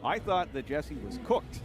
I thought that Jesse was cooked.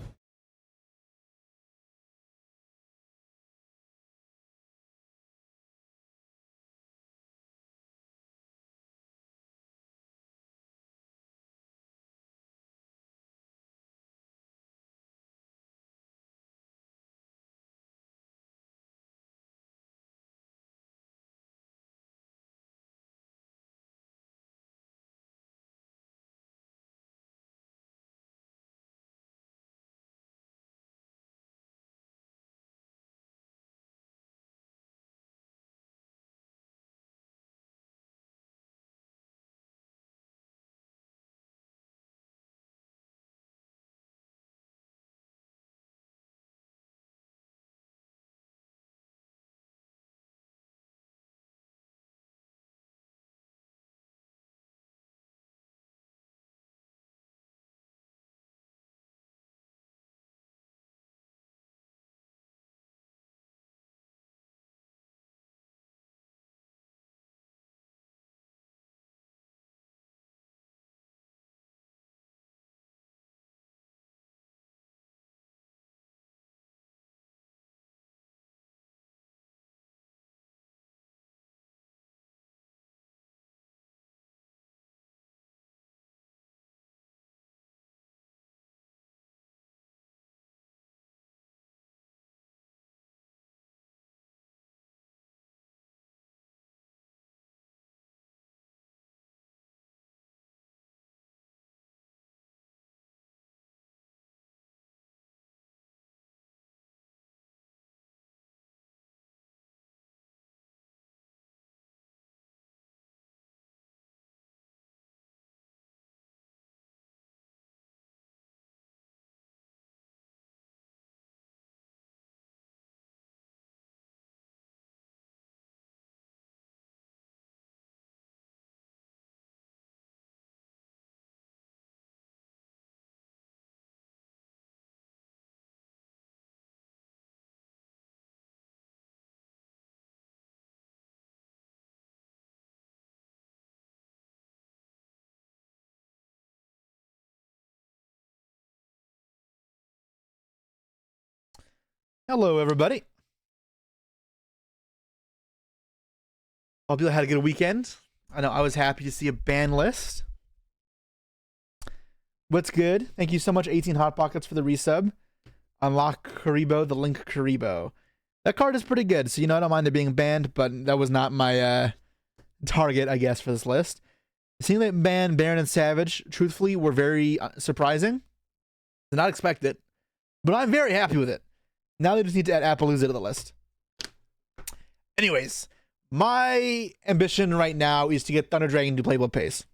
Hello, everybody. Hope you had a good weekend. I know I was happy to see a ban list. What's good? Thank you so much, 18 Hot Pockets, for the resub. Unlock Karibo, the Link Karibo. That card is pretty good, so I don't mind it being banned, but that was not my target, I guess, for this list. Seeing that ban Baron and Savage, truthfully, were very surprising. Did not expect it, but I'm very happy with it. Now they just need to add Appaloosa to the list. Anyways, my ambition right now is to get Thunder Dragon to playable pace.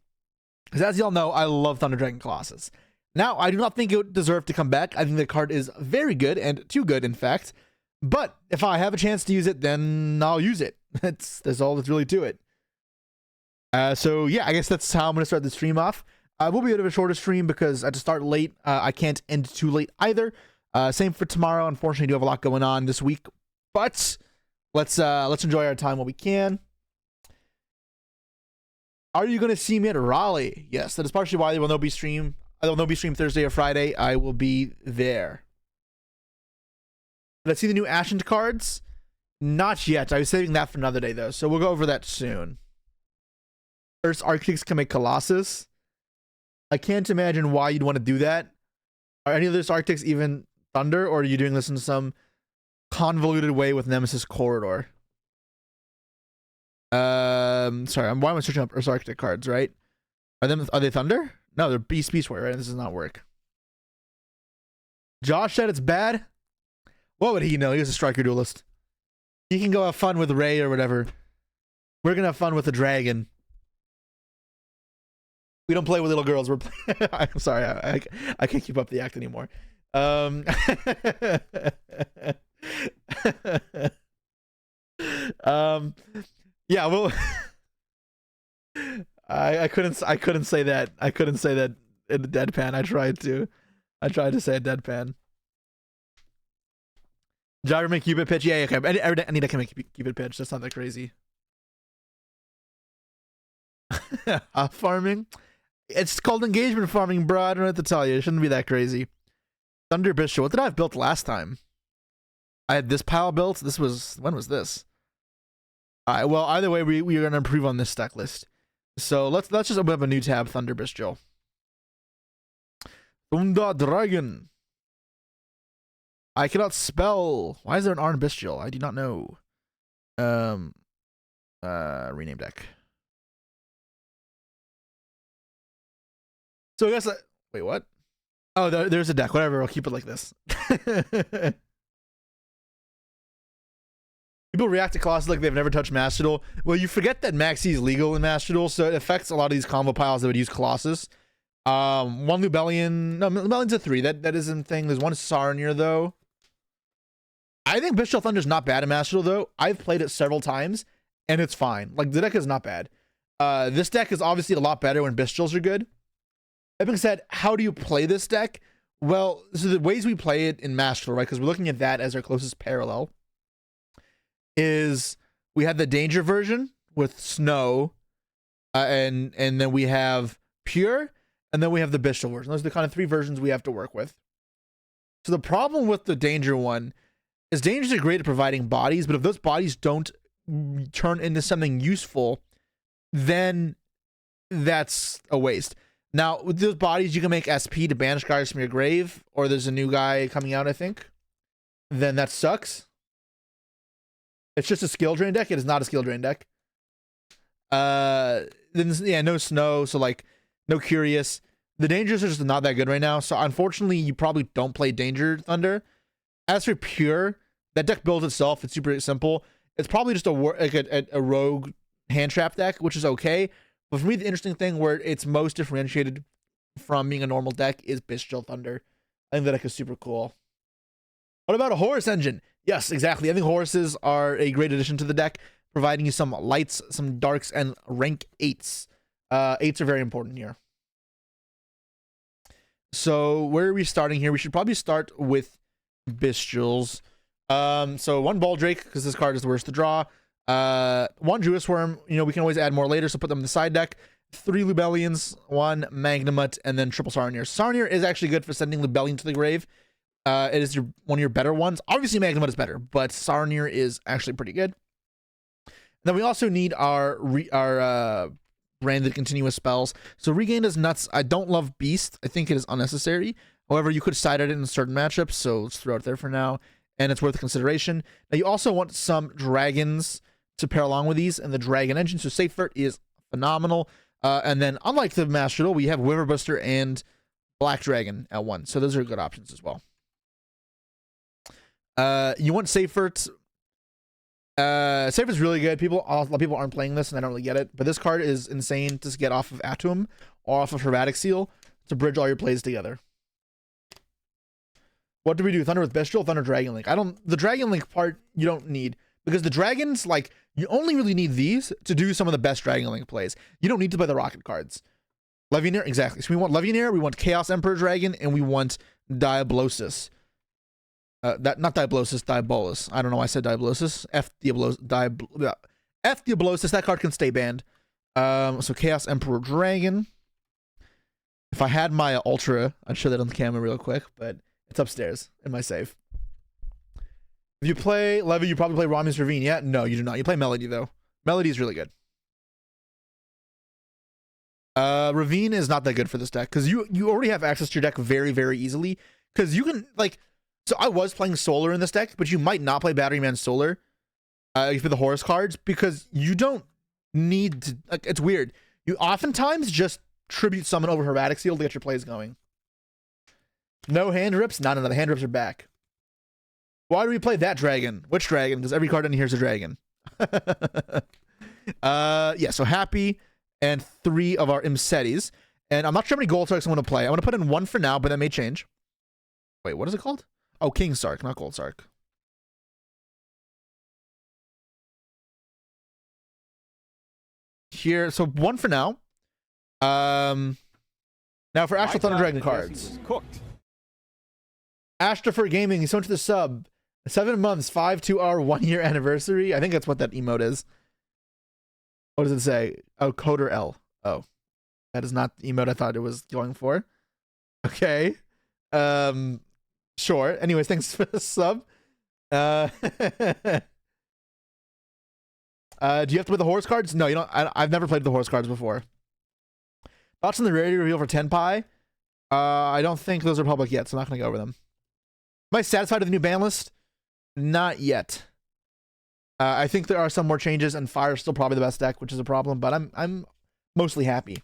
Because as y'all know, I love Thunder Dragon Colossus. Now, I do not think it would deserve to come back. I think the card is very good, and too good, in fact. But if I have a chance to use it, then I'll use it. That's all that's really to it. So yeah, I guess that's how I'm going to start the stream off. Will be a bit of a shorter stream because I had to start late. I can't end too late either. Same for tomorrow. Unfortunately, I do have a lot going on this week, but let's enjoy our time while we can. Are you going to see me at Raleigh? Yes, that is partially why there will no be stream. I will no be stream Thursday or Friday. I will be there. Did I see the new Ashen cards? Not yet. I was saving that for another day though, so we'll go over that soon. First, Arctics can make Colossus. I can't imagine why you'd want to do that. Are any of those Arctics even Thunder, or are you doing this in some convoluted way with Nemesis Corridor? Sorry, why am I searching up Earth Arctic cards, right? Are they Thunder? No, they're Beast Warrior, right? This does not work. Josh said it's bad. What would he know? He was a striker duelist. He can go have fun with Ray or whatever. We're gonna have fun with the dragon. We don't play with little girls. We're I'm sorry, I can't keep up the act anymore. Yeah, well, I couldn't say that. I couldn't say that in the deadpan. I tried to say a deadpan. Jogger make Cupid pitch. Yeah, okay. Any deck can make Cupid pitch. That's not that crazy. Farming. It's called engagement farming, bro. I don't know what to tell you. It shouldn't be that crazy. Thunder Bishop. What did I have built last time? I had this pile built. This was, when was this? All right. Well, either way, we are gonna improve on this stack list. So let's just open up a new tab. Thunder Bishop. Thunder Dragon. I cannot spell. Why is there an R in Bestial? I do not know. Rename deck. So I guess wait, what? Oh, there's a deck. Whatever. I'll keep it like this. People react to Colossus like they've never touched Master Duel. Well, you forget that Maxi is legal in Master Duel, so it affects a lot of these combo piles that would use Colossus. One Lubellion. No, Lubellion's a 3. That isn't a thing. There's one Sarnier though. I think Bestial Thunder is not bad in Master Duel though. I've played it several times and it's fine. Like the deck is not bad. This deck is obviously a lot better when Bestials are good. That being said, how do you play this deck? Well, so the ways we play it in Master Duel, right? Because we're looking at that as our closest parallel. Is we have the Danger version with Snow, and then we have Pure, and then we have the Bestial version. Those are the kind of 3 versions we have to work with. So the problem with the Danger one is Dangers are great at providing bodies, but if those bodies don't turn into something useful, then that's a waste. Now, with those bodies, you can make SP to banish guys from your grave, or there's a new guy coming out, I think. Then that sucks. It's just a skill drain deck. It is not a skill drain deck. Then yeah, no Snow, so like no Curious. The Dangers are just not that good right now, so unfortunately, you probably don't play Danger Thunder. As for Pure, that deck builds itself. It's super simple. It's probably just a rogue hand trap deck, which is okay. But for me, the interesting thing where it's most differentiated from being a normal deck is Bestial Thunder. I think that deck is super cool. What about a Horus engine? Yes, exactly. I think Horuses are a great addition to the deck, providing you some lights, some darks, and rank 8s. 8s are very important here. So where are we starting here? We should probably start with Bestials. So 1 Baldrake, because this card is the worst to draw. 1 Jewess Worm, you know, we can always add more later, so put them in the side deck. 3 Lubellions, 1 Magnamut, and then triple Sarnier. Sarnier is actually good for sending Lubellion to the grave. It is one of your better ones. Obviously, Magnamut is better, but Sarnier is actually pretty good. And then we also need our branded continuous spells. So Regain is nuts. I don't love Beast. I think it is unnecessary. However, you could side it in certain matchups, so let's throw it there for now. And it's worth consideration. Now, you also want some dragons to pair along with these, and the Dragon Engine. So Safert is phenomenal. And then, unlike the Master Duel, we have Wyverbuster and Black Dragon at 1. So those are good options as well. You want Safert. Safert's really good. A lot of people aren't playing this, and I don't really get it. But this card is insane to get off of Atum or off of Hermetic Seal to bridge all your plays together. What do we do? Thunder with Bestial, Thunder Dragon Link. The Dragon Link part you don't need, because the dragons, like, you only really need these to do some of the best Dragon Link plays. You don't need to play the rocket cards. Levianeer, exactly. So we want Levianeer, we want Chaos Emperor Dragon, and we want Diablosis. Not Diablosis, Diabolus. I don't know why I said Diablosis. F Diablosis. That card can stay banned. So Chaos Emperor Dragon. If I had my Ultra, I'd show that on the camera real quick, but it's upstairs in my safe. If you play Levy, you probably play Rami's Ravine. Yeah? No, you do not. You play Melody, though. Melody is really good. Ravine is not that good for this deck, because you already have access to your deck very, very easily. Because you can, like... So I was playing Solar in this deck, but you might not play Batteryman Solar for the Horus cards, because you don't need to... Like, it's weird. You oftentimes just tribute summon over Hermetic Seal to get your plays going. No hand rips? No, the hand rips are back. Why do we play that dragon? Which dragon? Because every card in here is a dragon. Yeah, so Happy and 3 of our Imsetis. And I'm not sure how many Gold Sarks I want to play. I want to put in 1 for now, but that may change. Wait, what is it called? Oh, King Sark, not Gold Sark. Here, so 1 for now. Now for Astral Thunder Dragon cards. Astrofer Gaming, he's so into the sub. 7 months, 5 to our 1-year anniversary. I think that's what that emote is. What does it say? Oh, Coder L. Oh. That is not the emote I thought it was going for. Okay. Sure. Anyways, thanks for the sub. Do you have to play the horse cards? No, you don't. I've never played the horse cards before. Thoughts on the rarity reveal for Tenpai? I don't think those are public yet, so I'm not going to go over them. Am I satisfied with the new ban list? Not yet. I think there are some more changes, and Fire's still probably the best deck, which is a problem, but I'm mostly happy.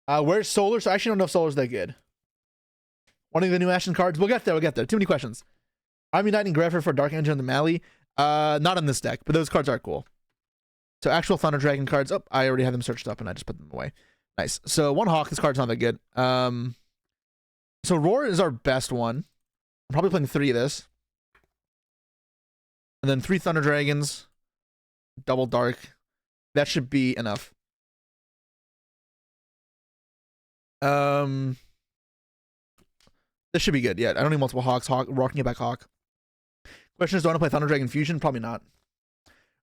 Where's Solar? So I actually don't know if Solar's that good. One of the new Ashen cards? We'll get there, Too many questions. I'm Uniting Greffer for Dark Engine and the Mali. Not on this deck, but those cards are cool. So actual Thunder Dragon cards. Oh, I already had them searched up and I just put them away. Nice. So one Hawk, this card's not that good. So Roar is our best one. I'm probably playing 3 of this. And then 3 Thunder Dragons. Double Dark. That should be enough. This should be good. Yeah, I don't need multiple Hawks. Rocking it back Hawk. Question is, do I want to play Thunder Dragon Fusion? Probably not.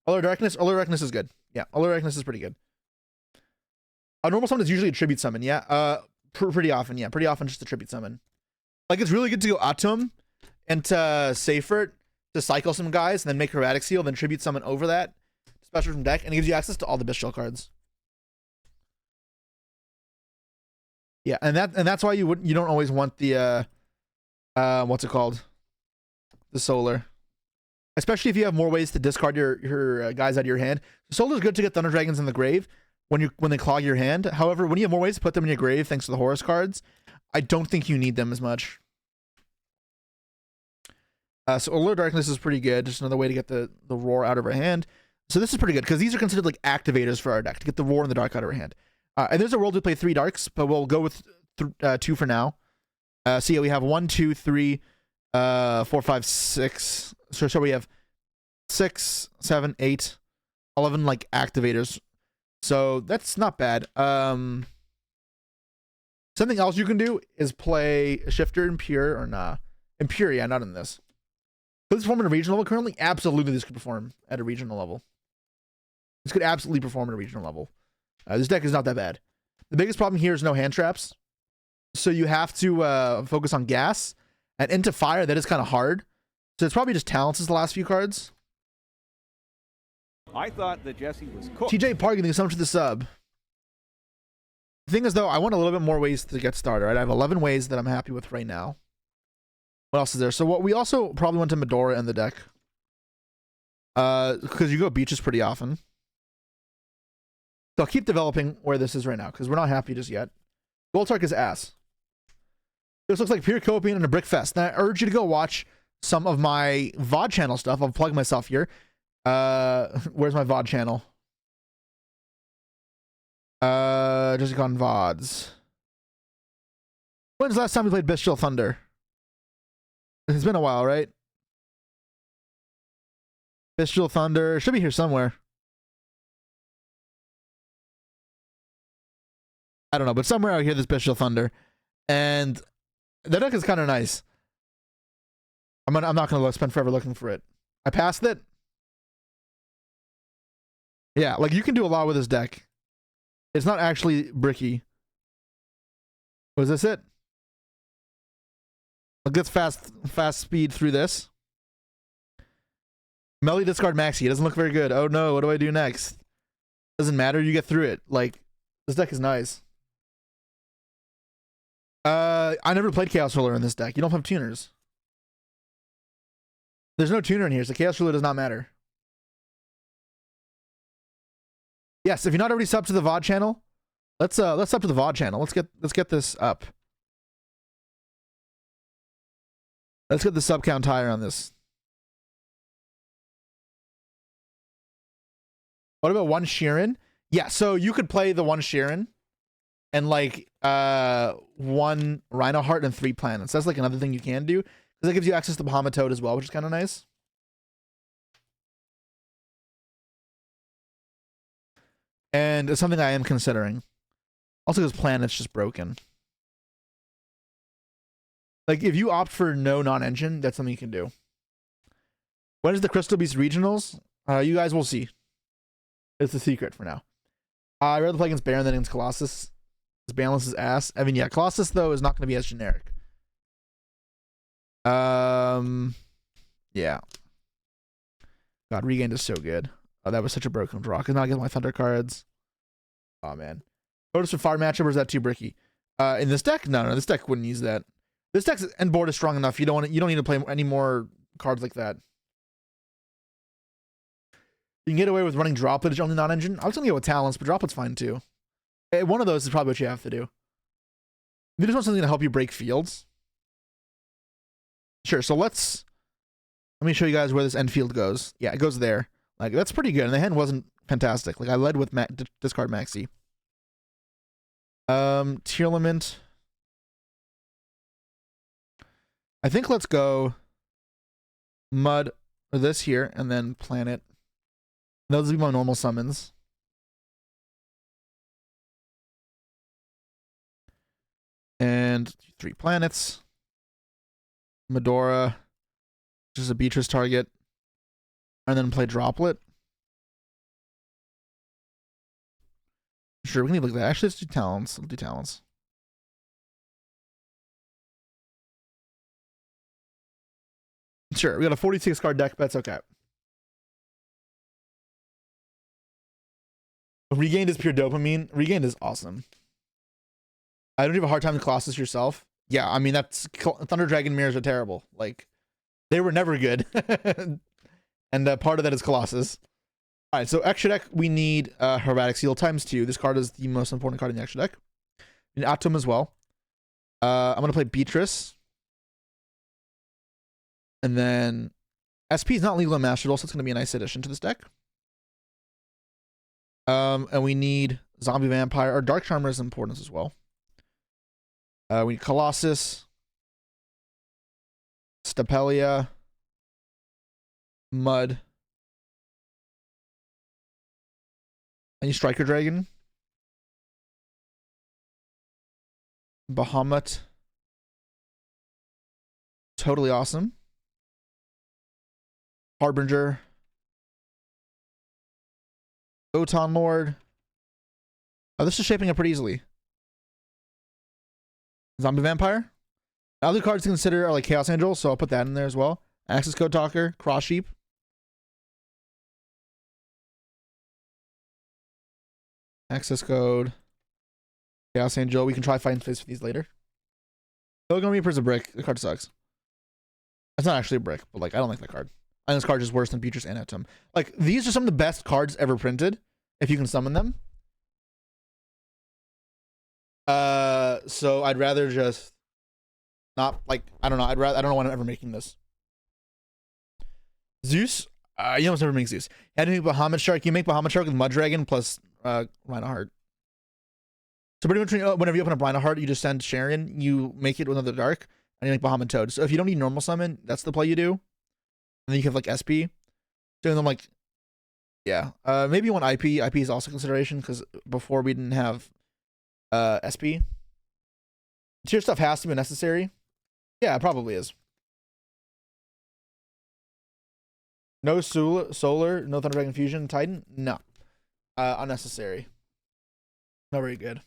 Allure Darkness? Allure Darkness is good. Yeah, Allure Darkness is pretty good. A normal summon is usually a tribute summon, yeah. Pretty often, yeah. Pretty often just a tribute summon. Like, it's really good to go Atom and to Seifert to cycle some guys and then make Chromatic Seal, then tribute summon over that. Special from deck, and it gives you access to all the Bestial cards. Yeah, and that's why you don't always want the what's it called? The Solar. Especially if you have more ways to discard your guys out of your hand. Solar is good to get Thunder Dragons in the grave when they clog your hand. However, when you have more ways to put them in your grave thanks to the Horus cards, I don't think you need them as much. So Allure Darkness is pretty good. Just another way to get the Roar out of our hand. So this is pretty good because these are considered like activators for our deck to get the Roar and the Dark out of our hand. And there's a world we play 3 Darks, but we'll go with 2 for now. So yeah, we have 1, 2, 3, 4, 5, 6. So we have 6, 7, 8, 11 like activators. So that's not bad. Something else you can do is play Shifter Impure or nah. Impure, yeah, not in this. Could this perform at a regional level? Currently, absolutely this could perform at a regional level. This could absolutely perform at a regional level. This deck is not that bad. The biggest problem here is no hand traps. So you have to focus on gas. And into fire, that is kind of hard. So it's probably just talents is the last few cards. I thought that Jesse was cooked. TJ Park, thank you so much for the sub. The thing is, though, I want a little bit more ways to get started, right? I have 11 ways that I'm happy with right now. What else is there? So what we also probably went to Medora in the deck. Because you go beaches pretty often. So I'll keep developing where this is right now, because we're not happy just yet. Goltark is ass. This looks like pure copium and a brick fest. Now, I urge you to go watch some of my VOD channel stuff. I'll plug myself here. Where's my VOD channel? Just gone VODs. When's the last time we played Bestial Thunder? It's been a while, right? Bestial Thunder should be here somewhere. I don't know, but somewhere out here there's Bestial Thunder. And the deck is kind of nice. I'm not gonna spend forever looking for it. I passed it. Yeah, like you can do a lot with this deck. It's not actually bricky. Was this it? I'll get fast speed through this. Melly discard Maxi. It doesn't look very good. Oh no, what do I do next? Doesn't matter, you get through it. Like, this deck is nice. I never played Chaos Ruler in this deck. You don't have tuners. There's no tuner in here, so Chaos Ruler does not matter. Yes, if you're not already subbed to the VOD channel, let's sub to the VOD channel. Let's get this up. Let's get the sub count higher on this. What about one Sheeran? Yeah, so you could play the one Sheeran and like one Rhino Heart and 3 planets. That's like another thing you can do, because that gives you access to Bahamut Toad as well, which is kind of nice. And it's something I am considering. Also, because Planet's just broken. Like, if you opt for no non-engine, that's something you can do. When is the Crystal Beast Regionals? You guys will see. It's a secret for now. I'd rather play against Baron than against Colossus. His balance is ass. I mean, yeah, Colossus though is not going to be as generic. Yeah. God, Regained is so good. Oh, that was such a broken draw. Cause now I get my Thunder cards. Oh man. Notice for fire matchup, or is that too bricky? In this deck, no, this deck wouldn't use that. This deck's end board is strong enough. You don't need to play any more cards like that. You can get away with running Droplet only non-engine. I was gonna go with Talents, but Droplet's fine too. One of those is probably what you have to do. You just want something to help you break fields. Sure, so let me show you guys where this end field goes. Yeah, it goes there. Like, that's pretty good. And the hand wasn't fantastic. Like, I led with discard Maxi. Tearlament. I think let's go Mud, or this here, and then Planet. Those will be my normal summons. And 3 planets. Medora, which is a Beatrice target. And then play Droplet. Sure, we can leave like that. Actually, let's do Talents. Let's do Talents. Sure, we got a 46 card deck, but that's okay. Regained is pure dopamine. Regained is awesome. I don't have a hard time with Colossus yourself. Yeah, I mean, that's Thunder Dragon mirrors are terrible. Like, they were never good. And part of that is Colossus. All right, so extra deck, we need Herbatic Seal ×2. This card is the most important card in the extra deck. We need Atom as well. I'm going to play Beatrice. And then SP is not legal in Master Duel, so it's going to be a nice addition to this deck. And we need Zombie Vampire. Or Dark Charmer is important as well. We need Colossus. Stapelia. Mud. Any Striker Dragon. Bahamut. Totally awesome. Harbinger. Kotton Lord. Oh, this is shaping up pretty easily. Zombie Vampire. Other cards to consider are like Chaos Angel, so I'll put that in there as well. Access Code Talker, Cross Sheep. Access Code. Chaos Angel. We can try find space for these later. Pilgrim Reaper's a brick. The card sucks. It's not actually a brick, but like I don't like that card. I think this card is worse than Beatrice and Atom. Like, these are some of the best cards ever printed, if you can summon them. So I'd rather just not, like, I don't know. I don't know why I'm ever making this. Zeus? You almost never make Zeus. You had to make Bahamut Shark. You make Bahamut Shark with Mud Dragon plus Rhino Heart. So pretty much whenever you open up Rhino Heart, you just send Sharon, you make it with another Dark, and you make Bahamut Toad. So if you don't need normal summon, that's the play you do. And then you have like SP. Doing them like, yeah. Maybe you want IP. IP is also consideration because before we didn't have SP. Tier stuff has to be necessary. Yeah, it probably is. No solar, no Thunder Dragon Fusion, Titan? No. Unnecessary. Not very good.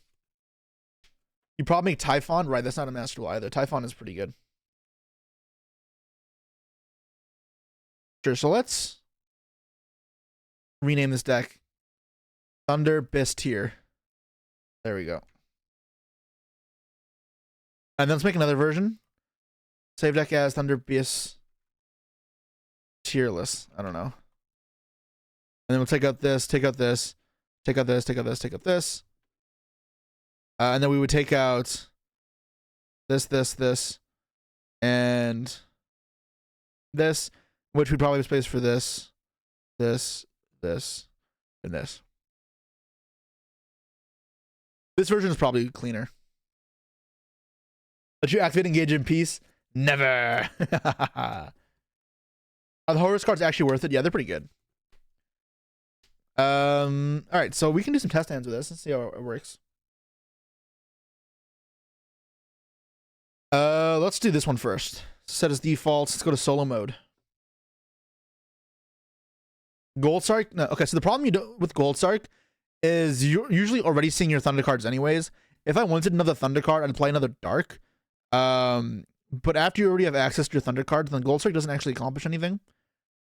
You probably make Typhon, right? That's not a Master Duel either. Typhon is pretty good. Sure, so let's rename this deck Thunder Beast Tier. There we go. And then let's make another version. Save deck as Thunder Beast Tierless. I don't know. And then we'll take out this, take out this, take out this, take out this, take out this. And then we would take out this, and this, which we'd probably have space for this, and this. This version is probably cleaner. Let you activate Engage in Peace? Never. Are the Horus cards actually worth it? Yeah, they're pretty good. All right, so we can do some test hands with this. Let's see how it works. Let's do this one first. Set as defaults. Let's go to solo mode. Gold Sark? No, okay, so the problem you do with Gold Sark is you're usually already seeing your Thunder cards anyways. if I wanted another Thunder card, I'd play another Dark. But after you already have access to your Thunder cards, then Gold Strike doesn't actually accomplish anything.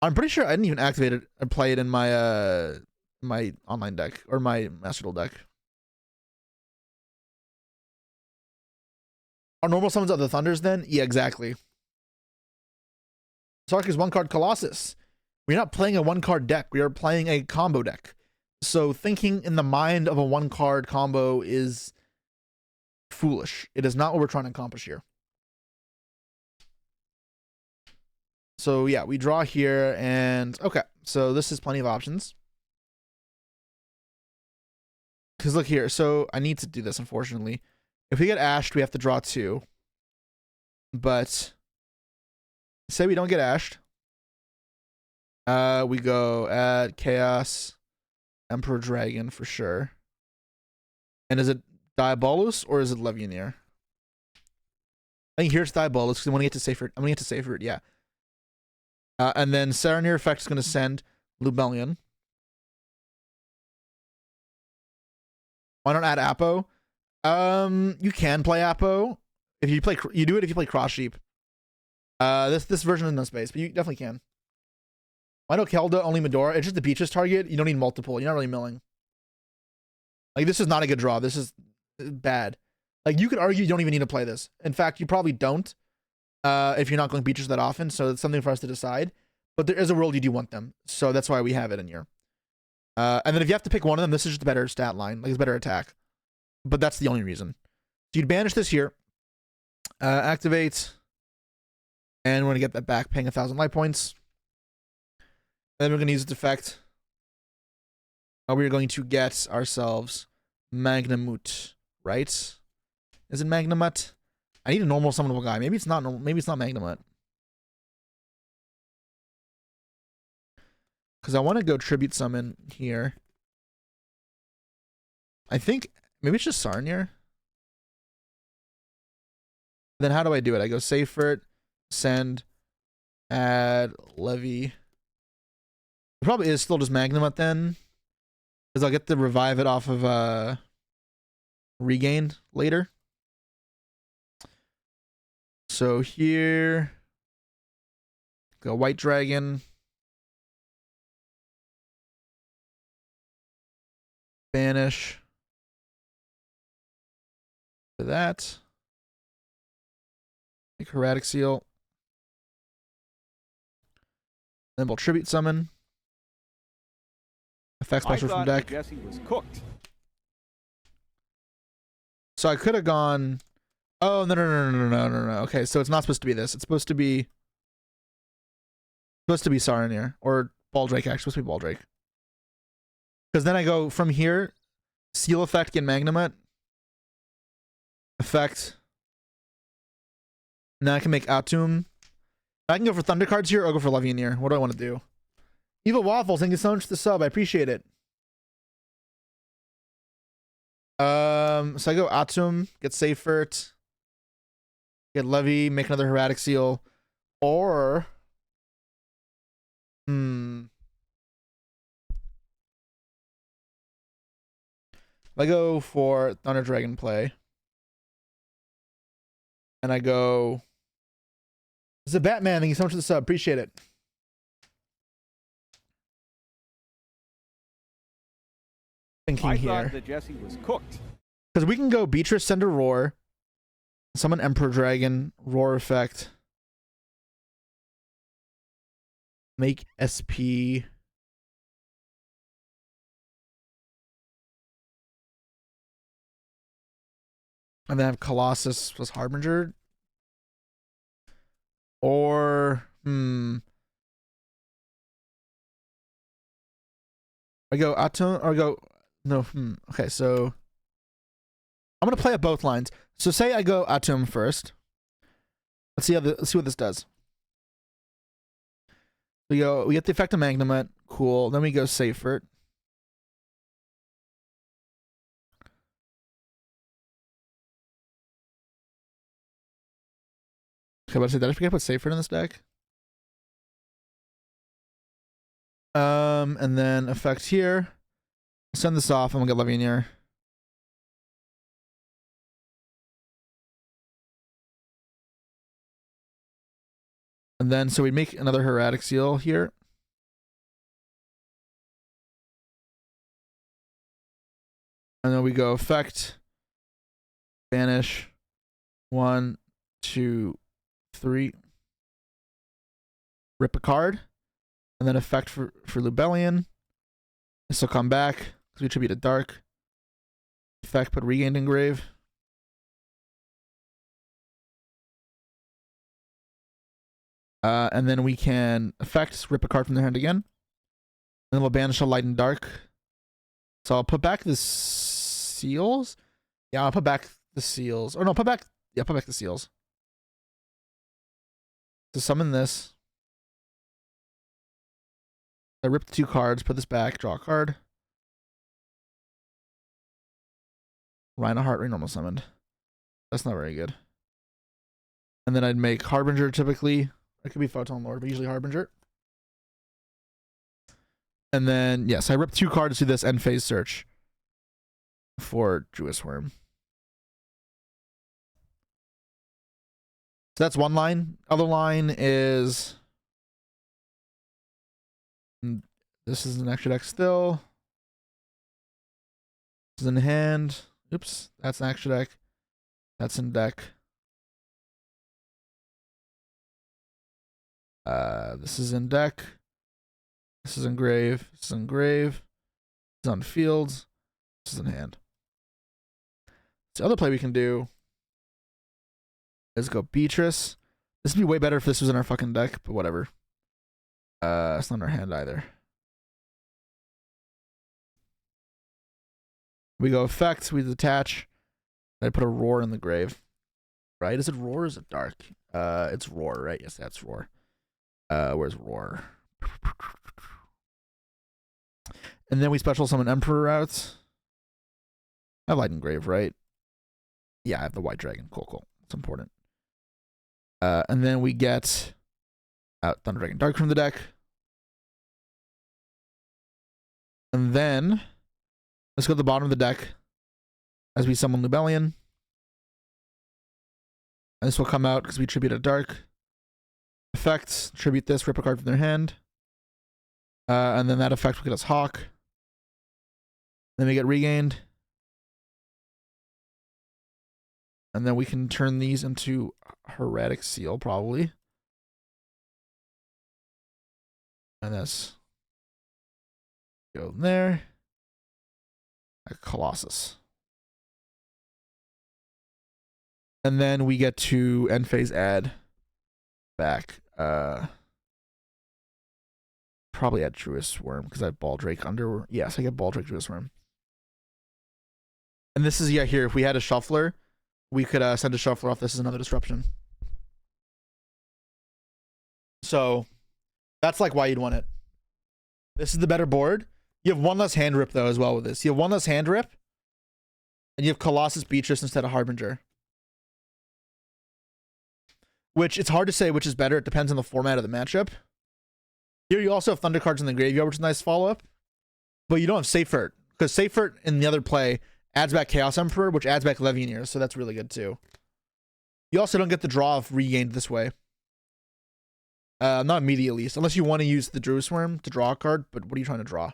I'm pretty sure I didn't even activate it or play it in my my online deck or my Master Duel deck. Are normal summons other Thunders then? Yeah, exactly. Sark's one card Colossus. We're not playing a one card deck. We are playing a combo deck. So thinking in the mind of a one card combo is foolish. It is not what we're trying to accomplish here. So yeah, we draw here and okay. So this is plenty of options. Because look here. So I need to do this, unfortunately. If we get ashed, we have to draw 2. But say we don't get ashed. We go at Chaos, Emperor Dragon for sure. And is it Diabolus or is it Legionnaire? I think here's Diabolus because I want to get to safer. I'm gonna get to safer it, yeah. And then Serenir effect is gonna send Lubellion. Why not add Apo? You can play Apo if you play. You do it if you play Cross Sheep. This version has no space, but you definitely can. Why not Kelda only Medora? It's just the Beatrice target. You don't need multiple. You're not really milling. Like this is not a good draw. This is bad. Like you could argue you don't even need to play this. In fact, you probably don't. If you're not going Beatrice that often, so it's something for us to decide. But there is a world you do want them, so that's why we have it in here. And then if you have to pick one of them, this is just a better stat line. Like it's better attack. But that's the only reason. So you'd banish this here. Activate. And we're going to get that back, paying 1,000 life points. Then we're going to use its effect. We're going to get ourselves Magnamut, right? Is it Magnamut? I need a normal summonable guy. Maybe it's not normal. Maybe it's not Magnamut. Because I want to go tribute summon here. I think maybe it's just Sarnier. Then how do I do it? I go save for it, send, add, levy. It probably is still just Magnamut then. Because I'll get to revive it off of regain later. So here, go White Dragon. Banish. For that. Make Heretic Seal. Then we'll tribute summon. Effect special from deck. Jesse was cooked. So I could have gone. Oh no. Okay, so it's not supposed to be this. It's supposed to be Saranir or Baldrake. Actually, supposed to be Baldrake. Because then I go from here, seal effect, get Magnamut. Effect. Now I can make Atum. I can go for Thunder cards here or go for Legionnaire. What do I want to do? Evil Waffles, thank you so much for the sub. I appreciate it. So I go Atum, get Safert, get Levy, make another Heretic Seal, or I go for Thunder Dragon play, and I go. This is a Batman. Thank you so much for the sub. Appreciate it. Thinking I here. thought that Jesse was cooked. Because we can go Beatrice, send a Roar, summon Emperor Dragon, Roar effect, make SP. And then have Colossus plus Harbinger. Or, I go Atom, or go, no, okay, so I'm going to play up both lines. So say I go Atom first. Let's see what this does. We get the effect of Magnamut, cool. Then we go Safert. Okay, but I did I forget to put Safert in this deck? And then effect here. Send this off. I'm gonna get Legionnaire. And then, so we make another Hieratic Seal here. And then we go effect, banish, 1, 2, 3. Rip a card. And then effect for Lubellion. This will come back, because we attribute a dark. Effect, put regained engrave. And then we can effect, rip a card from their hand again. And then we'll banish a light and dark. So I'll put back the seals. Yeah, I'll put back the seals. Or no, put back the seals. To summon this. I rip the 2 cards, put this back, draw a card. Rhino-Heart Renormal summoned. That's not very good. And then I'd make Harbinger typically. It could be Photon Lord, but usually Harbinger. And then, yes, I rip 2 cards to this end phase search for Druid Worm. So that's one line. Other line is... This is an extra deck still. This is in hand. Oops, that's an extra deck. That's in deck. This is in deck. This is in grave. This is in grave. This is on fields. This is in hand. The other play we can do is go Beatrice. This would be way better if this was in our fucking deck, but whatever. It's not in our hand either. We go effect, we detach. I put a roar in the grave. Right? Is it roar or is it dark? It's roar, right? Yes, that's roar. Where's roar? And then we special summon Emperor out. I have Light Engrave, right? Yeah, I have the White Dragon. Cool, cool. It's important. And then we get out Thunder Dragon Dark from the deck. And then let's go to the bottom of the deck as we summon Lubellion. And this will come out because we tribute a dark. Effects, tribute this, rip a card from their hand. And then that effect will get us Hawk. Then we get regained. And then we can turn these into Hieratic Seal, probably. And this go there. A Colossus. And then we get to end phase add back. Probably add Druid Worm because I have Baldrake under. Yes, I get Baldrake Druid Worm. And this is, yeah, here. If we had a shuffler, we could send a shuffler off. This is another disruption. So that's like why you'd want it. This is the better board. You have one less hand rip though as well with this. You have one less hand rip, and you have Colossus Beatrice instead of Harbinger. Which it's hard to say which is better. It depends on the format of the matchup. Here you also have Thunder cards in the graveyard, which is a nice follow-up. But you don't have Seifert, because Seifert in the other play adds back Chaos Emperor, which adds back Levianeers, so that's really good too. You also don't get the draw of regained this way. Not immediately, least, unless you want to use the Druid Worm to draw a card, but what are you trying to draw?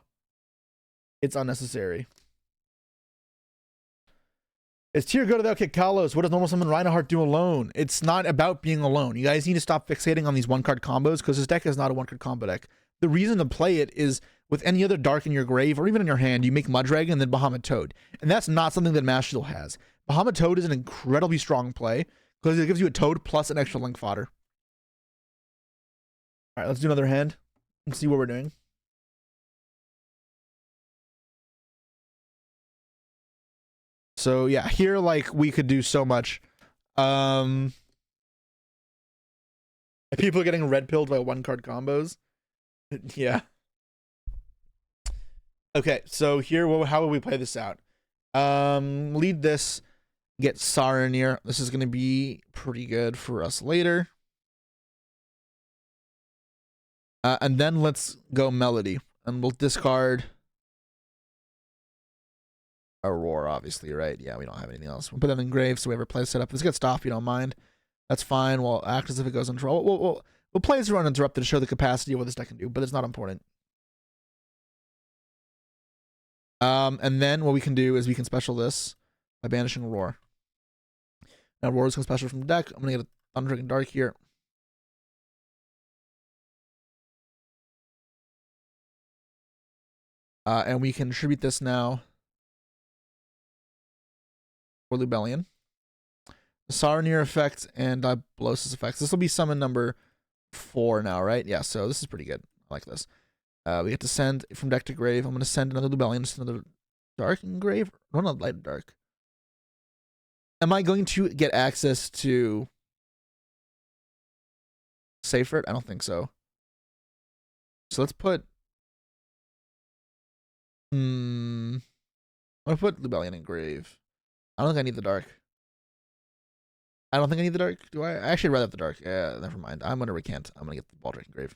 It's unnecessary. Is tier good without kick Kalos? What does normal summon Rhino-Heart do alone? It's not about being alone. You guys need to stop fixating on these one-card combos because this deck is not a one-card combo deck. The reason to play it is with any other dark in your grave or even in your hand, you make Mudragon and then Bahamut Toad. And that's not something that Mashdal has. Bahamut Toad is an incredibly strong play because it gives you a Toad plus an extra Link fodder. All right, let's do another hand and see what we're doing. So yeah, here like we could do so much. People are getting red pilled by one card combos. Yeah. Okay, so here, how will we play this out? Lead this, get Saranir. This is gonna be pretty good for us later. And then let's go Melody, and we'll discard Aurora, obviously, right? Yeah, we don't have anything else. We'll put that in grave, so we have our play set up. Let's get stopped if you don't mind. That's fine. We'll act as if it goes on draw. We'll play as run uninterrupted to show the capacity of what this deck can do, but it's not important. And then what we can do is we can special this by banishing Roar. Now Roar is going to special from the deck. I'm going to get a Thunder Dragon Dark here. And we can attribute this now for Lubellion. The Saronir effect and Diablosis effects. This will be summon number 4 now, right? Yeah, so this is pretty good. I like this. We get to send from deck to grave. I'm going to send another Lubellion, just another dark and grave. No, not light and dark. Am I going to get access to Seyfert? I don't think so. So let's put... I'm going to put Lubellion in grave. I don't think I need the dark. I don't think I need the dark. Do I? I actually rather have the dark. Yeah, never mind. I'm going to recant. I'm going to get the Baldric in grave.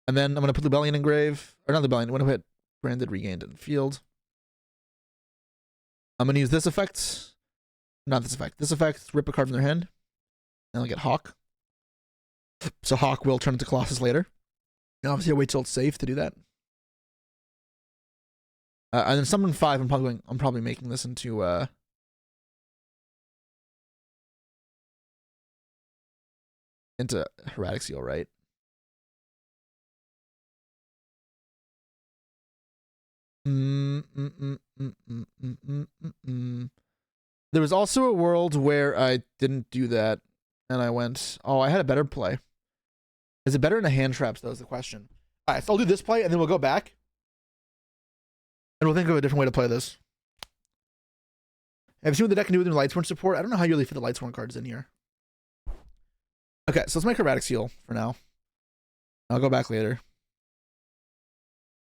And then I'm going to put Lubellion in grave. Or not Lubellion. I'm going to hit Branded, Regained in field. I'm going to use this effect. Not this effect. This effect, rip a card from their hand. And I'll get Hawk. So Hawk will turn into Colossus later. And obviously I'll wait till it's safe to do that. And then summon 5, I'm probably making this into Erratic Seal, right? There was also a world where I didn't do that, and I went, oh, I had a better play. Is it better in a hand traps, though, is the question. All right, so I'll do this play, and then we'll go back. And we'll think of a different way to play this. Have you seen what the deck can do with the Lightsworn support? I don't know how you really fit the Lightsworn cards in here. Okay, so let's make Erratic Seal for now. I'll go back later.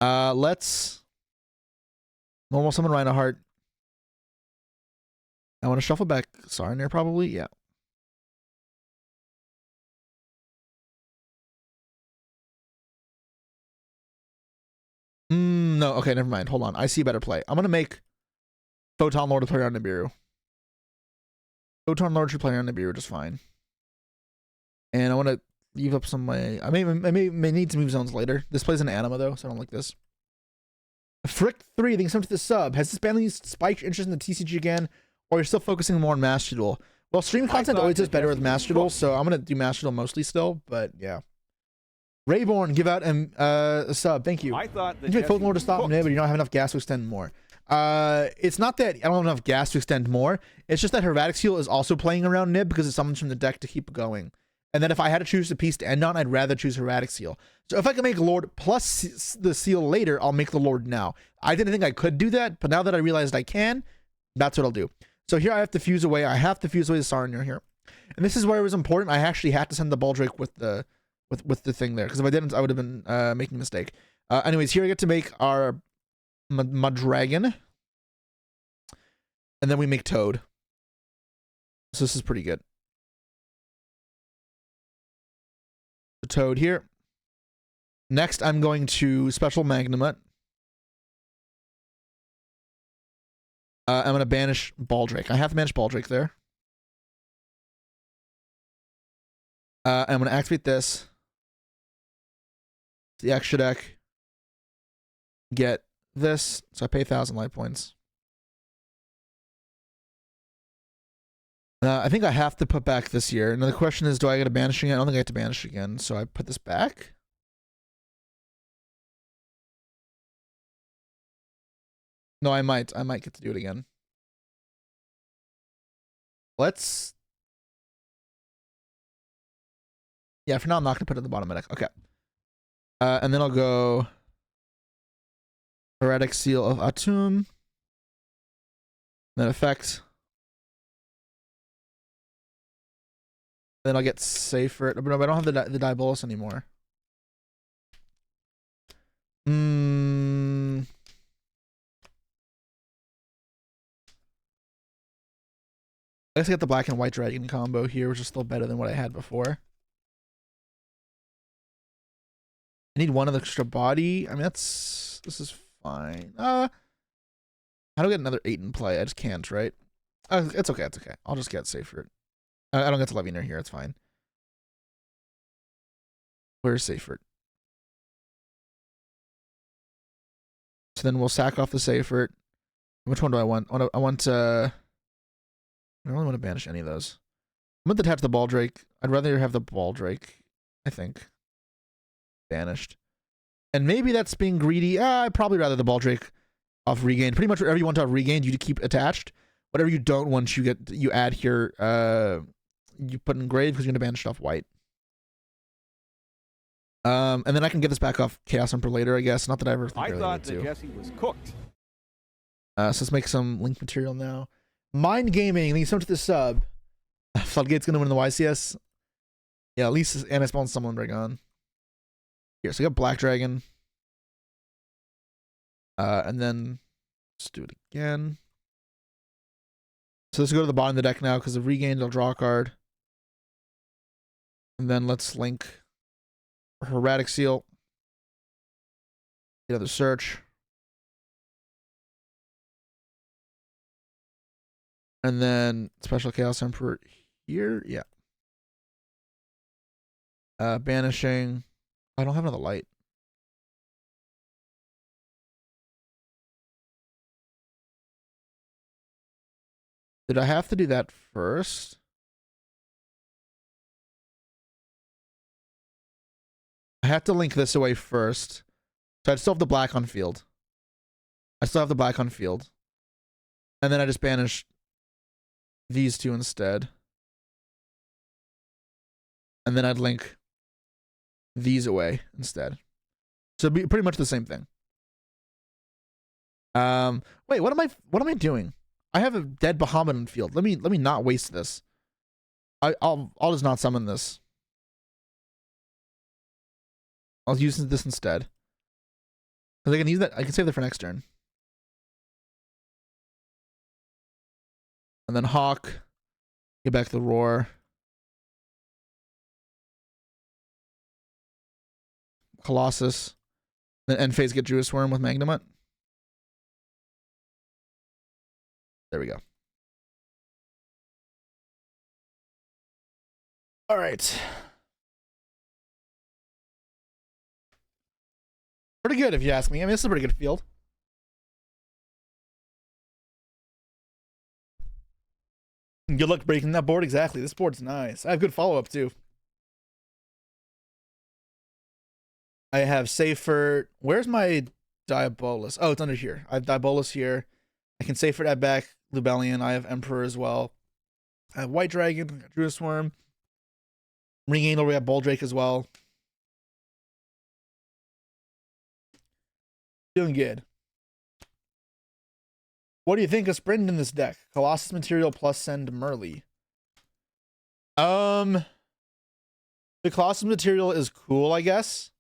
Let's normal summon Reinhardt. I want to shuffle back Saronir probably. Yeah. No, okay, never mind. Hold on. I see a better play. I'm going to make Photon Lord a player on Nibiru. Photon Lord should play on Nibiru just fine. And I want to leave up some of my... I may need to move zones later. This plays an Anima, though, so I don't like this. Frick3, thanks so much to the sub. Has this band spiked interest in the TCG again, or you're still focusing more on Master Duel? Well, stream content always is better with Master Duel, so I'm going to do Master Duel mostly still, but yeah. Rayborn, give out a sub. Thank you. I thought that you make Photon Lord to stop Nib, but you don't have enough gas to extend more. It's not that I don't have enough gas to extend more. It's just that Erratic Seal is also playing around Nib because it summons from the deck to keep going. And then if I had to choose a piece to end on, I'd rather choose Erratic Seal. So if I can make Lord plus the Seal later, I'll make the Lord now. I didn't think I could do that, but now that I realized I can, that's what I'll do. So here I have to fuse away. I have to fuse away the Saronir here. And this is where it was important. I actually had to send the Baldric with the thing there, because if I didn't, I would have been making a mistake. Anyways, here I get to make our Dragon, and then we make Toad. So this is pretty good. The Toad here. Next, I'm going to special Magnamut. I'm going to banish Baldric. I have to banish Baldric there. I'm going to activate this. The extra deck. Get this. So I pay 1,000 life points. I think I have to put back this year. Another question is, do I get a banish again? I don't think I have to banish again. So I put this back. No, I might get to do it again. Let's... Yeah, for now I'm not going to put it at the bottom of the deck. Okay. And then I'll go... Erratic Seal of Atum. Then effect. Then I'll get safer. But no, I don't have the Diabolus anymore. I guess I got the black and white dragon combo here, which is still better than what I had before. I need one of the extra body. I mean, this is fine. How do I get another 8 in play? I just can't, right? It's okay, it's okay. I'll just get safer. I don't get to Levianer here, it's fine. Where's Seifert? So then we'll sack off the Seifert. Which one do I want? I don't really want to banish any of those. I'm going to detach the Baldrake. I'd rather have the Baldrake, I think. Banished. And maybe that's being greedy. I'd probably rather the Baldrake off regained. Pretty much whatever you want to have regained, you keep attached. Whatever you don't want, you add here. You put in grave because you're going to banish it off white. And then I can get this back off Chaos Emperor later, I guess. Not that I ever think I really thought need to. that Jesse was cooked. So let's make some link material now. Mind Gaming, thank you so much to the sub. Floodgate's gonna win the YCS. Yeah, at least and I spawned someone Dragon. Here, so we got Black Dragon. And then let's do it again. So let's go to the bottom of the deck now because of regained, I'll draw a card. And then let's link Hermetic Seal. Get another search. And then Special Chaos Emperor here. Yeah. Banishing. I don't have another light. Did I have to do that first? I have to link this away first. So I'd still have the black on field. I still have the black on field. And then I just banish these two instead. And then I'd link these away instead. So it'd be pretty much the same thing. Wait, what am I doing? I have a dead Bahamut on field. Let me not waste this. I'll just not summon this. I'll use this instead. Because I can use that. I can save that for next turn. And then Hawk. Get back the Roar. Colossus. Then end phase get Druid Swarm with Magnamut. There we go. All right. Pretty good if you ask me. I mean, this is a pretty good field. Good luck breaking that board. Exactly. This board's nice. I have good follow-up too. I have Seifert. Where's my Diabolus? Oh, it's under here. I have Diabolus here. I can Seifert add back Lubellion. I have Emperor as well. I have White Dragon. I got Druid Swarm. Ring Angel. We have Baldrake as well. Doing good. What do you think of Sprint in this deck? Colossus material plus send Merly. The Colossus material is cool, I guess.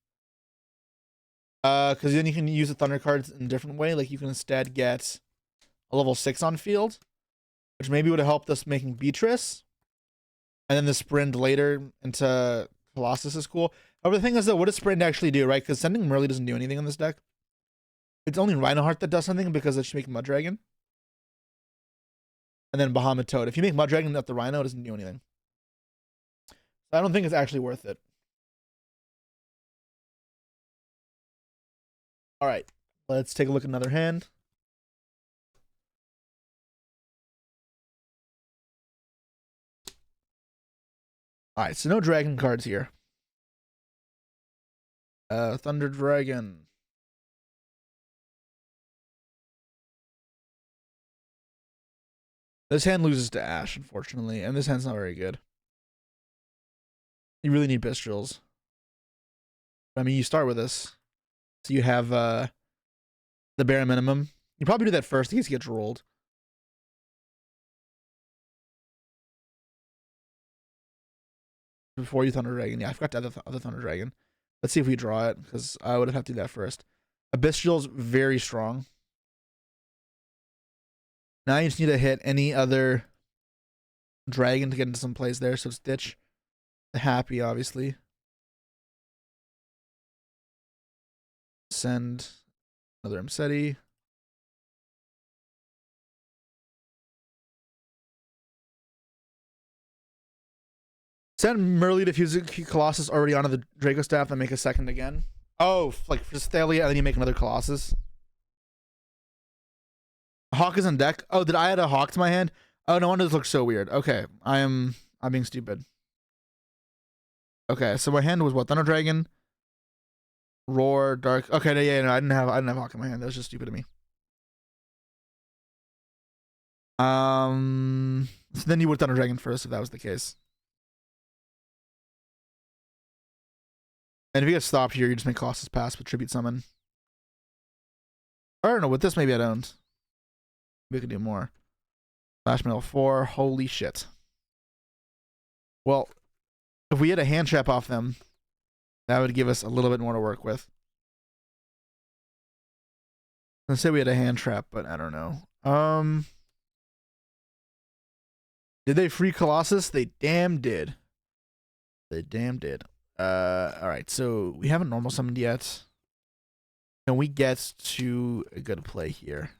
Because then you can use the Thunder cards in a different way. Like you can instead get a level 6 on field, which maybe would have helped us making Beatrice. And then the Sprint later into Colossus is cool. However, the thing is, though, what does Sprint actually do, right? Because sending Merly doesn't do anything in this deck. It's only Rhinoheart that does something because it should make Mud Dragon. And then Bahamut Toad. If you make Mud Dragon without the Rhino, it doesn't do anything. So I don't think it's actually worth it. All right. Let's take a look at another hand. All right. So no dragon cards here. Thunder Dragon. This hand loses to Ash, unfortunately, and this hand's not very good. You really need Bistrils. I mean, you start with this. So you have the bare minimum. You probably do that first in case he gets rolled. Before you Thunder Dragon. Yeah, I forgot to add the other Thunder Dragon. Let's see if we draw it, because I would have to do that first. Abystral's very strong. Now you just need to hit any other dragon to get into some plays there. So Stitch. The Happy, obviously. Send another Mseti. Send Merly to fuse Colossus already onto the Draco staff and make a second again. Oh, like for Thalia, and then you make another Colossus. Hawk is on deck. Oh, did I add a Hawk to my hand? Oh, no wonder this looks so weird. Okay, I'm being stupid. Okay, so my hand was what? Thunder Dragon, Roar, Dark. Okay, yeah, no, I didn't have Hawk in my hand. That was just stupid of me. So then you would Thunder Dragon first if that was the case. And if you get stopped here, you just make Colossus pass with Tribute Summon. I don't know, with this maybe I don't. We could do more. Flash Mail 4, holy shit. Well, if we had a hand trap off them, that would give us a little bit more to work with. Let's say we had a hand trap, but I don't know. Did they free Colossus? They damn did. They damn did. Alright, so we haven't normal summoned yet. Can we get to a good play here?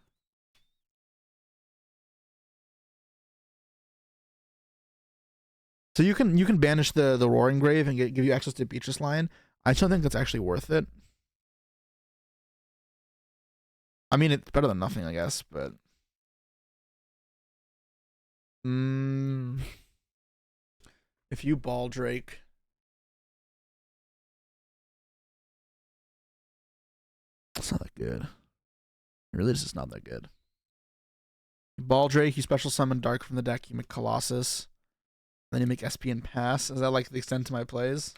So you can banish the Roaring Grave and give you access to Beatrice line. I just don't think that's actually worth it. I mean, it's better than nothing, I guess, but if you Ball Drake, it's not that good. Really, this is not that good. Ball Drake, you special summon Dark from the deck, you make Colossus. Then you make SP and pass. Is that like the extent to my plays?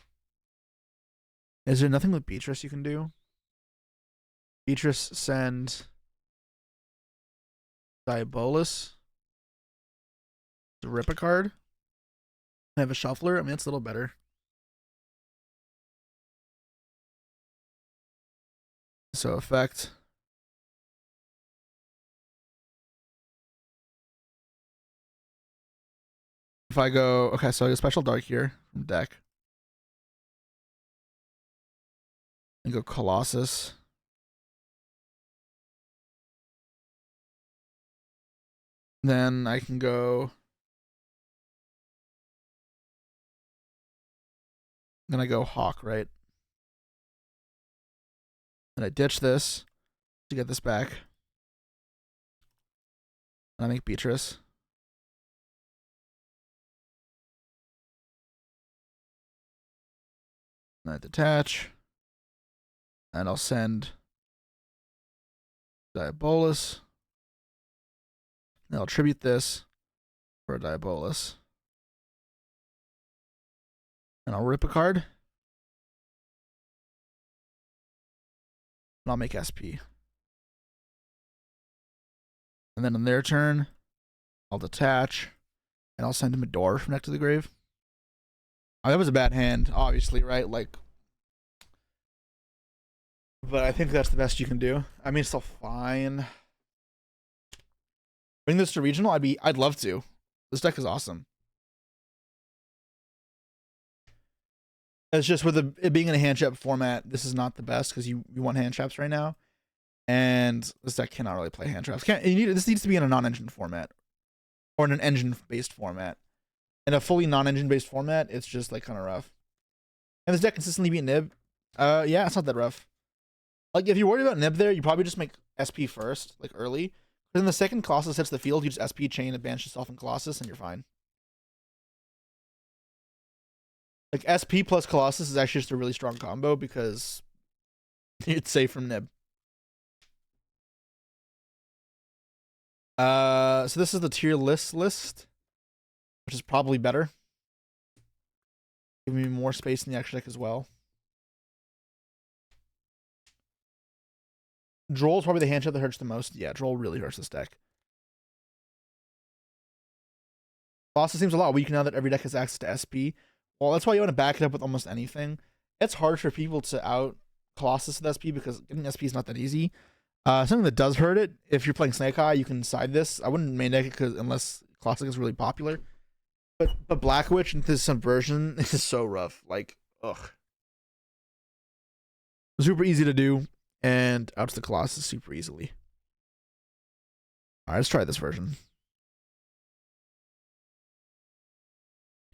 Is there nothing with Beatrice you can do? Beatrice, send Diabolus. Rip a card. I have a Shuffler. I mean, that's a little better. So effect. If I go, okay, so I go special Dark here from deck. And go Colossus. Then I can go. Then I go Hawk, right? And I ditch this to get this back. And I make Beatrice. And I detach. And I'll send Diabolus. And I'll tribute this for a Diabolus. And I'll rip a card. And I'll make SP. And then on their turn, I'll detach. And I'll send him a door from next to the grave. Oh, that was a bad hand, obviously, right? Like, but I think that's the best you can do. I mean, it's still fine. Bring this to regional? I'd love to. This deck is awesome. It's just with it being in a hand trap format, this is not the best because you want hand traps right now, and this deck cannot really play hand traps. This needs to be in a non-engine format or in an engine-based format. In a fully non-engine based format, it's just like kind of rough. And this deck consistently beat Nib. Yeah, it's not that rough. Like if you're worried about Nib there, you probably just make SP first, like early. But then the second Colossus hits the field, you just SP chain and banish yourself in Colossus, and you're fine. Like SP plus Colossus is actually just a really strong combo because it's safe from Nib. So this is the tier list, which is probably better. Giving me more space in the extra deck as well. Droll is probably the hand trap that hurts the most. Yeah, Droll really hurts this deck. Colossus seems a lot weaker now that every deck has access to SP. Well, that's why you want to back it up with almost anything. It's hard for people to out Colossus with SP because getting SP is not that easy. Something that does hurt it, if you're playing Snake Eye, you can side this. I wouldn't main deck it unless Classic is really popular. But Black Witch into Subversion is so rough. Like, ugh. Super easy to do, and outs the Colossus super easily. Alright, let's try this version.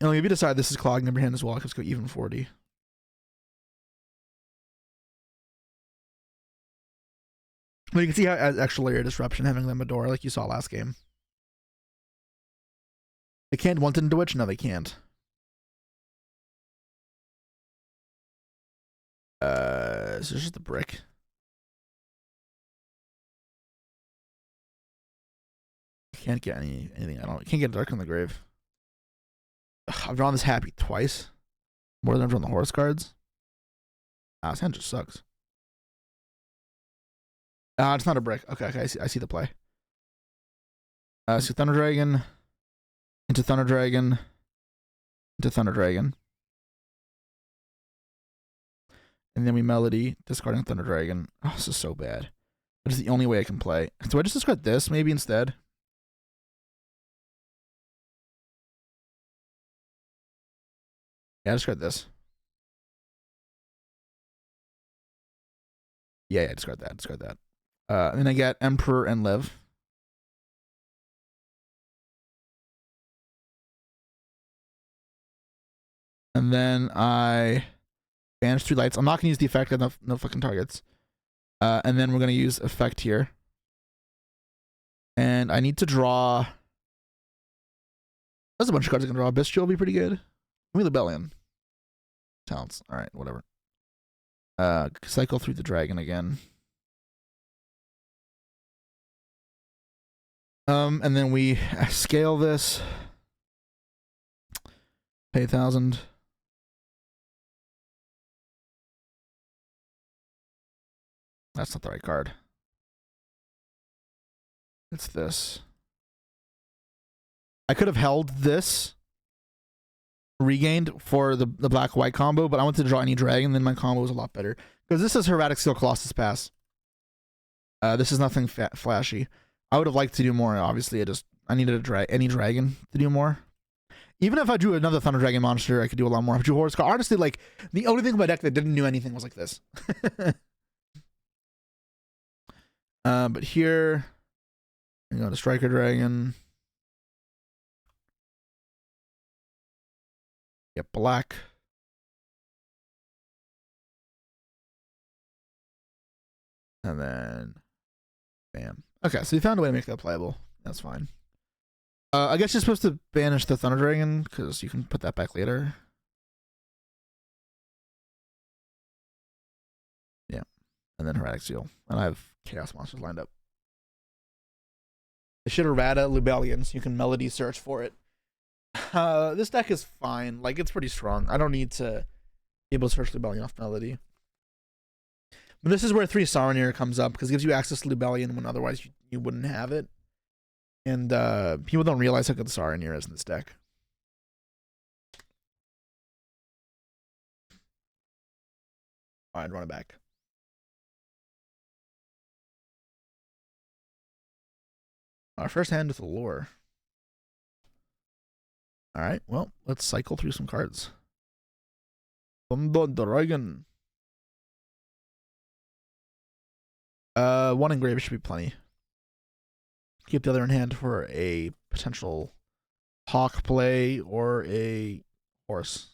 And if you decide this is clogging up your hand as well, I could just go even 40. But you can see how it adds extra layer of disruption having them Medora like you saw last game. They can't want into Witch? No, they can't. So it's just the brick. Can't get anything. Can't get Dark in the Grave. Ugh, I've drawn this happy twice. More than I've drawn the horse cards. This hand just sucks. It's not a brick. Okay, I see the play. So Thunder Dragon. Into Thunder Dragon. Into Thunder Dragon. And then we Melody, discarding Thunder Dragon. Oh, this is so bad. But it's the only way I can play. Do I just discard this maybe instead? Yeah, discard this. Yeah, discard that. Discard that. And then I get Emperor and Live. And then I banish 3 lights. I'm not going to use the effect. I have no fucking targets. And then we're going to use effect here. And I need to draw... There's a bunch of cards I can draw. Bestial will be pretty good. Give me Libellion. Talents. Alright, whatever. Cycle through the dragon again. And then we scale this. Pay 1,000. That's not the right card. It's this. I could have held this regained for the black-white combo, but I wanted to draw any dragon, then my combo was a lot better. Because this is Erratic Steel Colossus Pass. This is nothing flashy. I would have liked to do more, obviously. I needed any dragon to do more. Even if I drew another Thunder Dragon monster, I could do a lot more. If I drew Horse card, honestly, like, the only thing in my deck that didn't do anything was like this. But here, we go to Striker Dragon. Get black. And then, bam. Okay, so you found a way to make that playable. That's fine. I guess you're supposed to banish the Thunder Dragon, because you can put that back later. Yeah. And then Erratic Seal. And I have Chaos Monsters lined up. I should errata Libellion, so you can Melody search for it. This deck is fine. Like, it's pretty strong. I don't need to be able to search Libellion off Melody. But this is where 3 Saronir comes up, because it gives you access to Libellion when otherwise you wouldn't have it. And people don't realize how good the Saronir is in this deck. Alright, run it back. Our first hand with the lore. Alright, well, let's cycle through some cards. Thunder Dragon. 1 engrave should be plenty. Keep the other in hand for a potential hawk play or a horse.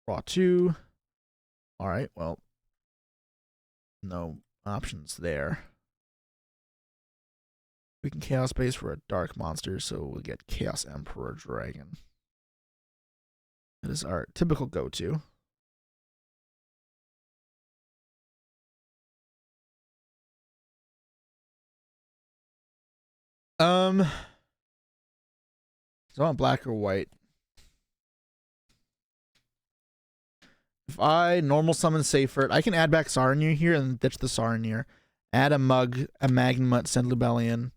Draw 2. Alright, well, no options there. We can Chaos base for a dark monster, so we'll get Chaos Emperor Dragon. That is our typical go-to. So I want black or white. If I normal summon Seyfert, I can add back Saronir here and ditch the Saronir. Add a Mug, a Magnemut, send Libellion.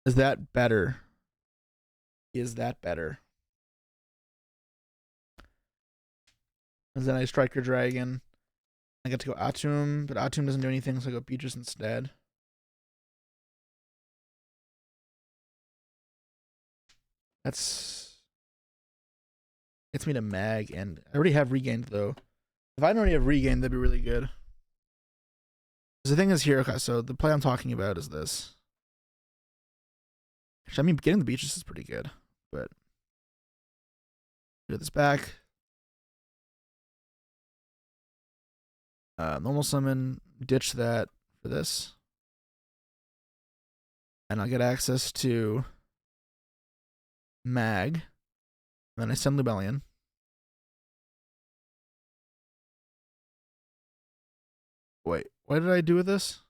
Is that better? Is that better? And then I Striker Dragon. I get to go Atum, but Atum doesn't do anything, so I go Beatrice instead. That's... gets me to Mag, and I already have Regained, though. If I didn't already have Regained, that'd be really good. Because the thing is here, okay, so the play I'm talking about is this. Actually, I mean, getting the Beatrice is pretty good, but Get this back. Normal summon, ditch that for this. And I'll get access to Mag. Then I send Lubellion. Wait, what did I do with this?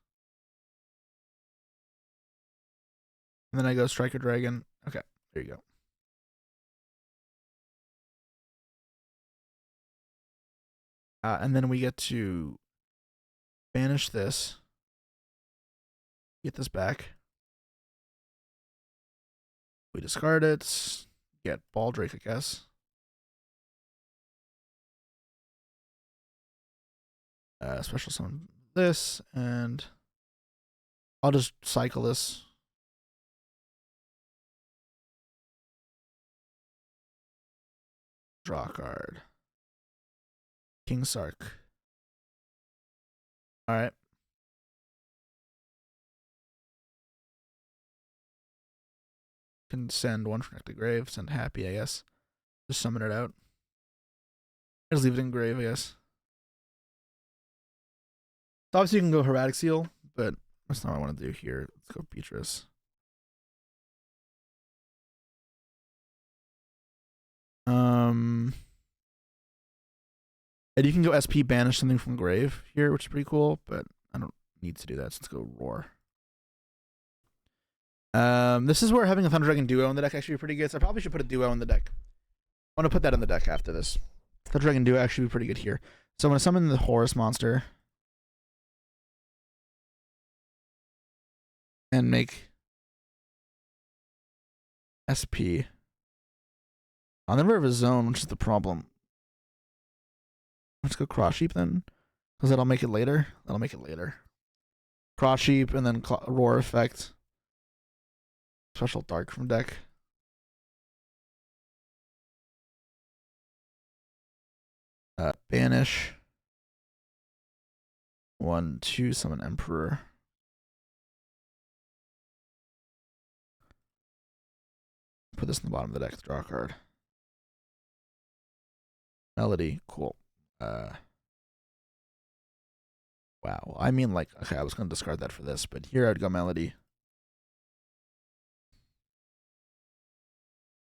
And then I go Striker Dragon. Okay, there you go. And then we get to banish this. Get this back. We discard it. Get Baldrake, I guess. Special summon this, and I'll just cycle this. Draw a card. King Sark. Alright. Can send one from the grave, send Happy, I guess. Just summon it out. Just leave it in grave, I guess. So obviously you can go Hermetic Seal, but that's not what I want to do here. Let's go Beatrice. And you can go SP banish something from grave here, which is pretty cool, but I don't need to do that, so let's go Roar. This is where having a Thunder Dragon duo in the deck actually be pretty good. So I probably should put a duo in the deck. I want to put that in the deck after this. Thunder Dragon duo actually be pretty good here. So I'm going to summon the Horus monster. And make SP. I'll never have a zone, which is the problem. Let's go Cross Sheep then. Because that'll make it later. That'll make it later. Cross Sheep and then Roar effect. Special Dark from deck. Banish. 1/2 summon Emperor. Put this in the bottom of the deck to draw a card. Melody, cool. Wow. I mean, like, okay, I was going to discard that for this, but here I'd go Melody.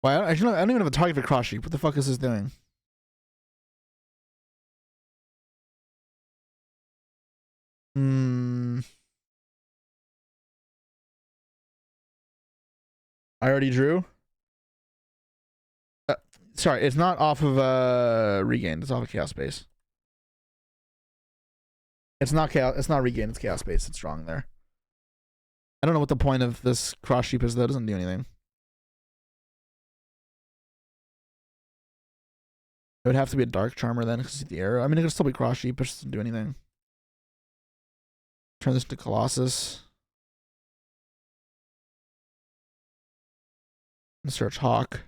Why? I don't even have a target for Cross Sheep. What the fuck is this doing? I already drew. Sorry, it's not off of Regained. It's off of Chaos Space. It's not Chaos. It's not Regained. It's Chaos Space. It's strong there. I don't know what the point of this Cross Sheep is. Though. It doesn't do anything. It would have to be a Dark Charmer then, because the arrow. I mean, it could still be Cross Sheep, but it doesn't do anything. Turn this to Colossus. And search Hawk.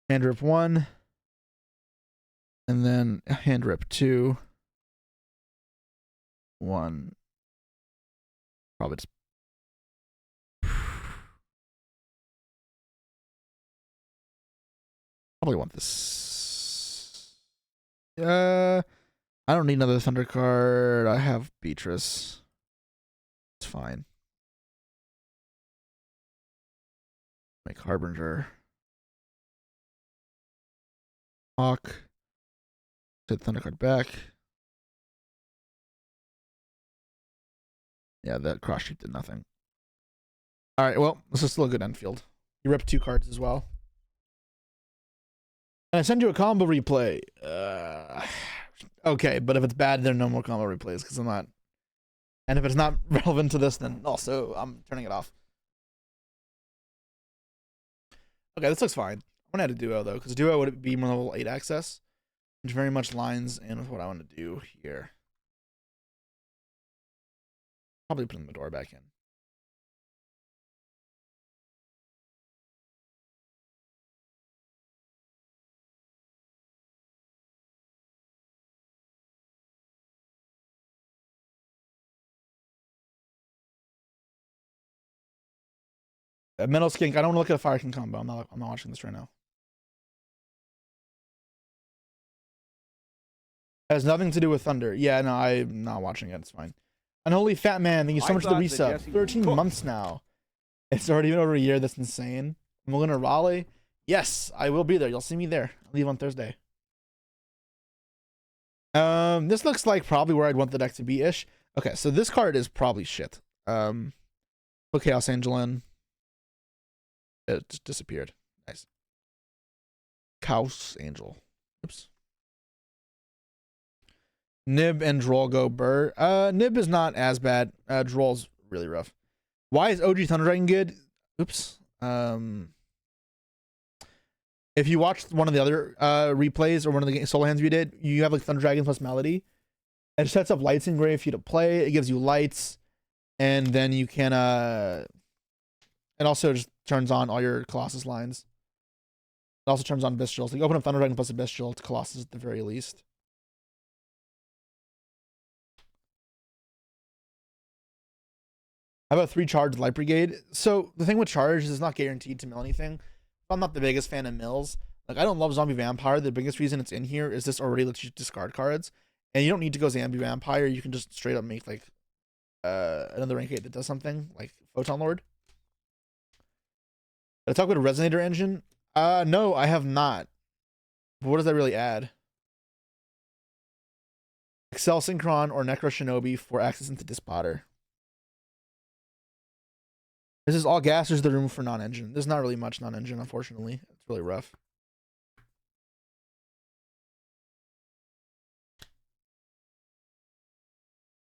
Hand rip 1. And then hand rip 2. 1. Probably just. Probably want this. I don't need another Thunder card. I have Beatrice. It's fine. Make Harbinger. Hawk. Set Thunder card back. Yeah, that Cross Sheep did nothing. Alright, well, this is still a good end field. You rip 2 cards as well. And I send you a combo replay. Okay, but if it's bad, there are no more combo replays because I'm not. And if it's not relevant to this, then also I'm turning it off. Okay, this looks fine. I'm gonna add a duo though, because duo would be more level 8 access, which very much lines in with what I want to do here. Probably putting the door back in. Metal Skink. I don't want to look at a Fire King combo. I'm not watching this right now. It has nothing to do with Thunder. Yeah, no, I'm not watching it. It's fine. Unholy Fat Man, thank you so much for the resub. 13 months now. It's already been over a year. That's insane. I'm going to Raleigh. Yes, I will be there. You'll see me there. I'll leave on Thursday. This looks like probably where I'd want the deck to be ish. Okay, so this card is probably shit. Put Chaos Angel in. It just disappeared. Nice. Chaos Angel. Oops. Nib and Droll go Burr. Nib is not as bad. Droll's really rough. Why is OG Thunder Dragon good? Oops. If you watched one of the other replays or one of the solo hands we did, you have like Thunder Dragon plus Melody. It sets up lights in grave for you to play. It gives you lights, and then you can it also just turns on all your Colossus lines. It also turns on Bestial. So you open up Thunder Dragon plus a Bestial to Colossus at the very least. How about 3 charged Light Brigade? So the thing with charge is it's not guaranteed to mill anything. I'm not the biggest fan of mills. Like, I don't love Zombie Vampire. The biggest reason it's in here is this already lets you discard cards. And you don't need to go Zombie Vampire. You can just straight up make like another rank 8 that does something, like Photon Lord. Did I talk about a Resonator engine? No, I have not. But what does that really add? Excel Synchron or Necro Shinobi for access into Dispotter. This is all gas. There's the room for non-engine. There's not really much non-engine, unfortunately. It's really rough.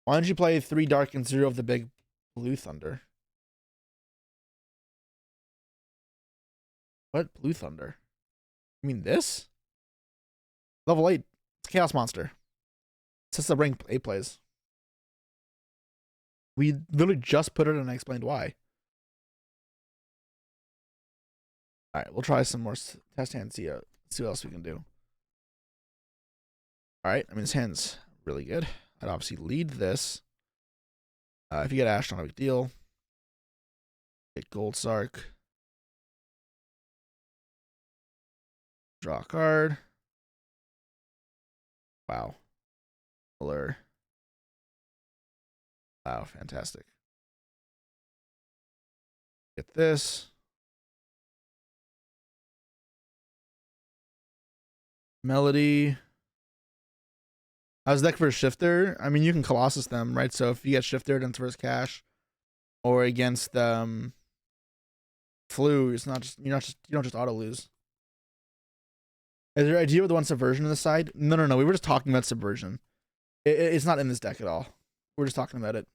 Why don't you play 3 Dark and 0 of the big Blue Thunder? What? Blue Thunder? You mean this? Level 8. It's a Chaos Monster. It's just the rank 8 plays. We literally just put it and I explained why. Alright, we'll try some more test hands, see what else we can do. Alright, I mean, this hand's really good. I'd obviously lead this. If you get Ash, not a big deal. Get Gold Sark. Draw a card. Wow. Blur. Wow, fantastic. Get this. Melody. How's deck for a Shifter? I mean, you can Colossus them, right? So if you get Shifter against first cash or against Flu, it's not just you don't just auto lose. Is there an idea with the one Subversion on the side? No. We were just talking about Subversion. It's not in this deck at all. We're just talking about it.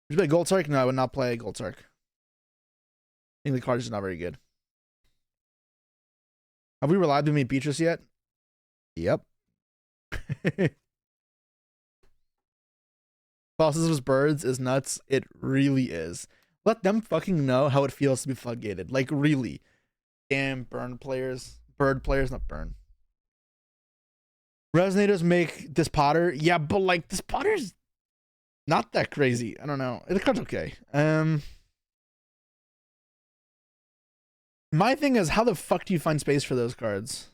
Would you play Gold Sark? No, I would not play Gold Sark. I think the card is not very good. Have we reliably made Beatrice yet? Yep. Colossus Birds is nuts. It really is. Let them fucking know how it feels to be floodgated. Like, really. Damn bird players, not burn. Resonators make this Potter. Yeah, but like this Potter's not that crazy. I don't know. The card's okay. My thing is, how the fuck do you find space for those cards?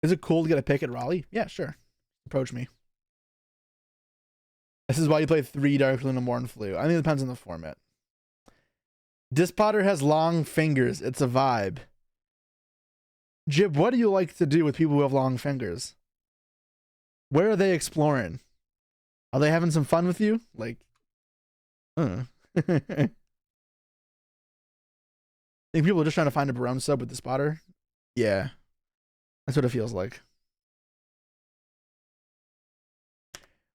Is it cool to get a pick at Raleigh? Yeah, sure. Approach me. This is why you play 3 Dark Luna Morn Flu. I think it depends on the format. Dispotter has long fingers. It's a vibe. Jib, what do you like to do with people who have long fingers? Where are they exploring? Are they having some fun with you? Like, think people are just trying to find a Barone sub with the spotter? Yeah. That's what it feels like.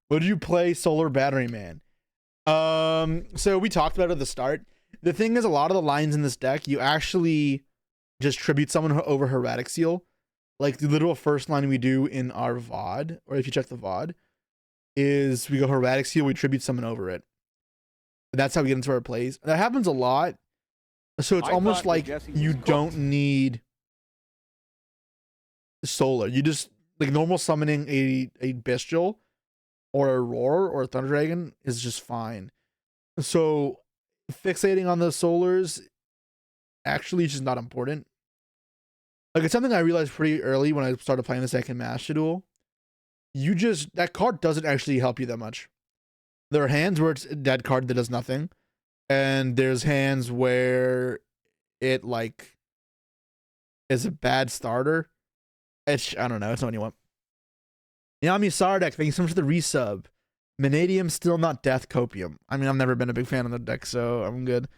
Would you play Solar Battery Man? So we talked about it at the start. The thing is, a lot of the lines in this deck, you actually just tribute someone over Heretic Seal. Like the literal first line we do in our VOD, or if you check the VOD, is we go Heretic Seal, we tribute someone over it. That's how we get into our plays. That happens a lot. So it's almost like you don't need Solar. You just, like normal summoning a Bestial, or a Roar or a Thunder Dragon is just fine. So fixating on the solars actually is just not important. Like, it's something I realized pretty early when I started playing the second Master Duel. That card doesn't actually help you that much. There are hands where it's a dead card that does nothing, and there's hands where it like is a bad starter. I don't know. It's not what you want. Yami Sardek, thank you so much for the resub. Vanadium still not death copium. I mean, I've never been a big fan of the deck, so I'm good.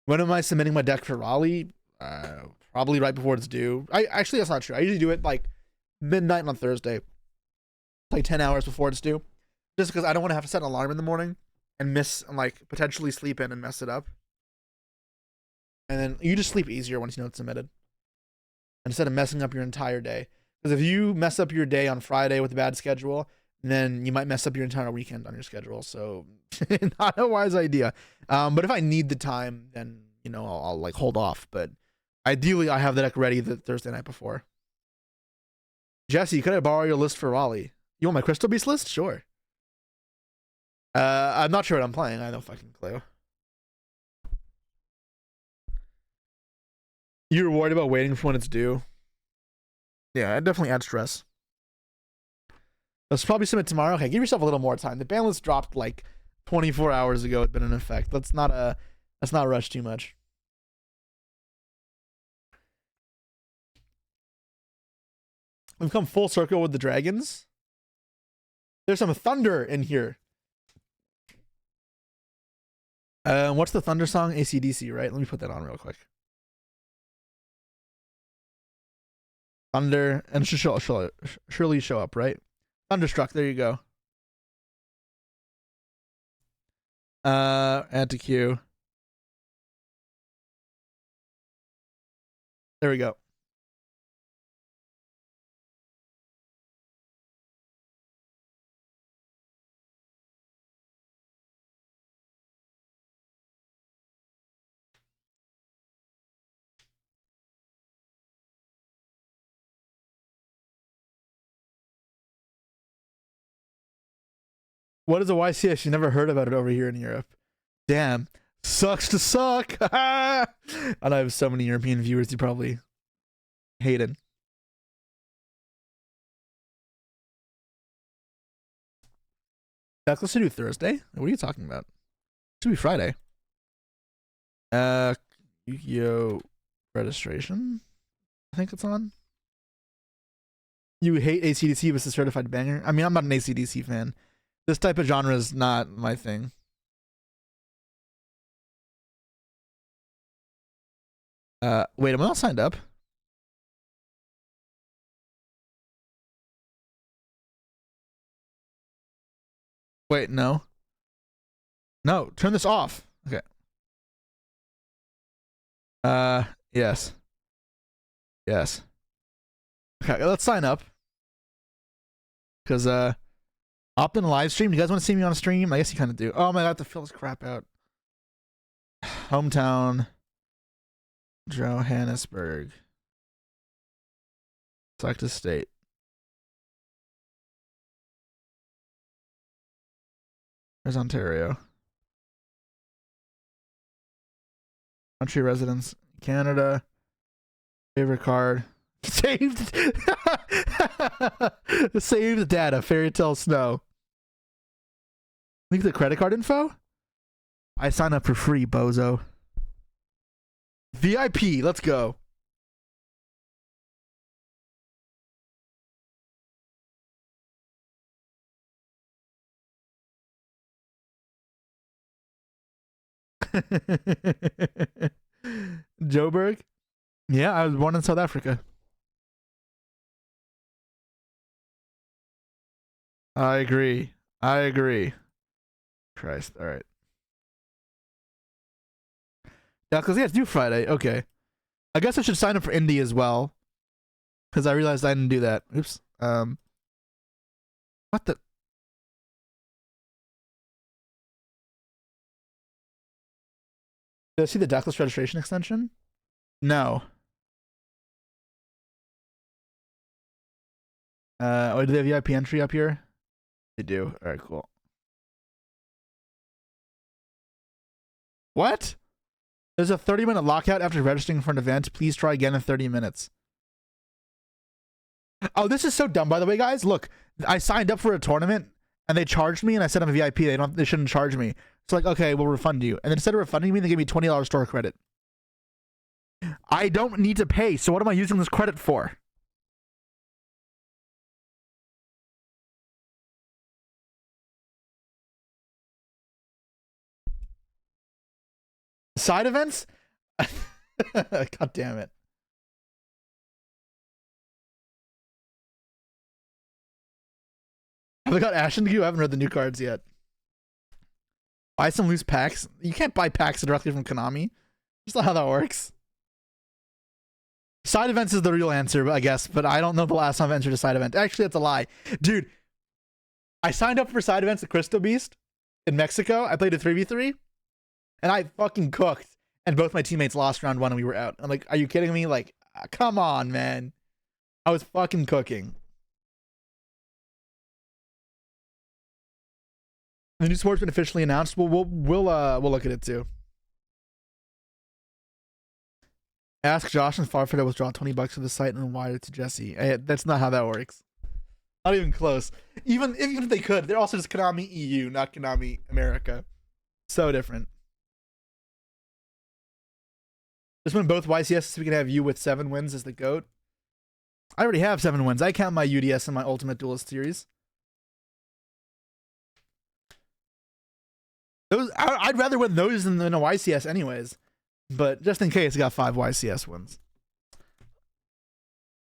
When am I submitting my deck for Raleigh? Probably right before it's due. Actually, that's not true. I usually do it like midnight on Thursday, like 10 hours before it's due, just because I don't want to have to set an alarm in the morning and like potentially sleep in and mess it up. And then you just sleep easier once you know it's submitted, instead of messing up your entire day. Because if you mess up your day on Friday with a bad schedule, then you might mess up your entire weekend on your schedule. So not a wise idea. But if I need the time, then I'll like hold off. But ideally, I have the deck ready the Thursday night before. Jesse, could I borrow your list for Raleigh? You want my Crystal Beast list? Sure. I'm not sure what I'm playing. I have no fucking clue. You're worried about waiting for when it's due? Yeah, it definitely adds stress. Let's probably submit tomorrow. Okay, give yourself a little more time. The ban list dropped like 24 hours ago. It's been in effect. Let's not rush too much. We've come full circle with the dragons. There's some thunder in here. What's the thunder song? AC/DC, right? Let me put that on real quick. Thunder, and it should surely show up, right? Thunderstruck, there you go. Add to queue. There we go. What is a YCS? You never heard about it over here in Europe. Damn. Sucks to suck. And I have so many European viewers you probably hated. That's supposed to do Thursday? What are you talking about? It should be Friday. Yugioh registration. I think it's on. You hate AC/DC, but it's a certified banger. I mean, I'm not an AC/DC fan. This type of genre is not my thing. Wait, am I all signed up? Wait, no. No, turn this off. Okay. Yes. Yes. Okay, let's sign up. Because, opt in a live stream. You guys want to see me on a stream? I guess you kind of do. Oh my god, I have to fill this crap out. Hometown. Johannesburg. Select a state. There's Ontario. Country residence. Canada. Favorite card. Saved. Saved data. Fairy Tale Snow. Link the credit card info. I sign up for free, bozo. VIP. Let's go. Joburg? Yeah, I was born in South Africa. I agree. I agree. Christ. All right. Yeah, because it's due Friday. Okay. I guess I should sign up for Indie as well. Because I realized I didn't do that. Oops. What the? Did I see the decklist registration extension? No. Oh, do they have VIP entry up here? They do. All right, cool. What? There's a 30-minute lockout after registering for an event. Please try again in 30 minutes. Oh, this is so dumb, by the way, guys. Look, I signed up for a tournament and they charged me, and I said I'm a VIP. They shouldn't charge me. It's like, okay, we'll refund you. And then instead of refunding me, they gave me $20 store credit. I don't need to pay, so what am I using this credit for? Side events? God damn it. Have I got Ashen to you? I haven't read the new cards yet. Buy some loose packs. You can't buy packs directly from Konami. That's not how that works. Side events is the real answer, I guess, but I don't know the last time I've entered a side event. Actually, that's a lie. Dude, I signed up for side events at Crystal Beast in Mexico. I played a 3v3, and I fucking cooked. And both my teammates lost round 1 and we were out. I'm like, are you kidding me? Like, come on, man. I was fucking cooking. The new sport's been officially announced. Well, we'll look at it too. Ask Josh and Farfetch to withdraw $20 for the site and then wire it to Jesse. Hey, that's not how that works. Not even close. Even if they could, they're also just Konami EU, not Konami America. So different. Just win both YCS so we can have you with 7 wins as the GOAT. I already have 7 wins. I count my UDS and my Ultimate Duelist series. Those I'd rather win those than a YCS anyways. But just in case, I got 5 YCS wins.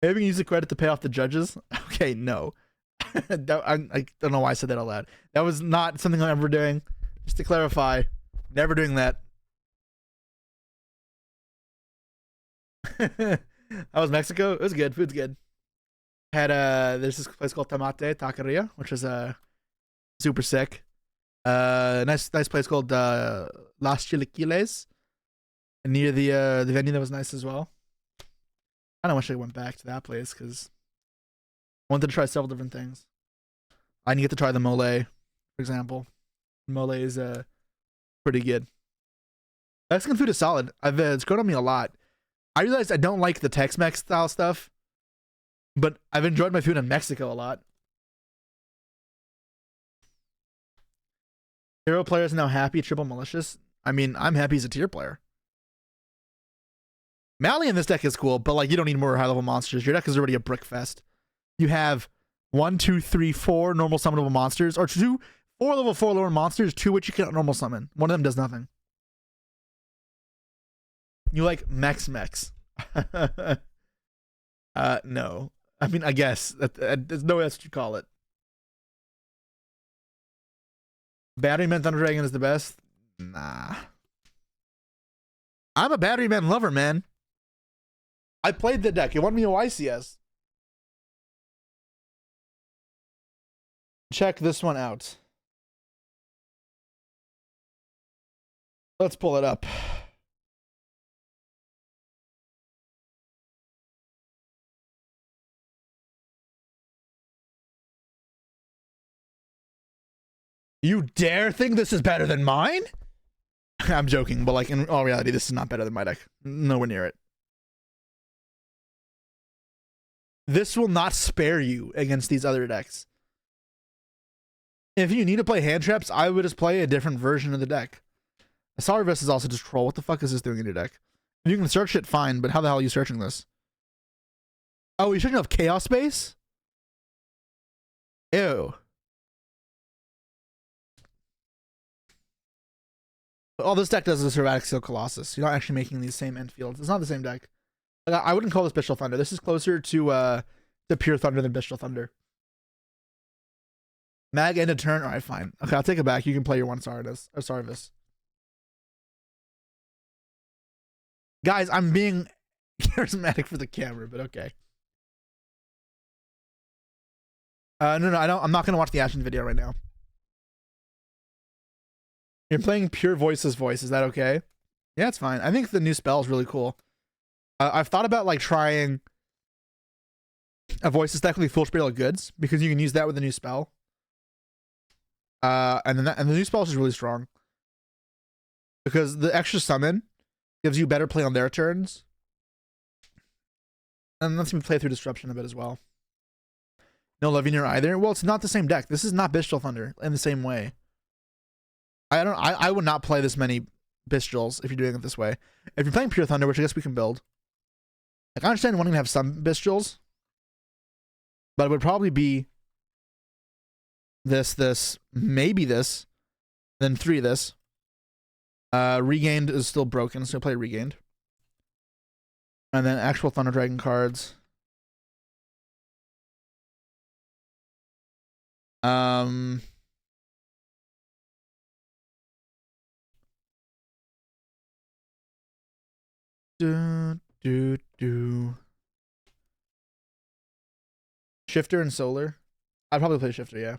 Maybe we can use the credit to pay off the judges. Okay, no. I don't know why I said that out loud. That was not something I'm ever doing. Just to clarify, never doing that. That was Mexico. It was good. Food's good. Had there's this place called Taqueria, which is super sick. Nice place called Las Chilaquiles, near the venue that was nice as well. I don't wish I went back to that place because I wanted to try several different things. I didn't get to try the mole, for example. Mole is pretty good. Mexican food is solid. It's grown on me a lot. I realized I don't like the Tex-Mex style stuff, but I've enjoyed my food in Mexico a lot. Hero player is now happy, triple malicious. I mean, I'm happy as a tier player. Mally in this deck is cool, but like you don't need more high level monsters. Your deck is already a brick fest. You have 1, 2, 3, 4 normal summonable monsters, or 4 level 4 lower monsters, 2 which you can normal summon. One of them does nothing. You like Mex. No. I mean, I guess there's no way that's what you call it. Batteryman Thunder Dragon is the best. Nah. I'm a Batteryman lover, man. I played the deck. It won me a YCS. Check this one out. Let's pull it up. You dare think this is better than mine? I'm joking, but like in all reality, this is not better than my deck. Nowhere near it. This will not spare you against these other decks. If you need to play hand traps, I would just play a different version of the deck. Asarvis is also just troll. What the fuck is this doing in your deck? If you can search it, fine, but how the hell are you searching this? Oh, you're searching off Chaos Space? Ew. All this deck does is a Servatic Seal Colossus. You're not actually making these same end fields. It's not the same deck. I wouldn't call this Bestial Thunder. This is closer to Pure Thunder than Bestial Thunder. Mag end a turn. All right, fine. Okay, I'll take it back. You can play your one Sarvis. Guys, I'm being charismatic for the camera, but okay. No, I'm not gonna watch the Ashen video right now. You're playing Pure Voice's voice. Is that okay? Yeah, it's fine. I think the new spell is really cool. I've thought about like trying a voice that's technically full spirit of goods because you can use that with a new spell. And then and the new spell is really strong because the extra summon gives you better play on their turns, and lets me play through disruption a bit as well. No Levianeer either. Well, it's not the same deck. This is not Bestial Thunder in the same way. I would not play this many Bestials if you're doing it this way. If you're playing Pure Thunder, which I guess we can build, like I understand wanting to have some Bestials, but it would probably be this, maybe this, then 3 of this. Regained is still broken, so I'll play Regained. And then actual Thunder Dragon cards. Shifter and Solar. I'd probably play Shifter, yeah.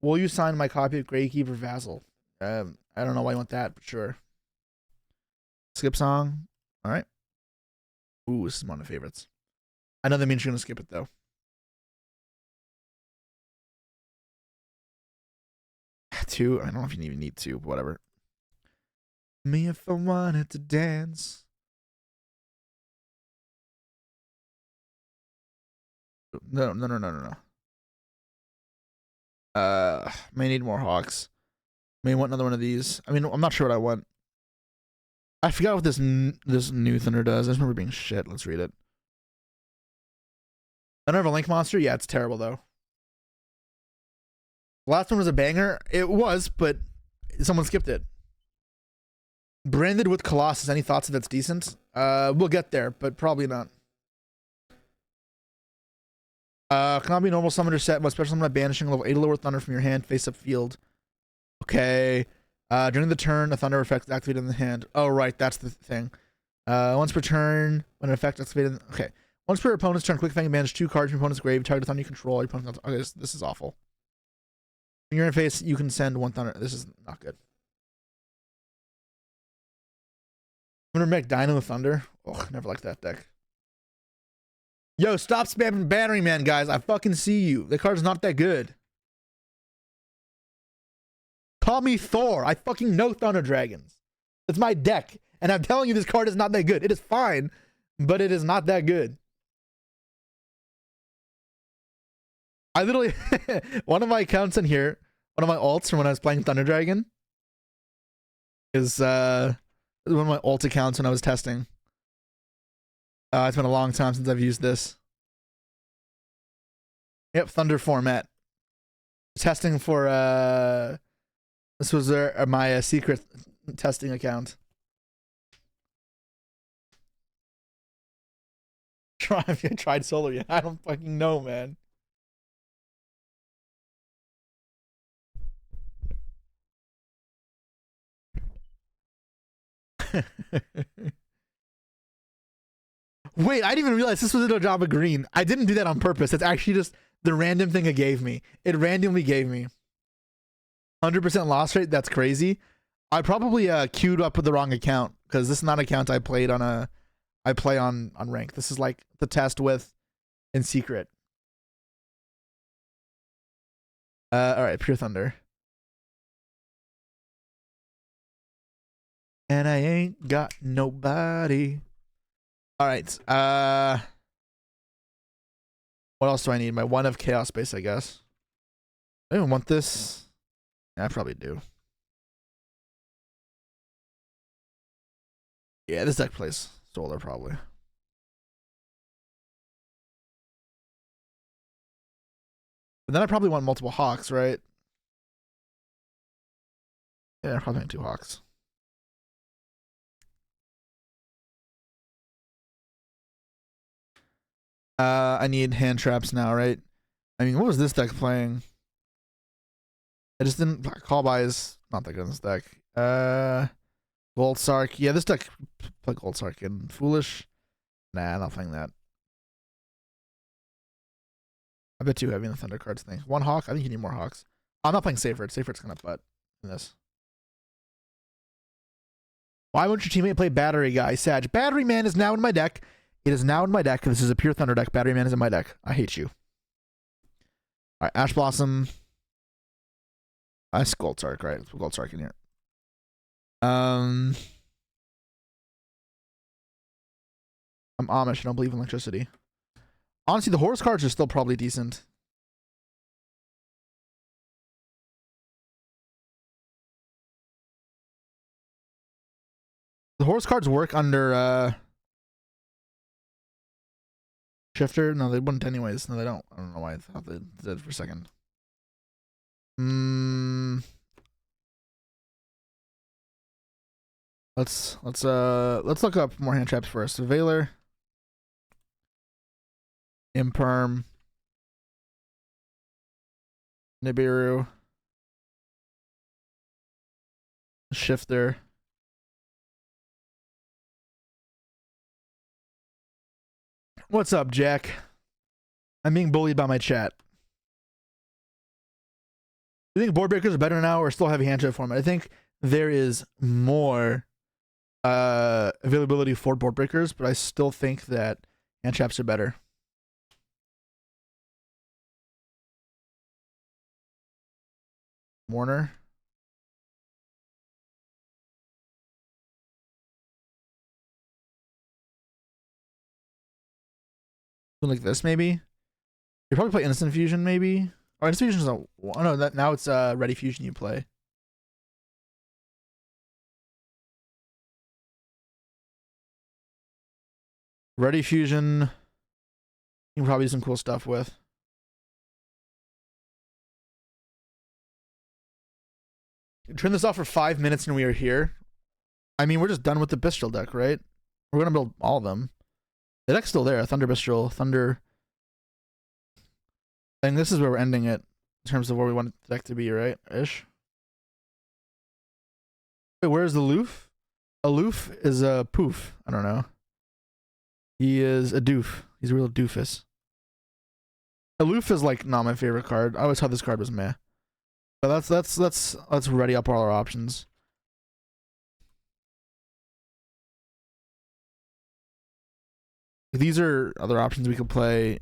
Will you sign my copy of Greykeeper Vassal? I don't know why you want that, but sure. Skip song. All right. Ooh, this is one of my favorites. I know that means you're gonna skip it though. 2. I don't know if you even need 2, but whatever. Me if I wanted to dance. No. May need more Hawks. May want another one of these. I mean, I'm not sure what I want. I forgot what this new Thunder does. I just remember being shit. Let's read it. Thunder of a Link monster? Yeah, it's terrible though. The last one was a banger. It was, but someone skipped it. Branded with Colossus. Any thoughts if that's decent? We'll get there, but probably not. Konami normal summoner set, but special summon by banishing level 8 lower thunder from your hand face up field. Okay. During the turn, a thunder effect is activated in the hand. Oh, right, that's the thing. Once per turn, when an effect is activated. Okay. Once per opponent's turn, Quick Fang banish 2 cards from your opponent's grave. Target a thunder you control. Your opponent's. Okay, this is awful. In your interface, you can send 1 thunder. This is not good. I'm gonna make Dino with Thunder. Oh, never liked that deck. Yo, stop spamming Battery Man, guys. I fucking see you. The card's not that good. Call me Thor. I fucking know Thunder Dragons. It's my deck. And I'm telling you, this card is not that good. It is fine, but it is not that good. I literally... one of my accounts in here, one of my alts from when I was playing Thunder Dragon, is one of my alt accounts when I was testing. It's been a long time since I've used this. Yep, Thunder format. Testing for this was my secret testing account. Have you tried Solar yet? I don't fucking know, man. Wait, I didn't even realize this was a Java Green. I didn't do that on purpose. It's actually just the random thing it gave me. It randomly gave me 100% loss rate. That's crazy. I probably queued up with the wrong account because this is not an account I played on I play on rank. This is like the test with in secret. All right, Pure Thunder. And I ain't got nobody. All right. What else do I need? My 1 of Chaos Space, I guess. I don't even want this. Yeah, I probably do. Yeah, this deck plays Solar probably. But then I probably want multiple Hawks, right? Yeah, I probably need 2 Hawks. I need hand traps now, right? I mean, what was this deck playing? I just didn't call by is not that good in this deck. Gold Sark. Yeah, this deck play Gold Sark and Foolish. Nah, I'm not playing that. A bit too heavy in the Thunder cards thing. 1 Hawk. I think you need more Hawks. I'm not playing Seyfried. Seyfried's kind of butt in this. Why won't your teammate play Battery Guy? Sag. Battery Man is now in my deck. It is now in my deck. This is a Pure Thunder deck. Battery Man is in my deck. I hate you. All right, Ash Blossom. I Gold Sark, right? Let's put Gold Sark in here. I'm Amish. I don't believe in electricity. Honestly, the horse cards are still probably decent. The horse cards work under Shifter. No, they wouldn't anyways. No, they don't. I don't know why I thought they did for a second. Let's look up more hand traps first. Veiler, Imperm, Nibiru, Shifter. What's up, Jack? I'm being bullied by my chat. Do you think board breakers are better now or still heavy hand trap format? I think there is more availability for board breakers, but I still think that hand traps are better. Warner. Something like this, maybe. You probably play Instant Fusion, maybe. Or Instant Fusion is a. Oh no, that now it's Ready Fusion you play. Ready Fusion. You can probably do some cool stuff with. Turn this off for 5 minutes and we are here. I mean, we're just done with the Bistral deck, right? We're gonna build all of them. The deck's still there. Thunder Bistral, Thunder. And this is where we're ending it in terms of where we want the deck to be, right? Ish. Wait, where's the Aloof? Aloof is a poof. I don't know. He is a doof. He's a real doofus. Aloof is like not my favorite card. I always thought this card was meh. But let's ready up all our options. These are other options we could play.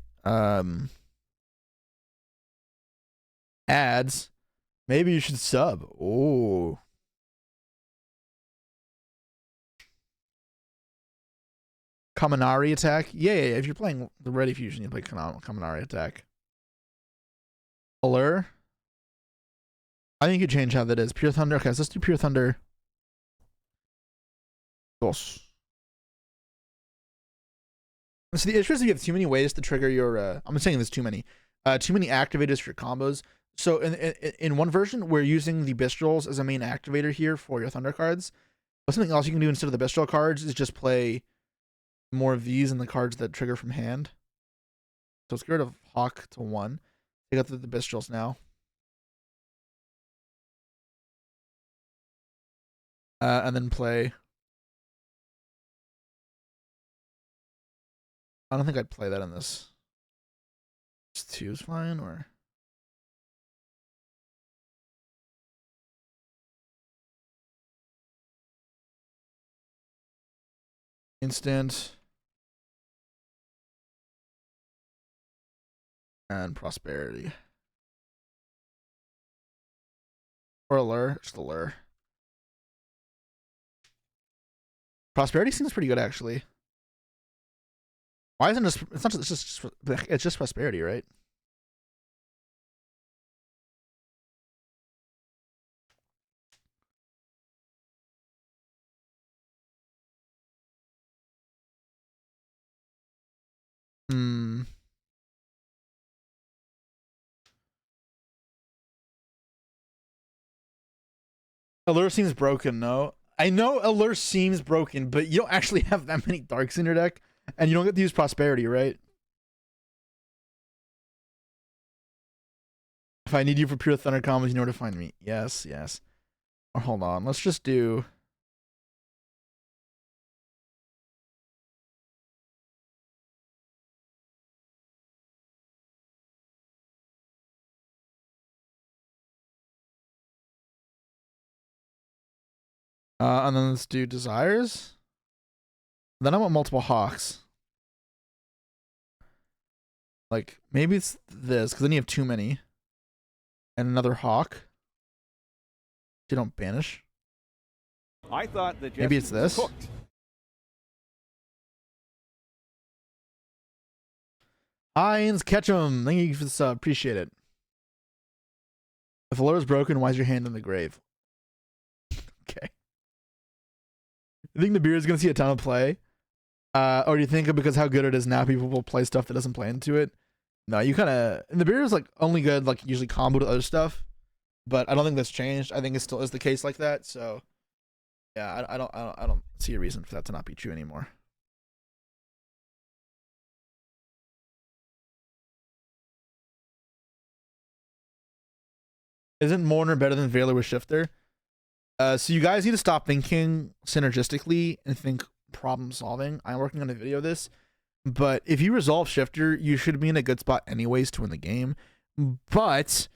Ads. Maybe you should sub. Oh. Kaminari attack. Yeah, if you're playing the Ready Fusion, you play Kaminari attack. Allure. I think you change how that is. Pure Thunder. Okay, so let's do Pure Thunder. Dos. So the issue is you have too many ways to trigger your. I'm saying there's too many activators for your combos. So in one version, we're using the Bistrals as a main activator here for your Thunder cards. But something else you can do instead of the Bistral cards is just play more of these and the cards that trigger from hand. So let's get rid of Hawk to 1. Take out the Bistrals now. And then play. I don't think I'd play that in this. Just 2 is fine, or instant and prosperity. Or allure, just allure. Prosperity seems pretty good actually. Why isn't this? It's just prosperity, right? Allure seems broken, no? I know Allure seems broken, but you don't actually have that many darks in your deck, and you don't get to use prosperity, right? If I need you for pure Thunder combos, you know where to find me. Yes. Or hold on, let's just do. And then let's do desires. Then I want multiple hawks. Like maybe it's this, because then you have too many. And another hawk. You don't banish. I thought the Jesse Maybe it's was this. cooked. Heinz Ketchum, thank you for the sub. Appreciate it. If the lure is broken, why is your hand in the grave? Okay. You think the beer is going to see a ton of play? Or do you think because how good it is now, people will play stuff that doesn't play into it? No, you kind of... And the beer is like only good, like usually comboed with other stuff. But I don't think that's changed. I think it still is the case like that. So, yeah, I don't see a reason for that to not be true anymore. Isn't Mourner better than Veiler with Shifter? So you guys need to stop thinking synergistically and think problem solving. I'm working on a video of this. But if you resolve Shifter, you should be in a good spot anyways to win the game. But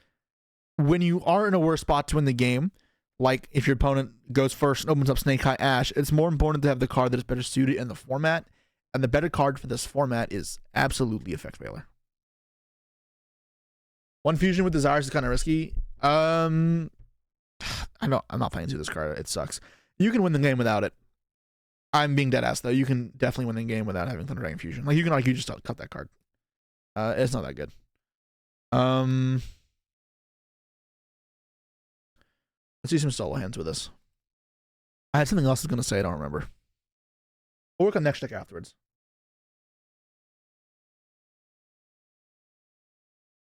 when you are in a worse spot to win the game, like if your opponent goes first and opens up Snake Eye Ash, it's more important to have the card that is better suited in the format. And the better card for this format is absolutely Effect Veiler. One fusion with Desires is kind of risky. I'm not playing through this card. It sucks. You can win the game without it. I'm being dead ass though. You can definitely win the game without having Thunder Dragon Fusion. Like you can argue just cut that card. It's not that good. Let's do some solo hands with this. I had something else I was gonna say. I don't remember. We'll work on next deck afterwards.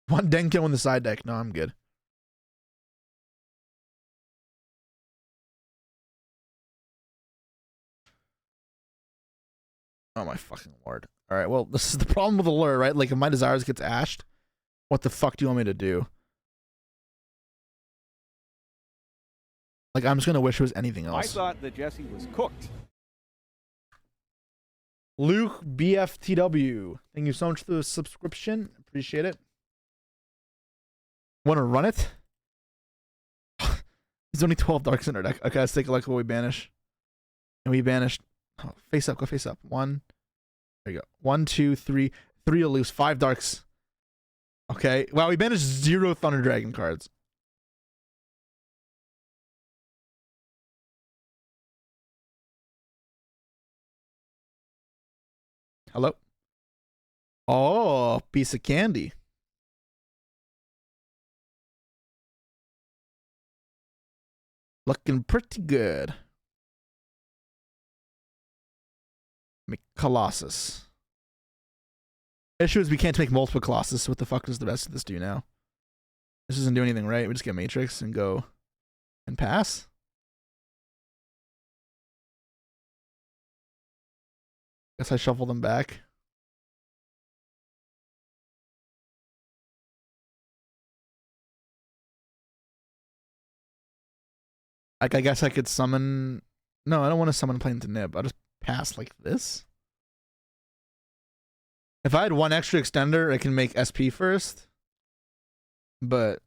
One Denko in the side deck. No, I'm good. Oh my fucking lord. Alright, well, this is the problem with the lure, right? Like, if my Desires gets ashed, what the fuck do you want me to do? Like, I'm just gonna wish it was anything else. I thought the Jesse was cooked. Luke BFTW. Thank you so much for the subscription. Appreciate it. Want to run it? There's only 12 darks in our deck. Okay, let's take a look at what we banish. And we banished... Oh, face up, go face up. One. There you go. 1, 2, 3. 3 to lose. 5 darks. Okay. Wow, we banished 0 Thunder Dragon cards. Hello? Oh, piece of candy. Looking pretty good. Make Colossus. Issue is we can't make multiple Colossus. What the fuck does the rest of this do now? This doesn't do anything, right? We just get Matrix and go and pass. Guess I shuffle them back. Like, I guess I could summon... No, I don't want to summon Plane to Nib. I'll just pass like this. If I had one extra extender, I can make SP first. But,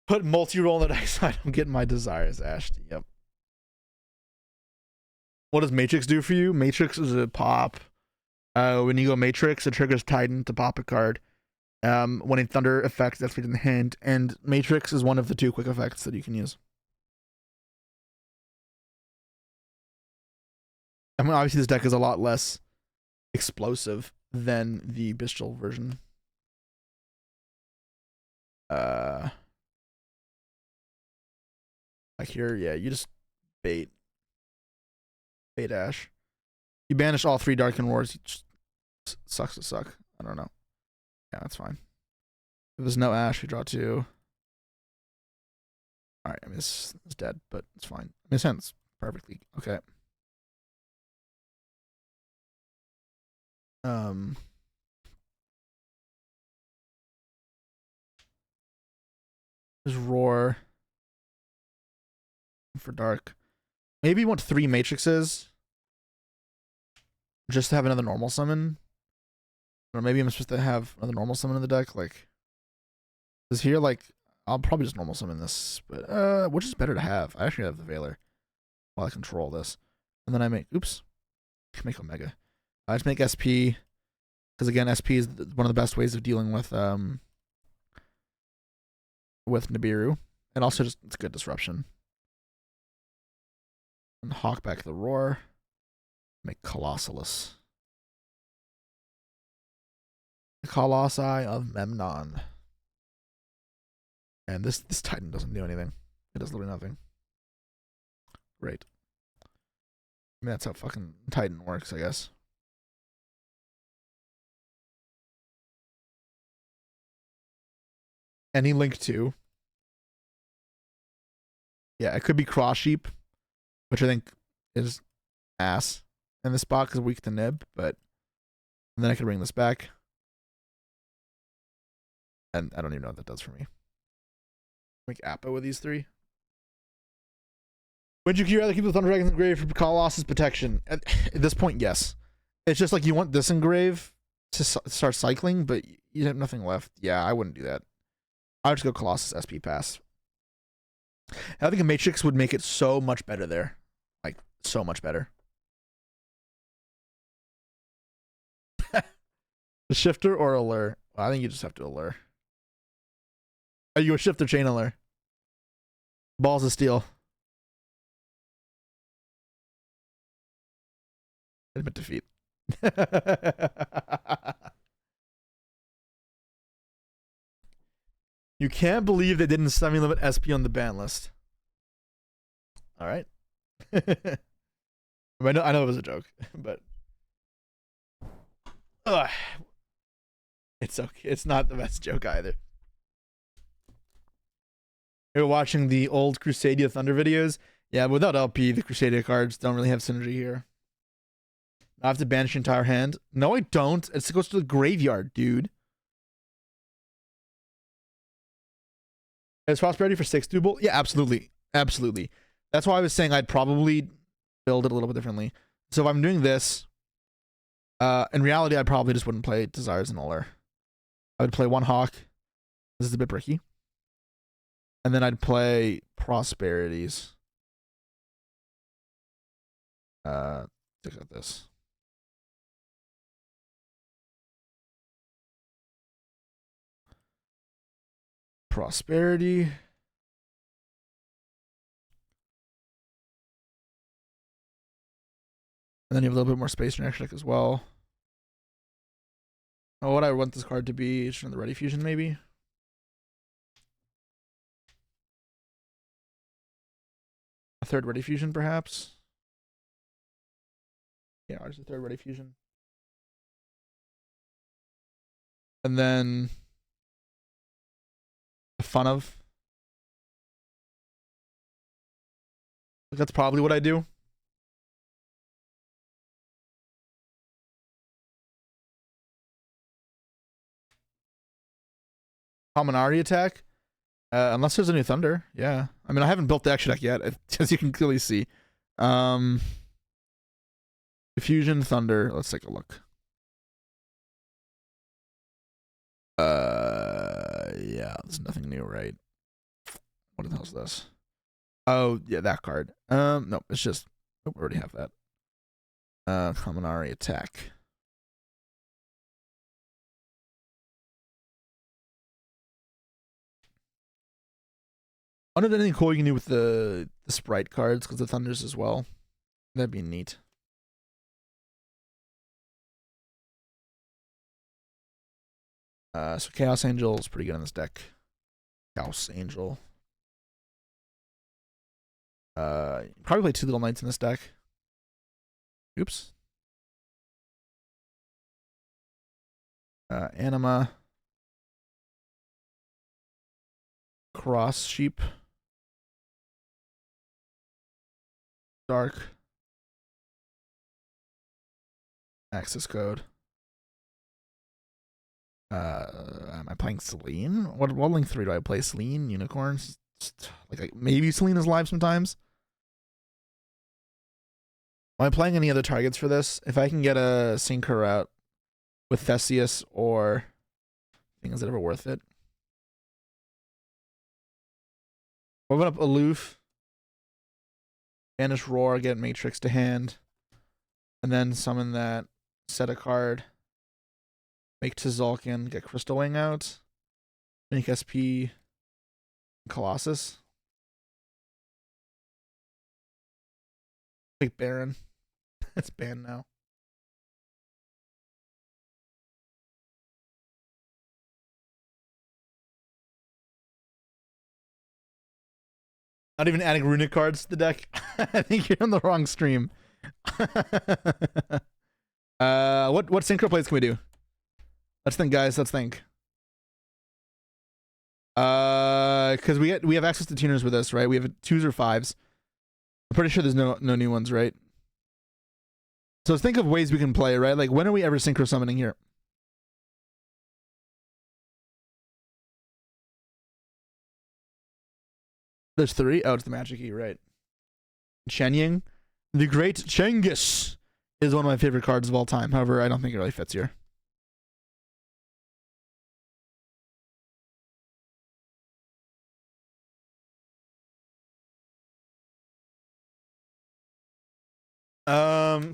put multi-roll in the deck so I don't get my Desires ashed. Yep. What does Matrix do for you? Matrix is a pop. When you go Matrix, it triggers Titan to pop a card. When a Thunder effect that's in the hand, and Matrix is one of the 2 quick effects that you can use. I mean, obviously this deck is a lot less explosive than the Bestial version. Like here, yeah, you just bait Ash. You banish all 3 Darken Wars. You just sucks to suck. I don't know. Yeah, that's fine. If there's no Ash, we draw 2. Alright, I mean, it's dead, but it's fine. It makes sense perfectly. Okay. There's Roar. For dark. Maybe you want 3 Matrixes. Just to have another normal summon. Or maybe I'm supposed to have another normal summon in the deck. Like, is here like I'll probably just normal summon this, but which is better to have? I actually have the Veiler while I control this, and then I make I can make Omega. I just make SP because again, SP is one of the best ways of dealing with with Nibiru. And also just it's good disruption. And hawk back the roar. Make Colossus. The Colossi of Memnon. And this Titan doesn't do anything. It does literally nothing. Great. I mean, that's how fucking Titan works, I guess. Any link to. Yeah, it could be Cross Sheep, which I think is ass in this spot because weak to Nib, but then I could bring this back. And I don't even know what that does for me. Make Appa with these three. Would you rather keep the Thunder Dragons engraved for Colossus protection? At this point, yes. It's just like you want this engrave to start cycling, but you have nothing left. Yeah, I wouldn't do that. I would just go Colossus SP pass. I think a Matrix would make it so much better there. Like, so much better. A shifter or a lure? Well, I think you just have to allure. Are you a shifter chain allure? Balls of steel. Admit defeat. You can't believe they didn't semi-limit SP on the ban list. All right. I know it was a joke, but it's okay. It's not the best joke either. You're watching the old Crusadia Thunder videos. Yeah, but without LP, the Crusadia cards don't really have synergy here. I have to banish your entire hand. No, I don't. It goes to the graveyard, dude. Is Prosperity for 6 doable? Yeah, absolutely. Absolutely. That's why I was saying I'd probably build it a little bit differently. So if I'm doing this, in reality, I probably just wouldn't play Desires and Allure. I would play one Hawk. This is a bit bricky. And then I'd play Prosperities. Check out this. Prosperity. And then you have a little bit more space in your extra deck as well. Oh, what I want this card to be is the Ready Fusion, maybe. A third Ready Fusion, perhaps. Yeah, just a third Ready Fusion. And then the fun of. That's probably what I do. Kaminari attack. Unless there's a new Thunder. Yeah. I mean, I haven't built the extra deck yet, as you can clearly see. Fusion Thunder. Let's take a look. Yeah, there's nothing new, right? What the hell is this? Oh, yeah, that card. No, it's just we already have that. Kaminari attack. I wonder if there's anything cool you can do with the sprite cards, because the Thunders as well. That'd be neat. So Chaos Angel is pretty good in this deck. Chaos Angel. Probably play 2 Little Knights in this deck. Oops. Anima. Cross Sheep. Dark. Access code. Am I playing Celine? What link 3 do I play? Celine? Unicorns? Like maybe Celine is live sometimes. Am I playing any other targets for this? If I can get a Sinker out with Theseus or thing, is it ever worth it? Open up Aloof. Banish Roar, get Matrix to hand. And then summon that. Set a card. Make Tzolk'in, get Crystal Wing out. Make SP. Colossus. Big Baron. It's banned now. Not even adding runic cards to the deck. I think you're on the wrong stream. What synchro plays can we do? Let's think, guys. Let's think. Because we have access to tuners with this, right? We have 2s or 5s. I'm pretty sure there's no new ones, right? So let's think of ways we can play, right? Like, when are we ever synchro summoning here? There's 3. Oh, it's the Magic E, right? Shenying. The Great Chengiz is one of my favorite cards of all time. However, I don't think it really fits here.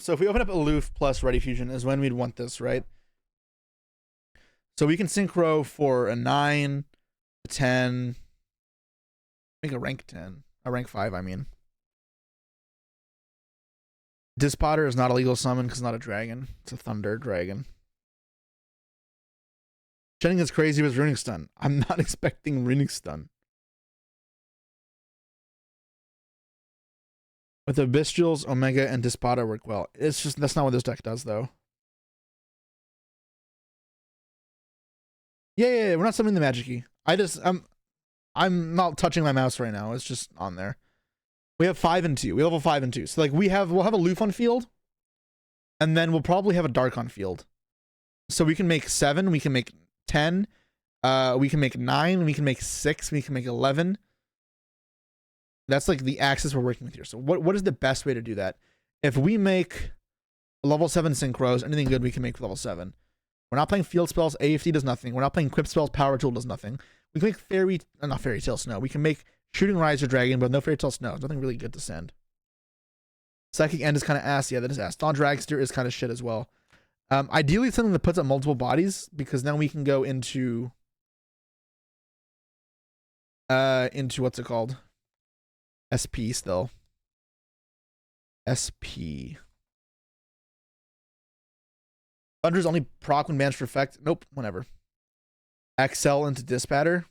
So if we open up Aloof plus Ready Fusion is when we'd want this, right? So we can synchro for a 9, a 10, make a rank 10, a rank 5, I mean. Dispotter is not a legal summon because it's not a dragon. It's a thunder dragon. Shedding is crazy with Runic Stun. I'm not expecting Runic Stun. With the Bestials, Omega, and Dispotter work well. It's just, that's not what this deck does, though. Yeah, we're not summoning the Magic Key. I'm not touching my mouse right now. It's just on there. We have 5 and 2. We level 5 and 2. So like we'll have a Loof on field, and then we'll probably have a Dark on field. So we can make 7. We can make 10. We can make 9. We can make 6. We can make 11. That's like the axis we're working with here. So what is the best way to do that? If we make level 7 synchros, anything good we can make for level 7. We're not playing field spells. AFD does nothing. We're not playing equip spells. Power tool does nothing. We can make not fairy tale snow. We can make shooting riser dragon, but no fairy tale snow. Nothing really good to send. Psychic end is kind of ass. Yeah, that is ass. Dawn Dragster is kind of shit as well. Ideally something that puts up multiple bodies, because then we can go into what's it called? SP still. SP. Thunder's only proc when banished for effect. Nope, whenever. Excel into Dispatter.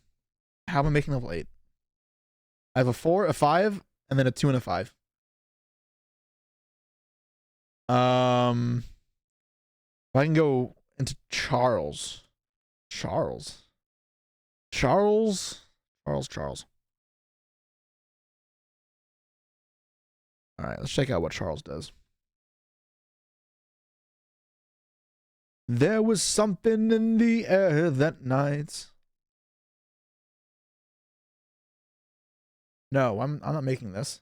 How am I making level 8? I have a 4, a 5, and then a 2 and a 5. I can go into Charles. Charles. All right, let's check out what Charles does. There was something in the air that night. No, I'm not making this.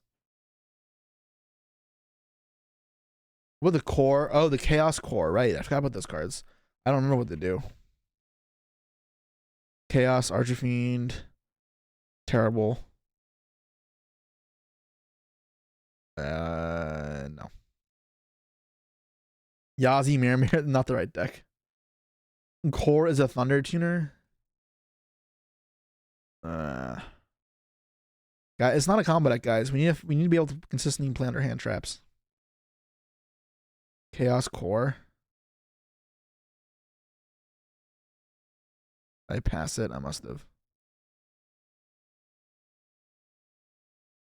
What the core? Oh, the Chaos Core, right. I forgot about those cards. I don't remember what they do. Chaos, Archfiend. Terrible. No. Yazi Mirror, not the right deck. Core is a Thunder Tuner. It's not a combo deck, guys. We need to be able to consistently play under hand traps. Chaos Core. I pass it. I must have.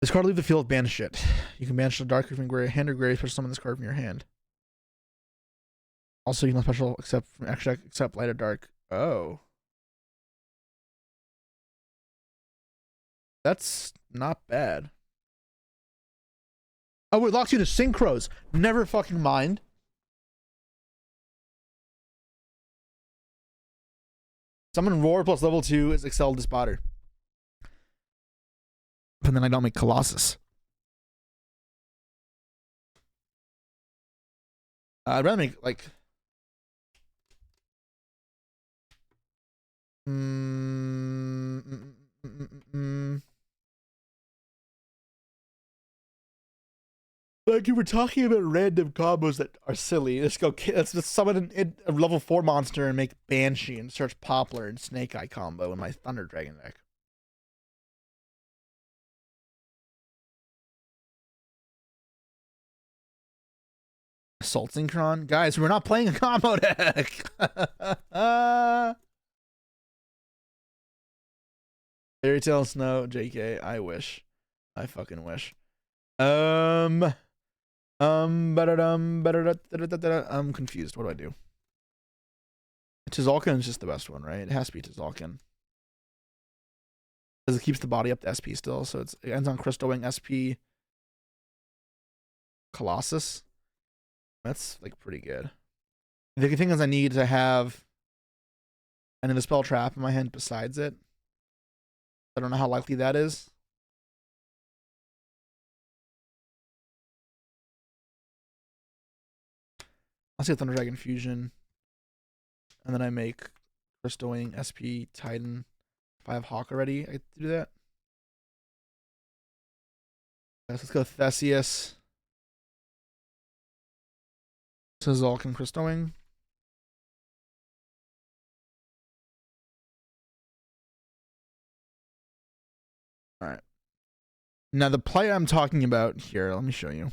This card will leave the field banish it. You can banish the Dark from your hand or Gray, special summon this card from your hand. Also, you can special except light or dark. Oh. That's not bad. Oh, it locks you to synchros. Never fucking mind. Summon Roar plus level 2 is Excel Dispotter. And then I don't make Colossus. I'd rather make like like you were talking about random combos that are silly. Let's just summon a level 4 monster and make Banshee and search Poplar and Snake Eye combo in my Thunder Dragon deck. Assault Synchron? Guys, we're not playing a combo deck. Fairy Tale Snow, JK, I wish. I fucking wish. I'm confused. What do I do? Tzolk'in is just the best one, right? It has to be Tzolk'in. Because it keeps the body up to SP still, so it ends on Crystal Wing SP Colossus. That's like pretty good. The thing is, I need to have another spell trap in my hand besides it. I don't know how likely that is. I'll say Thunder Dragon Fusion. And then I make Crystal Wing, SP, Titan. If I have Hawk already, I get to do that. Let's go Theseus. Tzolk'in, Crystal Wing. Alright. Now the play I'm talking about here, let me show you.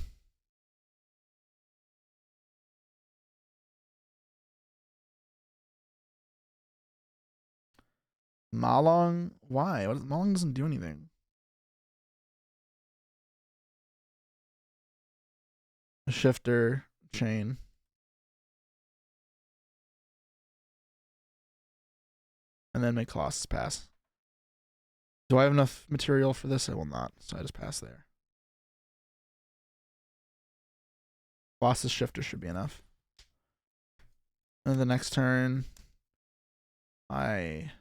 Malong? Why? Malong doesn't do anything. Shifter, chain. And then make Colossus pass. Do I have enough material for this? I will not, so I just pass there. Colossus Shifter should be enough. And the next turn, even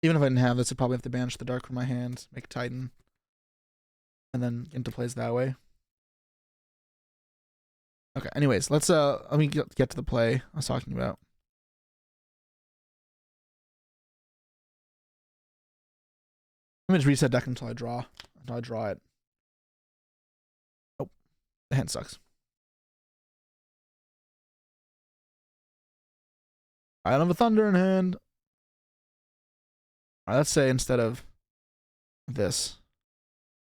if I didn't have this, I'd probably have to banish the dark from my hand, make Titan, and then get into plays that way. Okay, anyways, let's let me get to the play I was talking about. Let me just reset deck until I draw it. Oh, the hand sucks. I don't have a Thunder in hand. All right, let's say instead of this,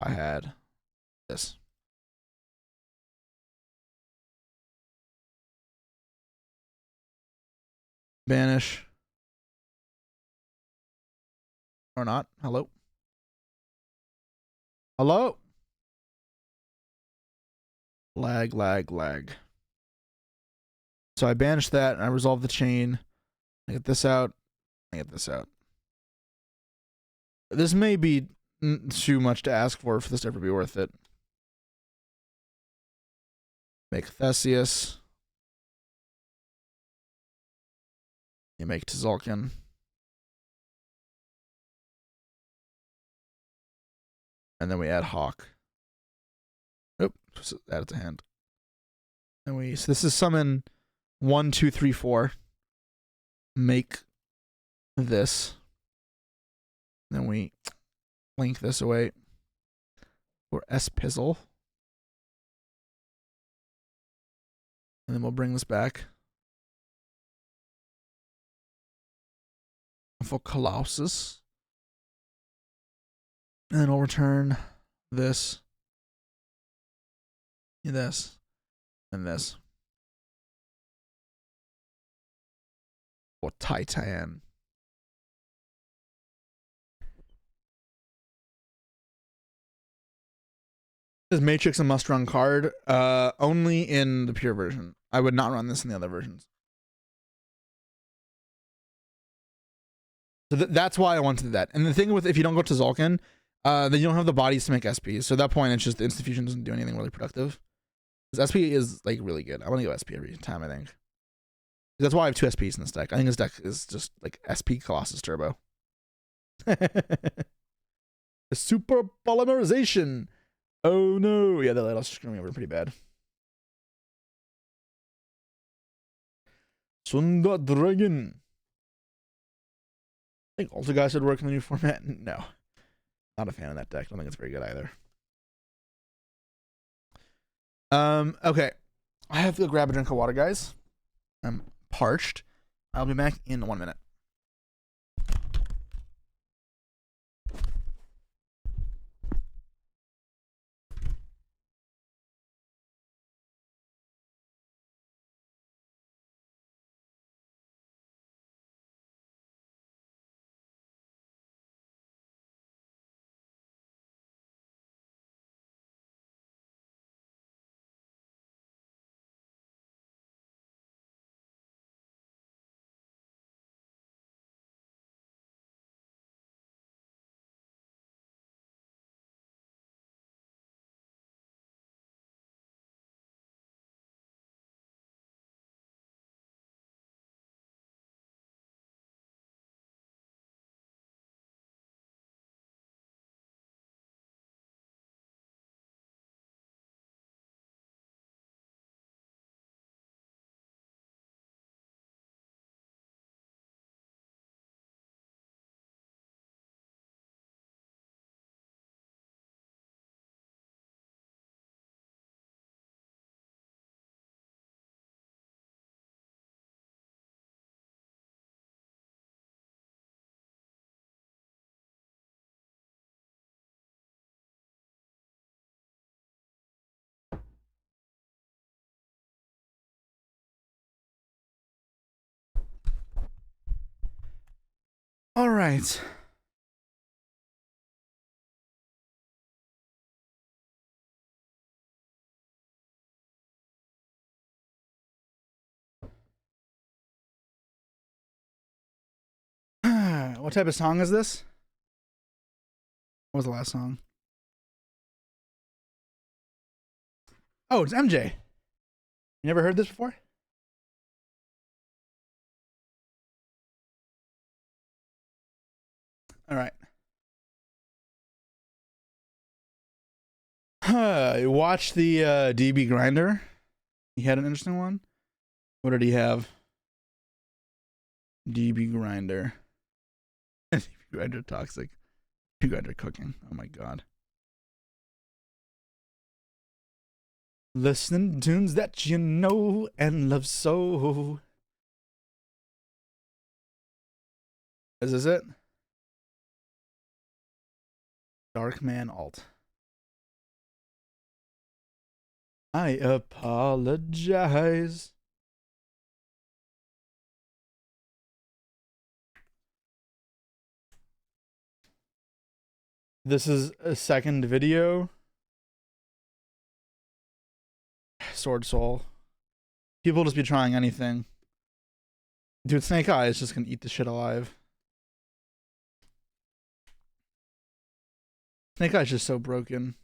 I had this. Banish. Or not. Hello? Hello? Lag. So I banish that and I resolve the chain. I get this out. I get this out. This may be too much to ask for this to ever be worth it. Make Theseus. You make Tzolk'in. And then we add Hawk. Oop, just add it to hand. And so this is summon 1, 2, 3, 4. Make this. Then we link this away for S-Pizzle. And then we'll bring this back for Colossus. And then we'll return this, and this. For Titan. Is Matrix a must-run card? Only in the pure version. I would not run this in the other versions. So that's why I wanted that. And the thing with if you don't go to Tzolk'in, then you don't have the bodies to make SP. So at that point, it's just the Instant Fusion doesn't do anything really productive. Because SP is like really good. I want to go SP every time, I think. That's why I have 2 SPs in this deck. I think this deck is just like SP Colossus Turbo. The super polymerization. Oh no. Yeah, that lighthouse is screwing me over pretty bad. Thunder Dragon. I think Ultra Guys would work in the new format. No. Not a fan of that deck. I don't think it's very good either. Okay. I have to go grab a drink of water, guys. I'm parched. I'll be back in 1 minute. All right. What type of song is this? What was the last song? Oh, it's MJ. You never heard this before? All right. Watch the DB Grinder. He had an interesting one. What did he have? DB Grinder. DB Grinder toxic. DB Grinder cooking. Oh my god. Listen to tunes that you know and love so. Is this it? Darkman Alt. I apologize. This is a second video. Sword Soul. People just be trying anything. Dude, Snake Eye is just gonna eat the shit alive. Snake Eye's just so broken.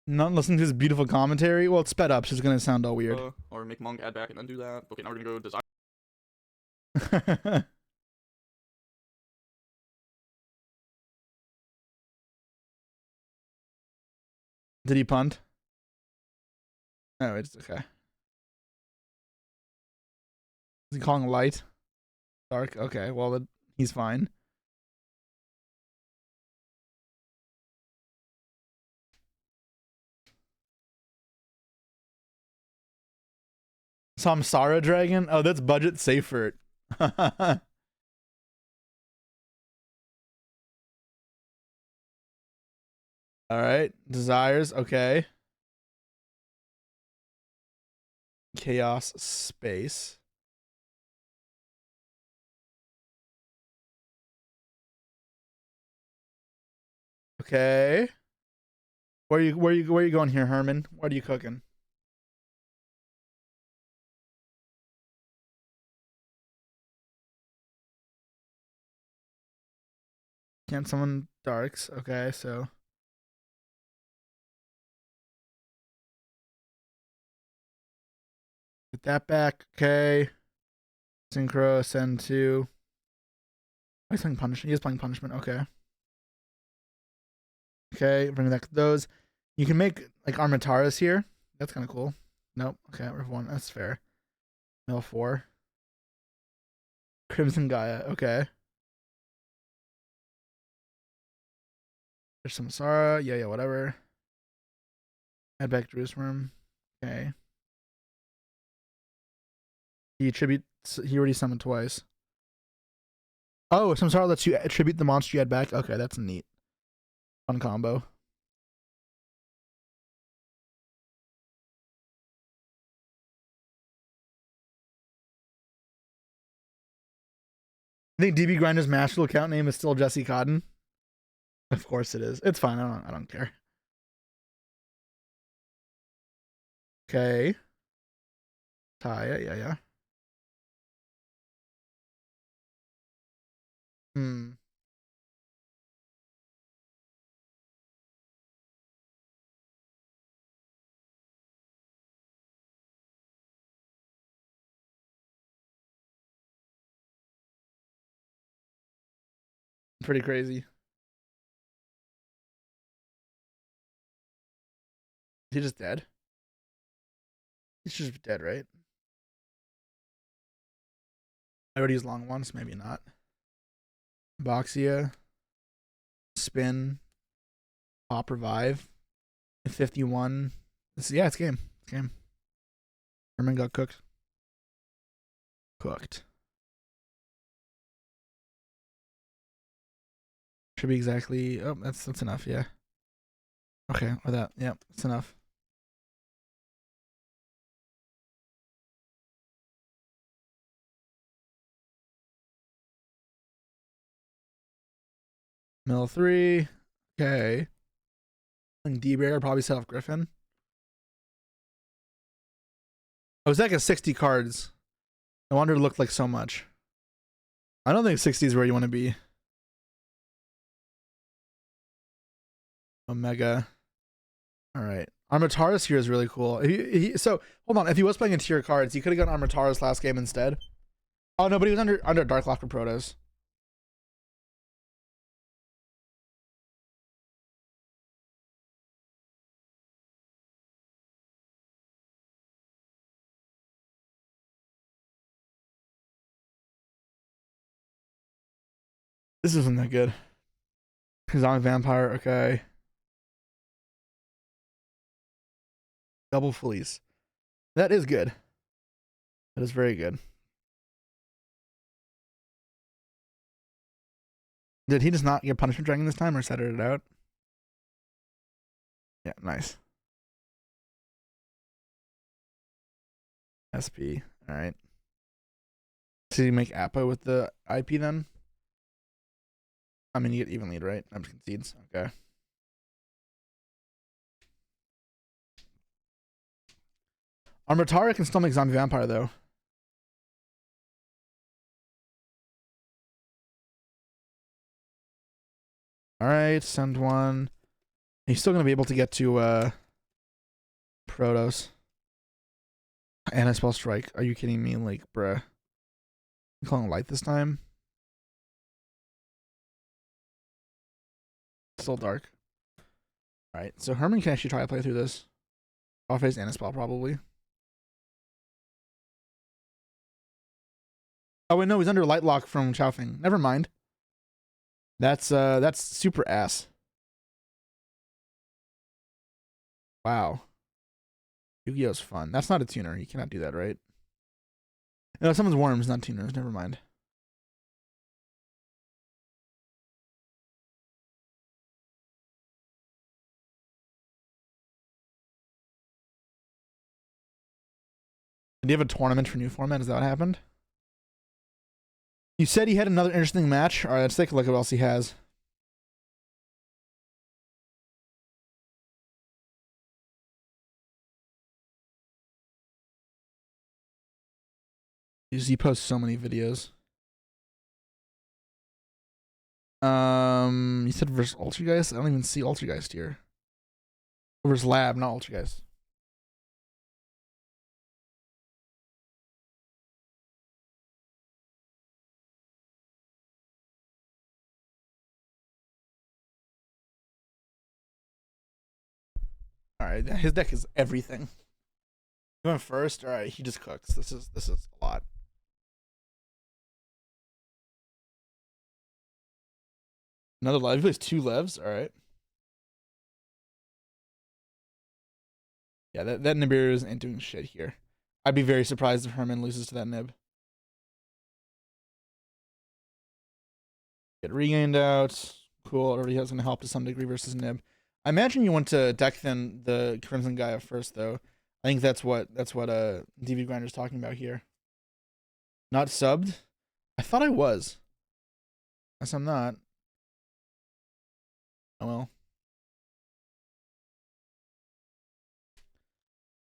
Not listening to his beautiful commentary. Well, it's sped up, so it's gonna sound all weird. Or make Monk add back and then do that. Okay, now we're gonna go design. Did he punt? Oh, it's okay. Is he calling light? Dark? Okay, well, he's fine. Samsara Dragon? Oh, that's budget safer. All right. Desires. Okay. Chaos Space. Okay. Where are you going here, Herman? What are you cooking? Can't summon darks. Okay, so get that back. Okay. Synchro, send to. Oh, he's playing punishment. He is playing punishment. Okay. Okay, bring back those. You can make like Armataras here. That's kind of cool. Nope. Okay, Rev 1. That's fair. Mill 4. Crimson Gaia. Okay. There's some Sara. Yeah, whatever. Add back Jerusalem. Okay. He already summoned twice. Oh, Samsara lets you attribute the monster you add back. Okay, that's neat. Fun combo. I think DB Grinder's Mashable account name is still Jesse Kotton. Of course it is. It's fine. I don't care. Okay. Taya, yeah. Pretty crazy. Is he just dead? He's just dead, right? I already used long ones, maybe not. Boxia. Spin. Pop revive. 51. Yeah, it's game. It's game. Herman got cooked. Cooked. Should be exactly. Oh, that's enough. Yeah. Okay, or that. Yeah, that's enough. Mill 3. Okay. And D-Bear probably set off Griffin. Oh, it's like a 60 cards. No wonder it looked like so much. I don't think 60 is where you want to be. Omega. All right. Armataurus here is really cool. So, hold on. If he was playing in tier cards, he could have gotten Armataurus last game instead. Oh, no, but he was under Dark Locker Protos. This isn't that good. Zombie Vampire, okay. Double Fleece. That is good. That is very good. Did he just not get Punishment Dragon this time or set it out? Yeah, nice. SP. All right. So you make Appa with the IP then? I mean, you get even lead, right? I'm just concedes. Okay. Armatara can still make Zombie Vampire though. All right, send one. He's still gonna be able to get to Protos. And I spell strike. Are you kidding me? Like, bruh. I'm calling light this time. Still dark. Alright, so Herman can actually try to play through this. Off phase and a spell probably. Oh wait, no, he's under light lock from Chaofeng. Never mind. That's super ass. Wow. Yu-Gi-Oh's fun. That's not a tuner. You cannot do that, right? No, someone's worms, not tuners. Never mind. Did he have a tournament for new format? Is that what happened? You said he had another interesting match. All right, let's take a look at what else he has. He posts so many videos. You said versus Ultrageist? I don't even see Ultrageist here. Versus Lab, not Ultrageist. All right, his deck is everything. He went first. All right, he just cooks. This is a lot. Another live. He plays 2 levs. All right. Yeah, that Nibiru ain't doing shit here. I'd be very surprised if Herman loses to that Nib. Get regained out. Cool. Already has going to help to some degree versus Nib. I imagine you want to deck thin the Crimson Gaia first, though. I think that's what DV Grinder's talking about here. Not subbed? I thought I was. Guess I'm not. Oh well.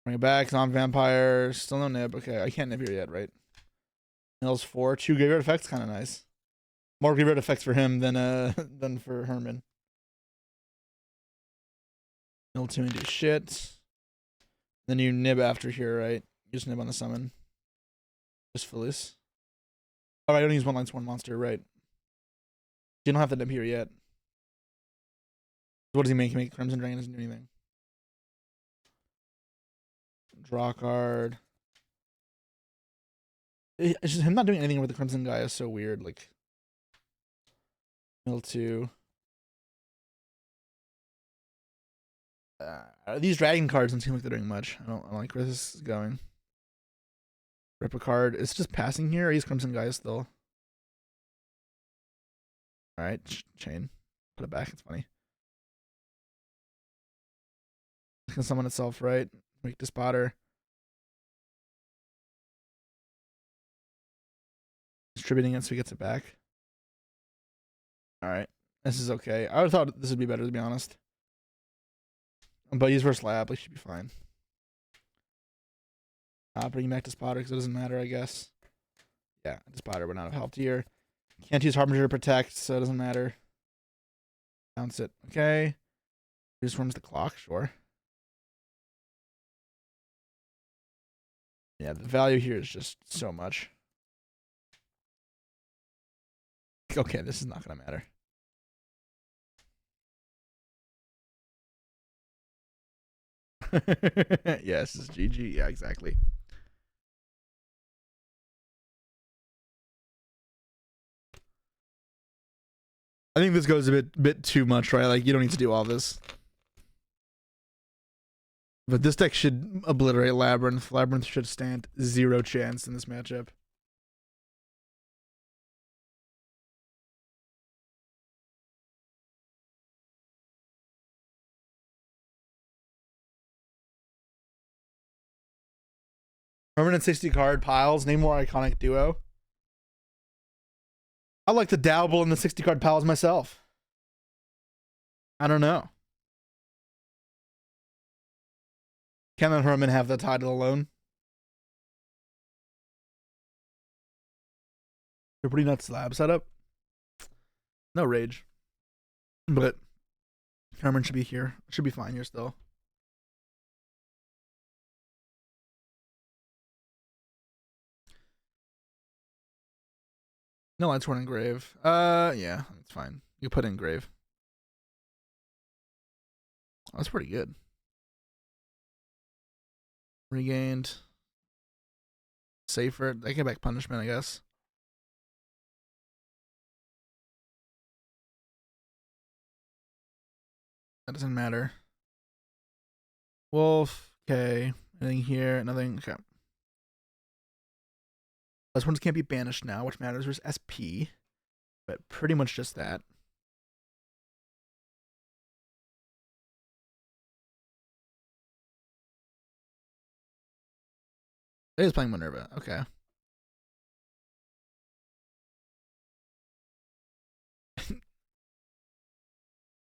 Bring it back. Zombie Vampire. Still no Nib. Okay, I can't Nib here yet, right? Mills 4. 2 graveyard effects. Kind of nice. More graveyard effects for him than for Herman. Mill 2 and do shit. Then you Nib after here, right? You just Nib on the summon. Just Felice. Oh, I don't use 1 monster, right? You don't have the Nib here yet. What does he make? He make Crimson Dragon doesn't do anything. Draw card. It's just him not doing anything with the Crimson Guy is so weird. Like, Mill 2. These dragon cards don't seem like they're doing much. I don't like where this is going. Rip a card. It's just passing here. He's Crimson Guy still. Alright, chain. Put it back. It's funny. It can summon itself, right? Make the spotter. Distributing it so he gets it back. Alright. This is okay. I would have thought this would be better, to be honest. But he's versus lab. He should be fine. Bring him back to spotter because it doesn't matter, I guess. Yeah, the spotter would not have helped here. Can't use Harbinger to protect, so it doesn't matter. Bounce it. Okay. He just runs the clock, sure. Yeah, the value here is just so much. Okay, this is not going to matter. Yes, it's GG. Yeah, exactly. I think this goes a bit too much, right? Like, you don't need to do all this. But this deck should obliterate Labyrinth. Labyrinth should stand 0 chance in this matchup. Permanent 60 card piles. Name more iconic duo. I like to dabble in the 60 card piles myself. I don't know. Can then Herman have the title alone? They're pretty nuts slab setup. No rage. But Herman should be here. Should be fine here still. No, let's run engrave. Yeah, it's fine. You put engrave. That's pretty good. Regained. Safer. They get back punishment, I guess. That doesn't matter. Wolf. Okay. Nothing here. Nothing. Okay. Those ones can't be banished now, which matters. There's SP. But pretty much just that. It is playing Minerva. Okay.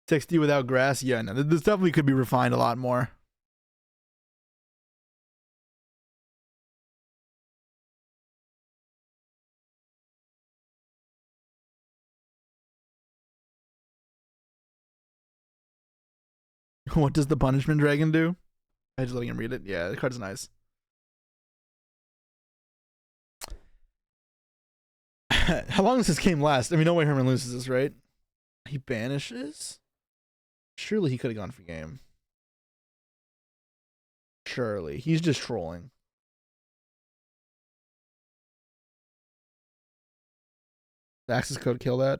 $60 without grass. Yeah, no, this definitely could be refined a lot more. What does the punishment dragon do? I just letting him read it. Yeah, the card's nice. How long does this game last? I mean, no way Herman loses this, right? He banishes? Surely he could have gone for game. Surely. He's just trolling. The access code kill that.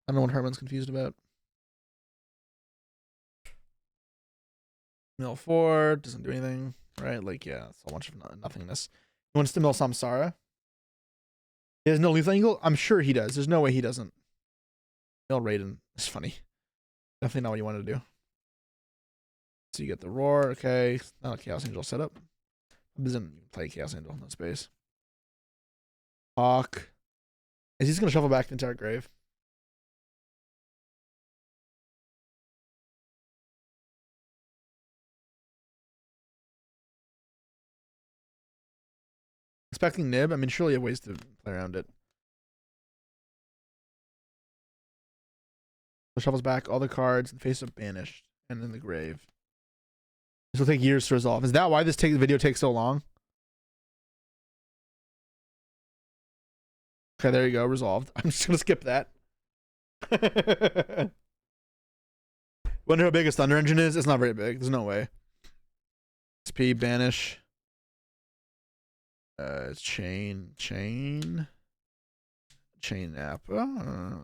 I don't know what Herman's confused about. Mill 4 doesn't do anything, right? Like, yeah, it's a bunch of nothingness. He wants to mill Samsara. He has no lethal angle? I'm sure he does. There's no way he doesn't. Mill Raiden. It's funny. Definitely not what you wanted to do. So you get the Roar. Okay. Not a Chaos Angel setup. Doesn't play Chaos Angel. No space. Hawk. Is he just going to shuffle back the entire grave? Expecting Nib? I mean, surely you have ways to play around it. So shuffles back all the cards in face of banished and in the grave. This will take years to resolve. Is that why this video takes so long? Okay, there you go. Resolved. I'm just going to skip that. Wonder how big a Thunder Engine is? It's not very big. There's no way. SP, banish. Chain app. Oh,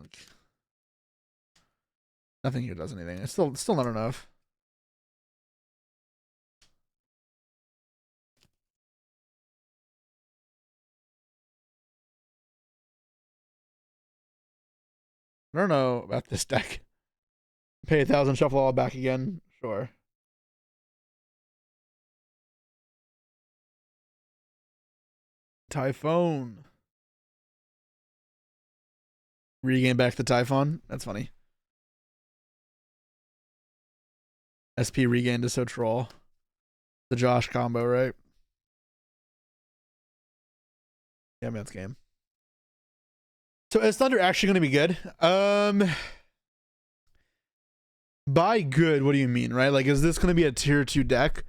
nothing here does anything. It's still not enough. I don't know about this deck. Pay 1,000, shuffle all back again. Sure. Typhoon. Regain back to Typhon. That's funny. SP regained is so troll. The Josh combo, right? Yeah, man, it's game. So is Thunder actually going to be good? By good, what do you mean, right? Like, is this going to be a tier 2 deck?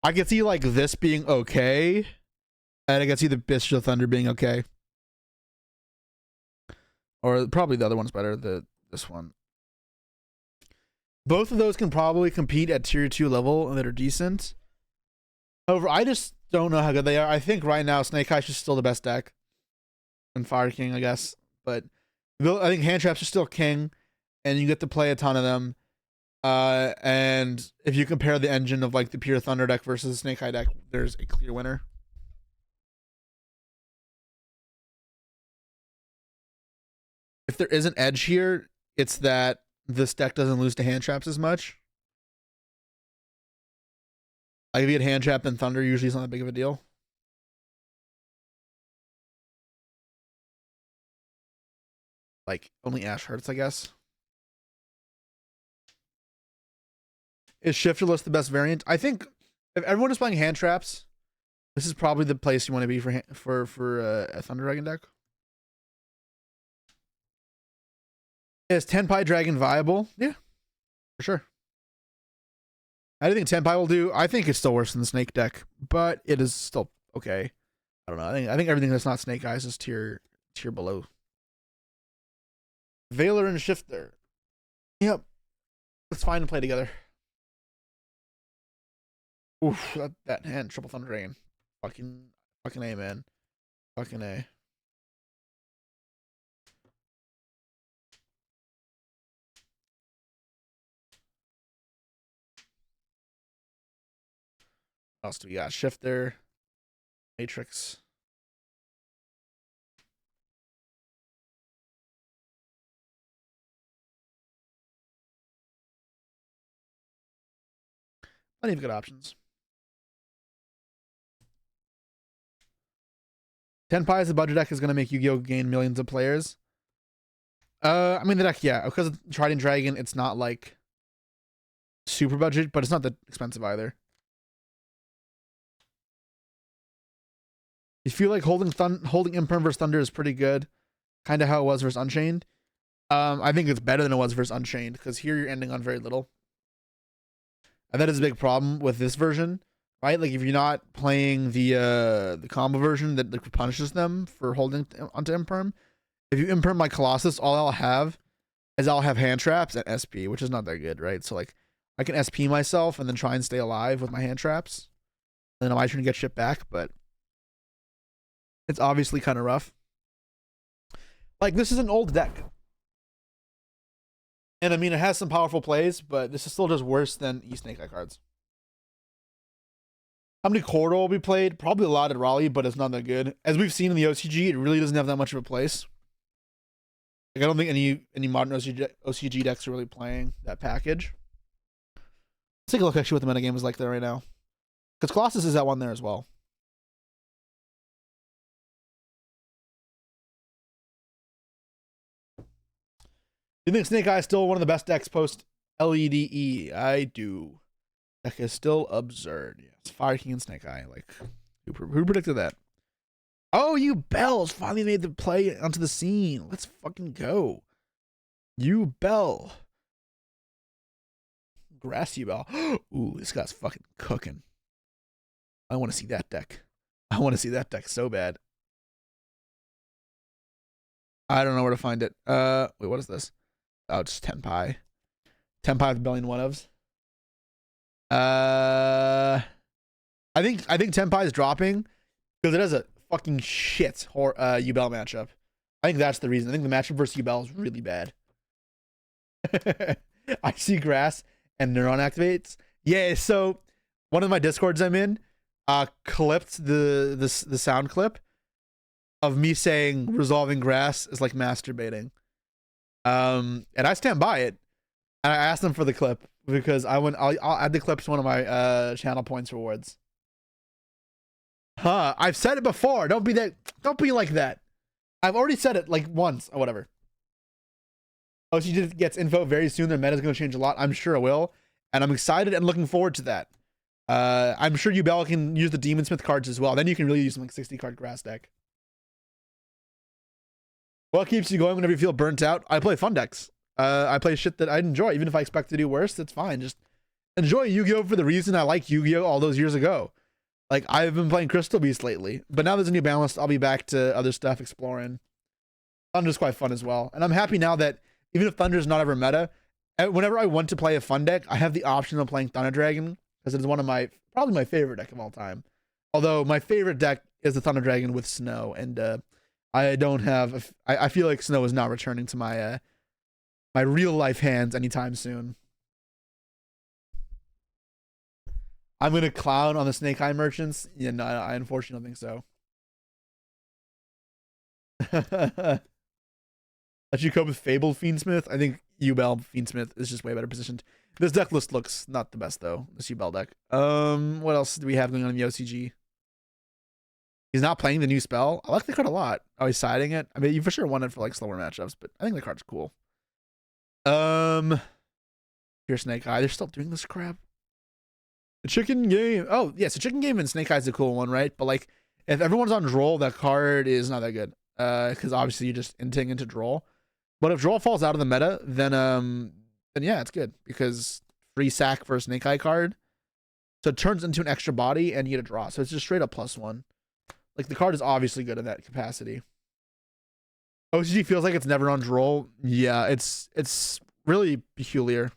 I could see like this being okay, and I could see the Bishop Thunder being okay, or probably the other one's better. This one. Both of those can probably compete at tier 2 level and that are decent. However, I just don't know how good they are. I think right now Snake Eyes is still the best deck, and Fire King, I guess. But I think hand traps are still king, and you get to play a ton of them. And if you compare the engine of like the pure Thunder deck versus the Snake Eye deck, there's a clear winner. If there is an edge here, it's that this deck doesn't lose to hand traps as much. Like if you get hand trap, then Thunder usually is not that big of a deal. Like only Ash hurts, I guess. Is Shifterless the best variant? I think if everyone is playing hand traps, this is probably the place you want to be for a Thunder Dragon deck. Is Tenpai Dragon viable? Yeah, for sure. I don't think Tenpai will do. I think it's still worse than the Snake deck, but it is still okay. I don't know. I think everything that's not Snake Eyes is tier below. Veiler and Shifter. Yep. Let's find and play together. Oof, that hand, Triple Thunder Dragon. Fucking A, man. Fucking A. What else do we got? Shifter. Matrix. Plenty of good options. Tenpai as a budget deck is going to make Yu-Gi-Oh! Gain millions of players. I mean, the deck, yeah. Because of Trident Dragon, it's not like super budget, but it's not that expensive either. You feel like holding Imperm versus Thunder is pretty good. Kind of how it was versus Unchained. I think it's better than it was versus Unchained, because here you're ending on very little. And that is a big problem with this version, right? Like if you're not playing the combo version that punishes them for holding onto Imperm, if you Imperm my Colossus, all I'll have hand traps and SP, which is not that good, right? So like I can SP myself and then try and stay alive with my hand traps. And then I might try to get shit back, but it's obviously kind of rough. Like this is an old deck. And I mean, it has some powerful plays, but this is still just worse than Snake Eye cards. How many Corridor will be played? Probably a lot at Raleigh, but it's not that good. As we've seen in the OCG, it really doesn't have that much of a place. Like, I don't think any modern OCG decks are really playing that package. Let's take a look actually what the metagame is like there right now. Because Colossus is that one there as well. You think Snake Eye is still one of the best decks post LEDE? I do. Deck is still absurd. Yeah, it's Fire King and Snake Eye. Like, who predicted that? Oh, you Bells finally made the play onto the scene. Let's fucking go. You Bell. Grass you Bell. Ooh, this guy's fucking cooking. I want to see that deck. I want to see that deck so bad. I don't know where to find it. Wait, what is this? Oh, it's Tenpai. Tenpai with billion one-ofs. I think Tenpai is dropping because it has a fucking shit Yubel matchup. I think that's the reason. I think the matchup versus Yubel is really bad. I see grass and neuron activates. Yeah, so one of my discords I'm in clipped the sound clip of me saying resolving grass is like masturbating. And I stand by it. And I asked them for the clip because I'll add the clip to one of my channel points rewards. Huh? I've said it before. Don't be that. Don't be like that. I've already said it like once or whatever. Oh, she just gets info very soon. Their meta is going to change a lot. I'm sure it will, and I'm excited and looking forward to that. I'm sure Yubel can use the Demonsmith cards as well. Then you can really use some like 60 card grass deck. What keeps you going whenever you feel burnt out? I play fun decks. I play shit that I enjoy, even if I expect to do worse. That's fine. Just enjoy Yu-Gi-Oh for the reason I like Yu-Gi-Oh all those years ago. Like I've been playing Crystal Beast lately, but now there's a new balance. I'll be back to other stuff, exploring. Thunder's quite fun as well, and I'm happy now that even if Thunder's not ever meta, whenever I want to play a fun deck, I have the option of playing Thunder Dragon because it is one of my probably my favorite deck of all time. Although my favorite deck is the Thunder Dragon with Snow, and I don't have. I feel like Snow is not returning to my my real life hands anytime soon. I'm gonna clown on the Snake Eye merchants. Yeah, no, I unfortunately don't think so. Let you cope with Fabled Fiendsmith. I think Yubel Fiendsmith is just way better positioned. This deck list looks not the best though. This Yubel deck. What else do we have going on in the OCG? He's not playing the new spell. I like the card a lot. Oh, he's siding it. I mean, you for sure won it for like slower matchups, but I think the card's cool. Pure Snake Eye. They're still doing this crap. The chicken game. Oh, yes, the chicken game and Snake Eye's a cool one, right? But like, if everyone's on Droll, that card is not that good. Because obviously you're just inting into Droll. But if Droll falls out of the meta, then yeah, it's good because free sack for a Snake Eye card. So it turns into an extra body and you get a draw. So it's just straight up +1. Like the card is obviously good in that capacity. OCG feels like it's never on Droll. Yeah, it's really peculiar.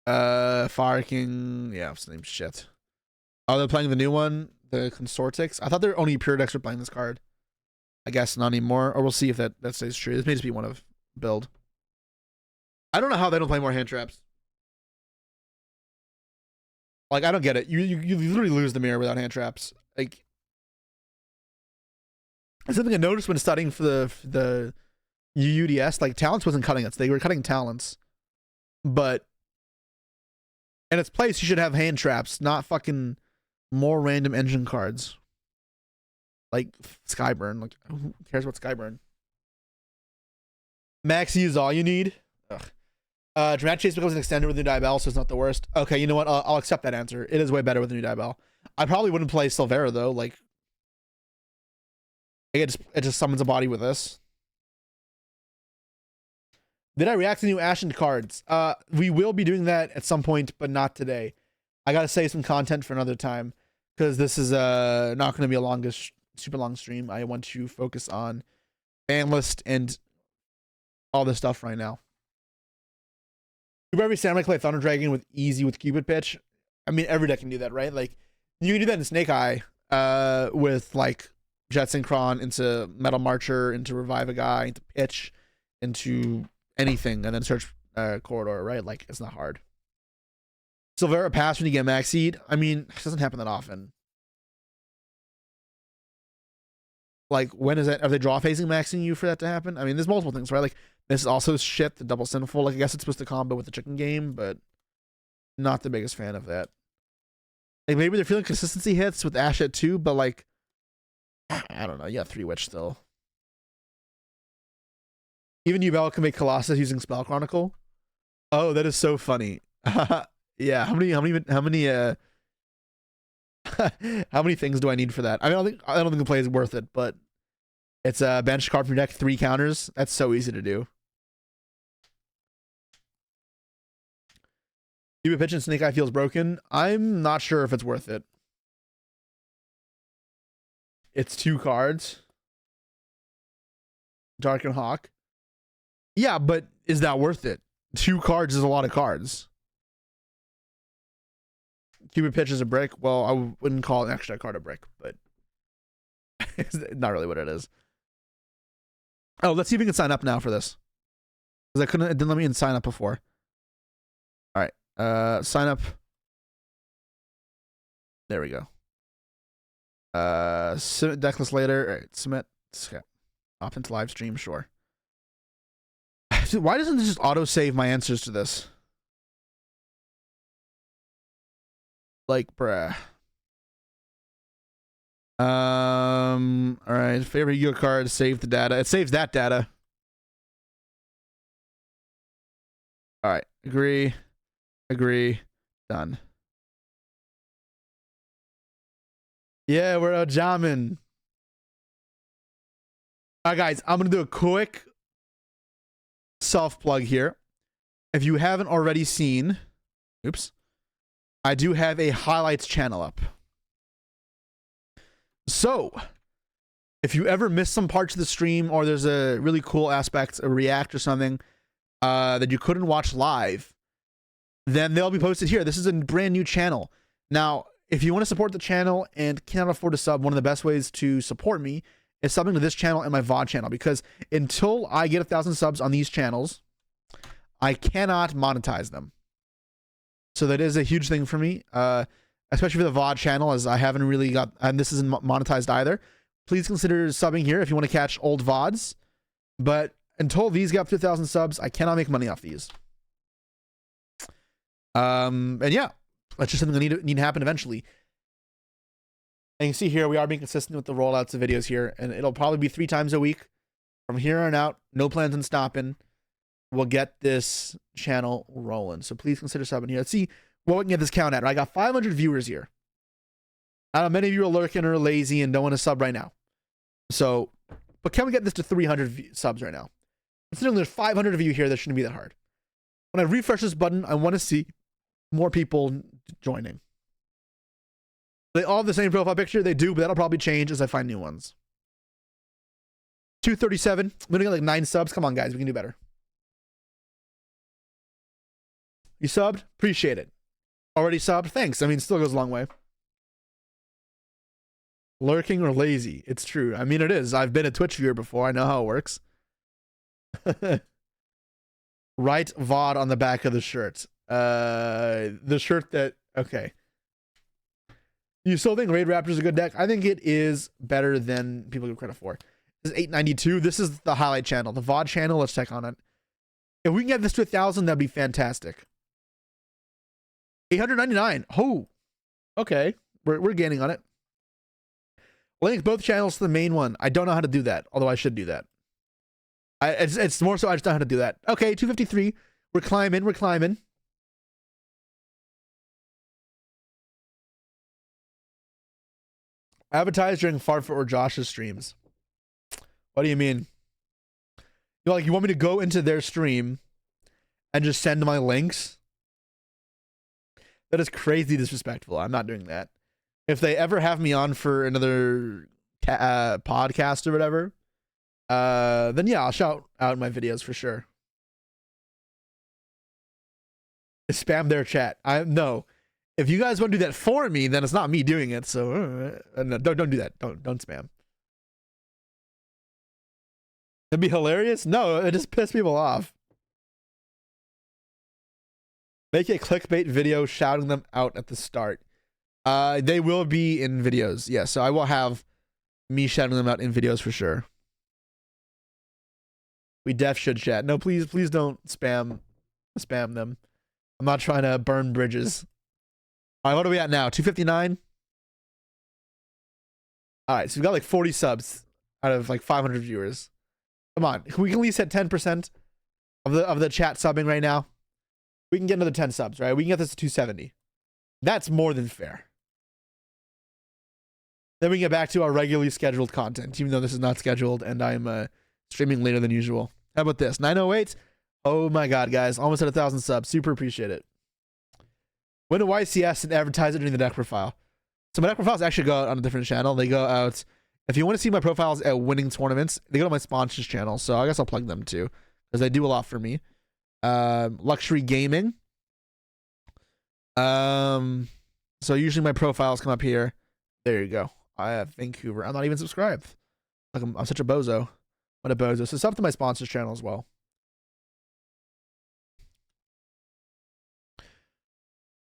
Fire King, yeah, same shit. Oh, they're playing the new one, the Consortix. I thought they're only pure decks were playing this card. I guess not anymore, or we'll see if that stays true. This may just be one of build. I don't know how they don't play more hand traps. Like I don't get it. You literally lose the mirror without hand traps. Like something I noticed when studying for the UUDS, like Talents wasn't cutting it. They were cutting Talents, but in its place, you should have hand traps, not fucking more random engine cards. Like Skyburn. Like who cares about Skyburn? Maxi is all you need. Ugh. Dramatic Chase becomes an extender with new Diabell, so it's not the worst. Okay, you know what? I'll accept that answer. It is way better with the new Diabell. I probably wouldn't play Silvera though. Like, it just summons a body with this. Did I react to new Ashen cards? We will be doing that at some point, but not today. I gotta save some content for another time because this is not going to be a super long stream. I want to focus on ban list and all this stuff right now. Every Samurai play Thunder Dragon with easy with Cupid Pitch. I mean, every deck can do that, right? Like you can do that in Snake Eye with like Jet Synchron into Metal Marcher, into Revive a Guy, into Pitch, into anything, and then search Corridor, right? Like it's not hard. Silvera pass when you get Max Seed. I mean, it doesn't happen that often. Like when is that? Are they draw phasing maxing you for that to happen? I mean, there's multiple things, right? Like this is also shit, the double sinful. Like I guess it's supposed to combo with the chicken game, but not the biggest fan of that. Like maybe they're feeling consistency hits with Ash at 2, but like I don't know. You got 3 Witch still. Even Yubel can make Colossus using Spell Chronicle. Oh, that is so funny. Yeah, how many how many things do I need for that? I mean, I don't think the play is worth it, but it's a bench card from your deck, 3 counters. That's so easy to do. Cupid Pitch and Snake Eye feels broken. I'm not sure if it's worth it. It's 2 cards. Dark and Hawk. Yeah, but is that worth it? 2 cards is a lot of cards. Cupid Pitch is a brick. Well, I wouldn't call an extra card a brick, but it's not really what it is. Oh, let's see if we can sign up now for this. Because it didn't let me sign up before. All right. Sign up. There we go. Submit deck list later. All right, submit. Opt into live stream, sure. Why doesn't it just auto save my answers to this? Like, bruh. All right. Favorite Yu-Gi-Oh card. Save the data. It saves that data. All right. Agree. Agree. Done. Yeah, we're out jamming. All right, guys. I'm gonna do a quick self plug here. If you haven't already seen, oops, I do have a highlights channel up. So, if you ever miss some parts of the stream or there's a really cool aspect, a react or something that you couldn't watch live, then they'll be posted here. This is a brand new channel. Now, if you want to support the channel and cannot afford to sub, one of the best ways to support me is subbing to this channel and my VOD channel, because until I get 1,000 subs on these channels, I cannot monetize them. So that is a huge thing for me, especially for the VOD channel, as I haven't really got, and this isn't monetized either. Please consider subbing here if you want to catch old VODs. But until these get up to 1,000 subs, I cannot make money off these. And yeah, that's just something that need to happen eventually. And you can see here, we are being consistent with the rollouts of videos here, and it'll probably be 3 times a week from here on out. No plans on stopping. We'll get this channel rolling. So please consider subbing here. Let's see what we can get this count at. I got 500 viewers here. I know many of you are lurking or lazy and don't want to sub right now. So, but can we get this to 300 subs right now? Considering there's 500 of you here, that shouldn't be that hard. When I refresh this button, I want to see more people joining. They all have the same profile picture. They do, but that'll probably change as I find new ones. 237. I'm gonna get like 9 subs. Come on, guys. We can do better. You subbed? Appreciate it. Already subbed? Thanks. I mean, still goes a long way. Lurking or lazy? It's true. I mean, it is. I've been a Twitch viewer before. I know how it works. Write VOD on the back of the shirt. The shirt that... Okay. You still think Raid Raptor is a good deck? I think it is better than people give credit for. This is 892. This is the highlight channel. The VOD channel, let's check on it. If we can get this to 1,000, that'd be fantastic. 899. Oh, okay. We're gaining on it. Link both channels to the main one. I don't know how to do that, although I should do that. It's more so I just don't know how to do that. Okay, 253. We're climbing. We're climbing. Advertise during Farfa or Josh's streams. What do you mean? You're like, you want me to go into their stream and just send my links? That is crazy disrespectful. I'm not doing that. If they ever have me on for another podcast or whatever, then yeah, I'll shout out my videos for sure. Spam their chat. No. If you guys want to do that for me, then it's not me doing it. So no, don't do that. Don't spam. It'd be hilarious. No, it just pisses people off. Make a clickbait video shouting them out at the start. They will be in videos. Yeah, so I will have me shouting them out in videos for sure. We def should chat. No, please don't spam them. I'm not trying to burn bridges. All right, what are we at now? 259? All right, so we've got like 40 subs out of like 500 viewers. Come on, we can at least hit 10% of the chat subbing right now. We can get another 10 subs, right? We can get this to 270. That's more than fair. Then we can get back to our regularly scheduled content, even though this is not scheduled and I'm streaming later than usual. How about this? 908? Oh my god, guys. Almost at 1,000 subs. Super appreciate it. When do YCS and advertise it during the deck profile? So my deck profiles actually go out on a different channel. They go out... If you want to see my profiles at winning tournaments, they go to my sponsors channel. So I guess I'll plug them too, because they do a lot for me. Luxury Gaming. So usually my profiles come up here. There you go. I have Vancouver. I'm not even subscribed. Like I'm such a bozo. What a bozo. So sub to my sponsors channel as well.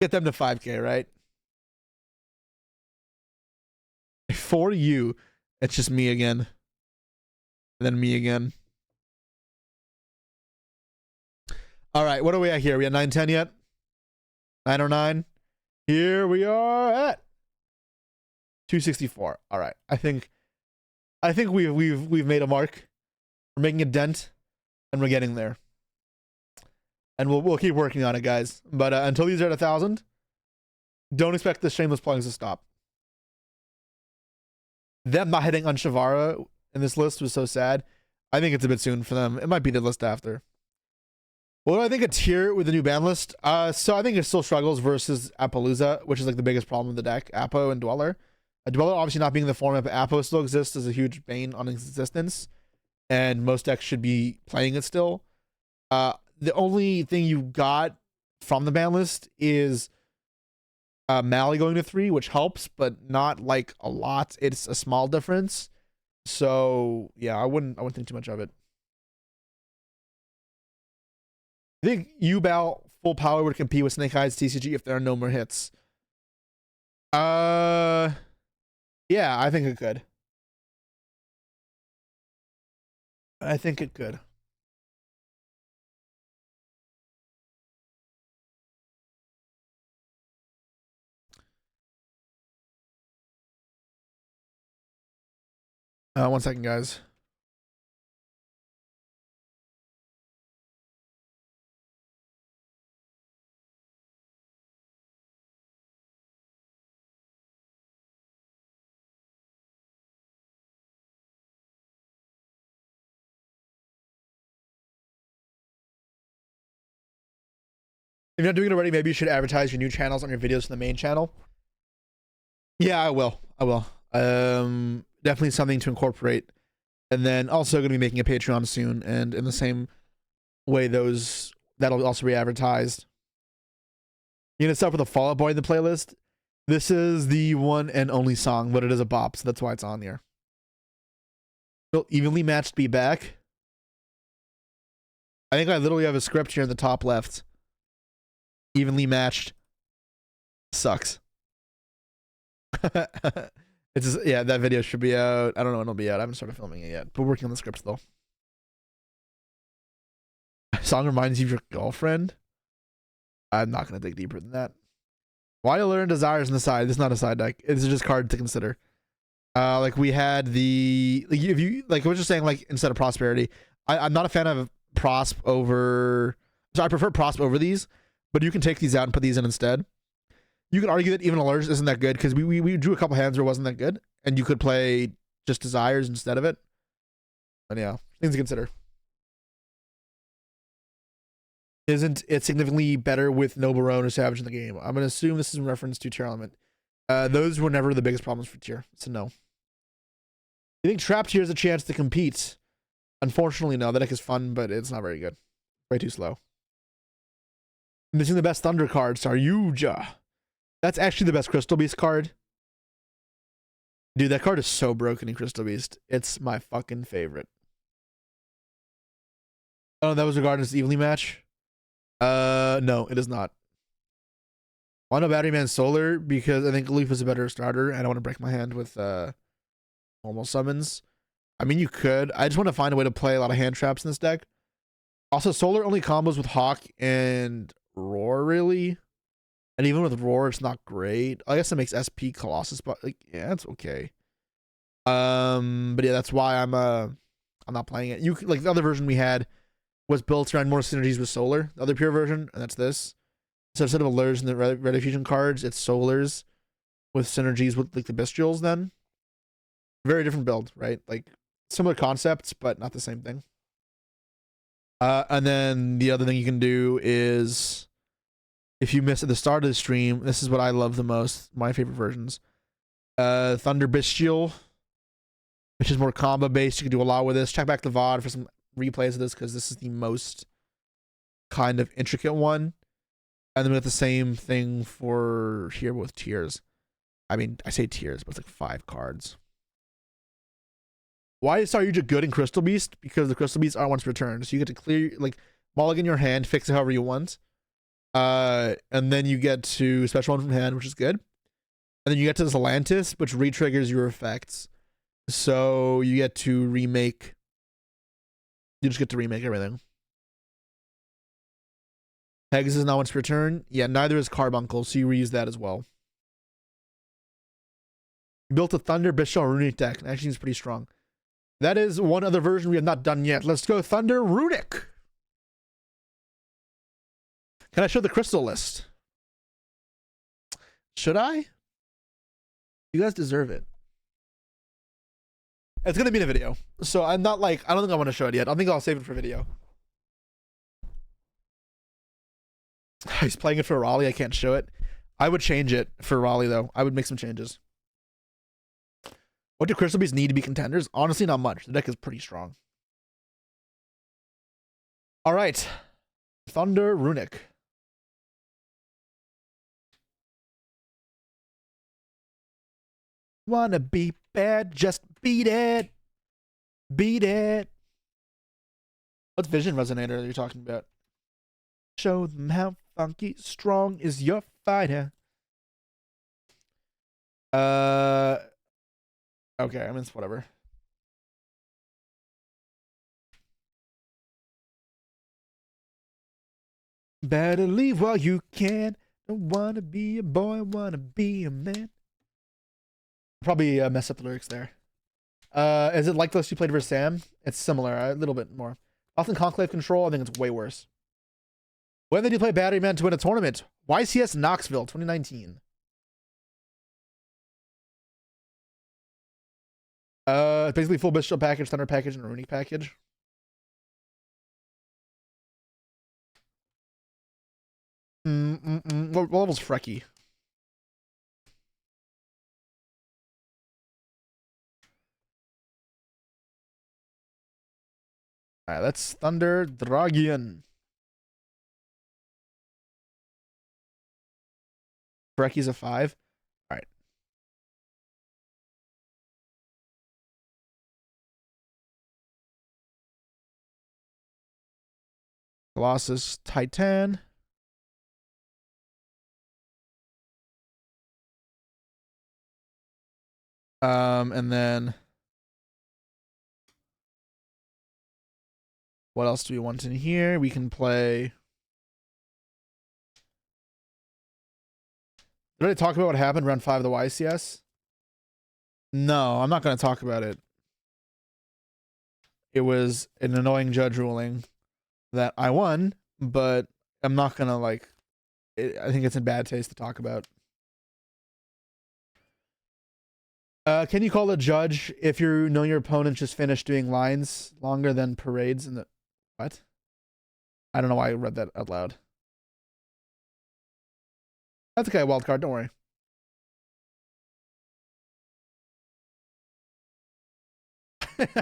Get them to 5K, right? For you, it's just me again. And then me again. All right, what are we at here? We at 910 yet? 909? Here we are at 264. All right. I think we've made a mark. We're making a dent, and we're getting there. And we'll keep working on it, guys. But until these are at 1,000, don't expect the shameless plugs to stop. Them not hitting on Shavara in this list was so sad. I think it's a bit soon for them. It might be the list after. What do I think of tier with the new ban list? So I think it still struggles versus Appaloosa, which is like the biggest problem with the deck, Appo and Dweller. Dweller obviously not being the format, but Appo still exists as a huge bane on its existence. And most decks should be playing it still. The only thing you got from the ban list is Mally going to 3, which helps, but not like a lot. It's a small difference. So yeah, I wouldn't think too much of it. I think Yugioh full power would compete with Snake Eyes TCG if there are no more hits. Yeah, I think it could. I think it could. One second, guys. If you're not doing it already, maybe you should advertise your new channels on your videos from the main channel. Yeah, I will. Definitely something to incorporate. And then also going to be making a Patreon soon. And in the same way, that'll also be advertised. You gonna start with a Fall Out Boy in the playlist? This is the one and only song, but it is a bop, so that's why it's on there. Will evenly matched be back? I think I literally have a script here in the top left. Evenly matched sucks. It's just, yeah, that video should be out. I don't know when it'll be out. I haven't started filming it yet, but we're working on the script though. Song reminds you of your girlfriend. I'm not gonna dig deeper than that. Why to learn desires on the side? This is not a side deck. It's just card to consider. Like we had the if you like I was just saying, like instead of prosperity, I'm not a fan of prosp over. So I prefer prosp over these, but you can take these out and put these in instead. You could argue that even alerts isn't that good because we drew a couple hands where it wasn't that good, and you could play just desires instead of it. But yeah, things to consider. Isn't it significantly better with Noble Roan or Savage in the game? I'm gonna assume this is in reference to tier element. Those were never the biggest problems for tier. So no. You think Trap tier has a chance to compete? Unfortunately, no. The deck is fun, but it's not very good. Way too slow. Missing the best Thunder cards are Yugioh. That's actually the best Crystal Beast card. Dude, that card is so broken in Crystal Beast. It's my fucking favorite. Oh, that was regarded as evenly match? No, it is not. Why no Battery Man Solar? Because I think Leaf is a better starter, and I don't want to break my hand with normal summons. I mean, you could. I just want to find a way to play a lot of hand traps in this deck. Also, Solar only combos with Hawk and Roar, really. And even with Roar, it's not great. I guess it makes SP Colossus, but like, yeah, it's okay. But yeah, that's why I'm not playing it. You like the other version we had was built around more synergies with Solar, the other pure version, and that's this. So instead of alerts and the Red Fusion cards, it's Solars with synergies with like the Bestials then. Very different build, right? Like similar concepts, but not the same thing. And then the other thing you can do is if you miss at the start of the stream, this is what I love the most, my favorite versions. Thunder Bestial, which is more combo based. You can do a lot with this. Check back the VOD for some replays of this because this is the most kind of intricate one. And then we have the same thing for here with tiers. I mean, I say tiers, but it's like 5 cards. Why is Star Yugioh good in Crystal Beast? Because the Crystal Beasts are once returned. So you get to clear, like, mulligan your hand, fix it however you want. And then you get to special one from hand, which is good. And then you get to this Atlantis, which re-triggers your effects. So you get to remake. You just get to remake everything. Pegasus is not once return. Yeah, neither is Carbuncle, so you reuse that as well. Built a Thunder Bishop Runic deck. It actually seems pretty strong. That is one other version we have not done yet. Let's go Thunder Runic. Can I show the crystal list? Should I? You guys deserve it. It's gonna be in a video, so I'm not like, I don't think I want to show it yet. I think I'll save it for video. He's playing it for Raleigh. I can't show it. I would change it for Raleigh though. I would make some changes. What do Crystal Beasts need to be contenders? Honestly, not much. The deck is pretty strong. All right, Thunder Runic. Wanna be bad? Just beat it. Beat it. What Vision Resonator are you talking about? Show them how funky strong is your fighter. Okay, I mean, it's whatever. Better leave while you can. Don't wanna be a boy, wanna be a man. Probably mess up the lyrics there. Is it like those you played versus Sam? It's similar, a little bit more. Often Conclave Control, I think it's way worse. When did you play Battery Man to win a tournament? YCS Knoxville, 2019. Basically full Bishop package, Thunder package, and a Runic package. What level's Frecky? Alright, that's Thunder Dragion. Frecky's a 5. Alright. Colossus Titan. And then what else do we want in here? We can play. Did I talk about what happened round 5 of the YCS? No, I'm not going to talk about it. It was an annoying judge ruling that I won, but I'm not going to like, I think it's in bad taste to talk about. Can you call a judge if you know your opponent just finished doing lines longer than parades in the... What? I don't know why I read that out loud. That's okay, wild card, don't worry.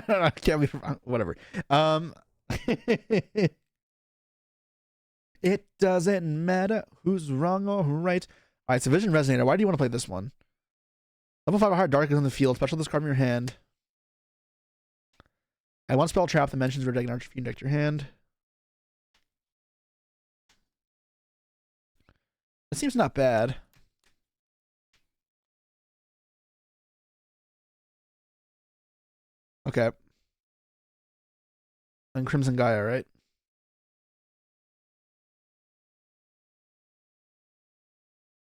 I can't be... Whatever. It doesn't matter who's wrong or right. Alright, so Vision Resonator. Why do you want to play this one? Level 5 Hard Dark is on the field. Special this card from your hand. Add one spell trap that mentions Red Dragon Archer if you deck your hand. It seems not bad. Okay. And Crimson Gaia, right?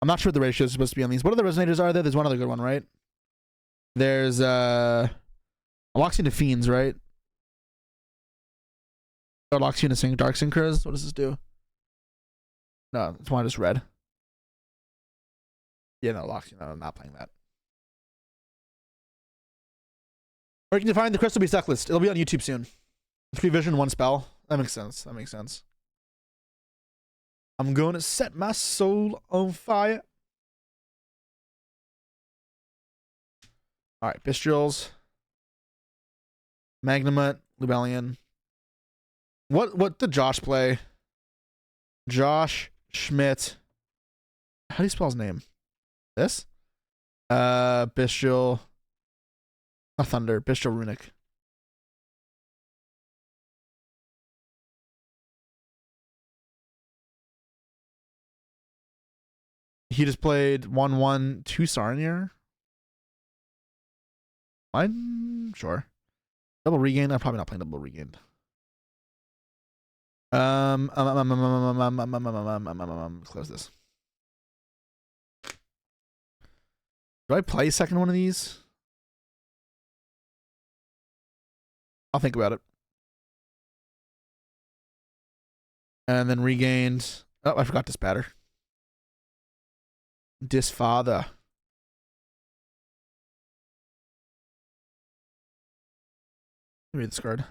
I'm not sure what the ratio is supposed to be on these. What other resonators are there? There's one other good one, right? There's Aloxian to Fiends, right? Aloxian to Sync Dark Synchros. What does this do? No, it's one I just read. Yeah, no, Aloxian. No, I'm not playing that. Or you can find the Crystal Beast deck list. It'll be on YouTube soon. 3 vision, 1 spell. That makes sense. That makes sense. I'm going to set my soul on fire. All right, Bestials, Magnamut, Lubellion. What did Josh play? Josh Schmidt. How do you spell his name? This? Bestial. Not Thunder. Bestial Runic. He just played 1/1 2 Sarnier. I'm sure. Double regain. I'm probably not playing double regain. Close this. Do I play second one of these? I'll think about it. And then regained. Oh, I forgot to spatter. Disfather. Read this card.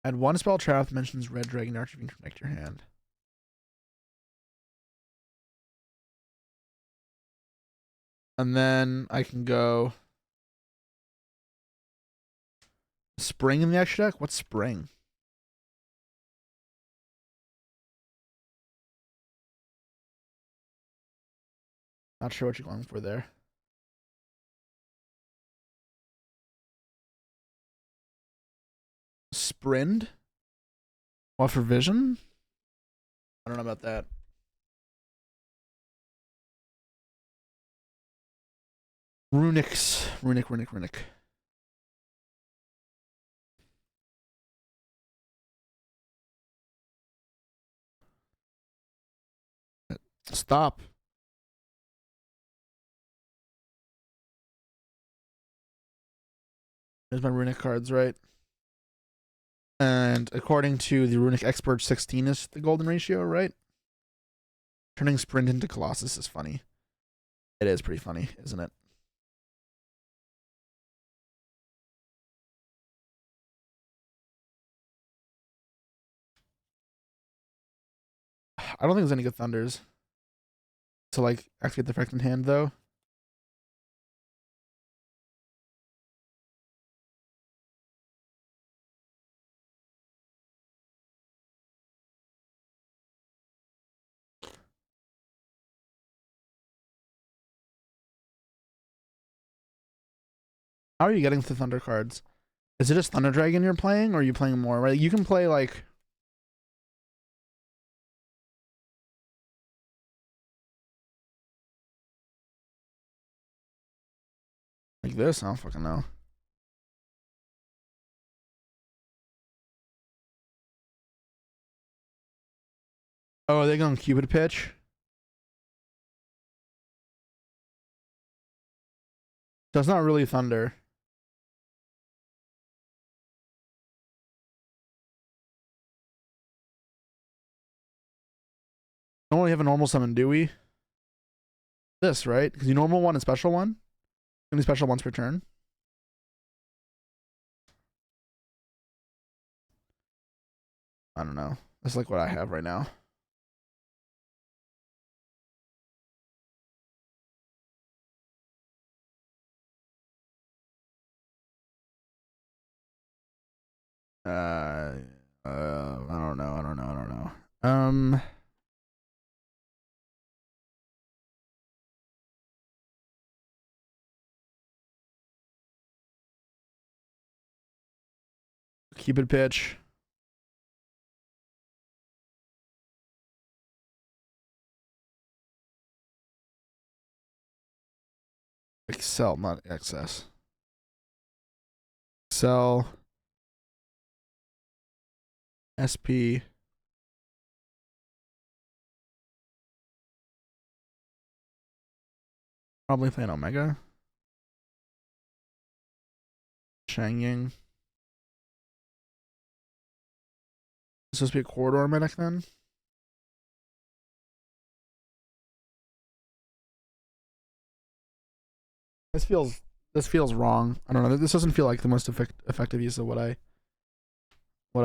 Add one spell trap that mentions red dragon archer if you can connect your hand. And then I can go spring in the extra deck. What's spring? Not sure what you're going for there. Sprint? What for vision? I don't know about that. Runics. Runic. Stop. There's my runic cards, right? And according to the runic expert, 16 is the golden ratio, right? Turning sprint into Colossus is funny. It is pretty funny, isn't it? I don't think there's any good thunders to like activate the effect in hand though. How are you getting the thunder cards? Is it just Thunder Dragon you're playing, or are you playing more? Right? You can play like this. I don't fucking know. Oh, are they going Cupid pitch? So it's not really thunder. Don't really have a normal summon, do we? This, right? Because you normal one and special one. Only special once per turn. I don't know. That's like what I have right now. I don't know. Cupid pitch. Excel, not excess. Excel. SP. Probably playing Omega. Changying. Is this supposed to be a corridor medic then? This feels wrong. I don't know. This doesn't feel like the most effective use of what I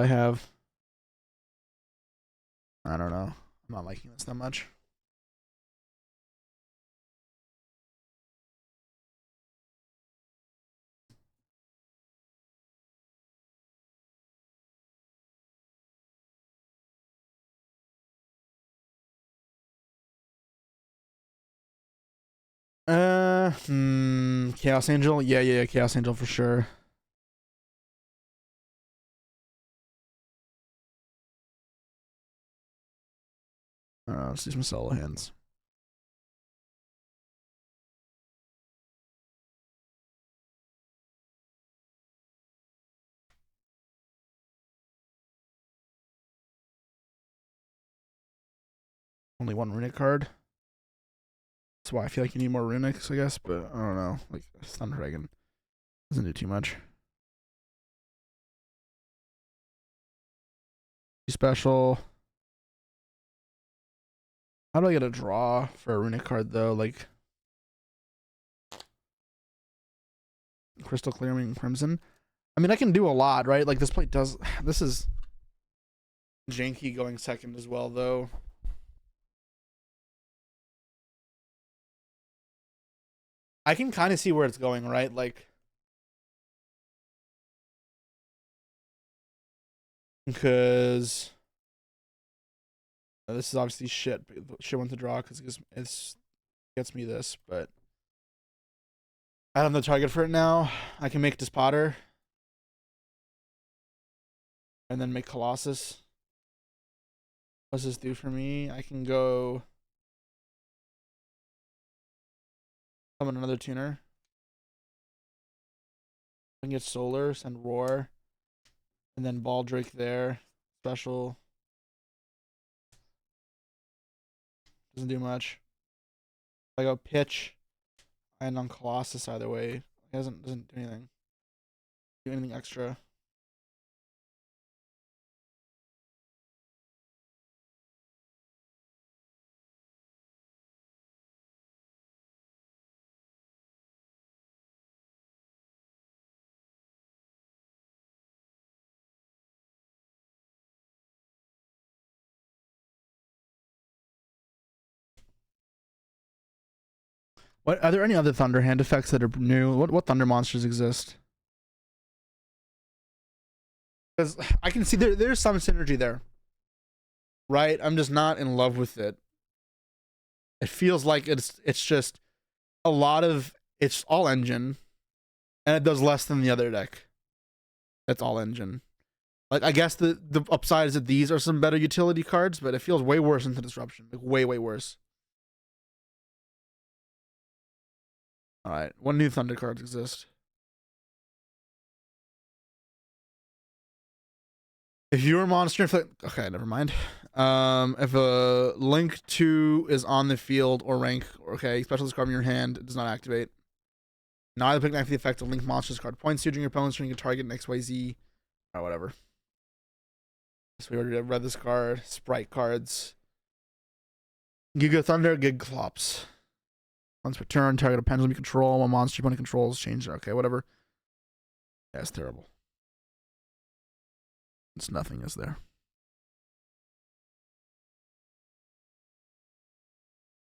have. I don't know. I'm not liking this that much. Chaos Angel. Yeah, Chaos Angel for sure. I don't know, let's do some solo hands. only one runic card. That's why I feel like you need more runics, I guess, but I don't know. Like, Thunder Dragon doesn't do too much. Special. How do I get a draw for a runic card, though? Like, Crystal Clearing Crimson. I mean, I can do a lot, right? Like, this plate does... This is janky going second as well, though. I can kind of see where it's going, right? Like... Because... This is obviously shit. Shit went to draw because it gets me this, but... I don't have the target for it now. I can make Despotter. And then make Colossus. What does this do for me? I can go... Summon another tuner. I can get Solar, send Roar. And then Baldrake there. Special. Doesn't do much. If I go Pitch. And on Colossus either way. It doesn't do anything. Do anything extra. What are there any other Thunder hand effects that are new? What Thunder monsters exist? Because I can see there's some synergy there. Right? I'm just not in love with it. It feels like it's just a lot of... It's all engine. And it does less than the other deck. It's all engine. Like, I guess the upside is that these are some better utility cards, but it feels way worse into Disruption. Like, way worse. Alright, what new Thunder cards exist? If you're a monster, okay, never mind. If a Link 2 is on the field or rank, okay, specialist card in your hand, it does not activate. Neither pick knife the effect of Link monsters card points to during your opponent's turn, you can target an XYZ, or whatever. So we already read this card. Sprite cards. Giga Thunder, Gig Clops. Once per turn, target a pendulum you control. One monster your opponent controls, change it. Okay, whatever. Yeah, it's terrible. It's nothing, is there?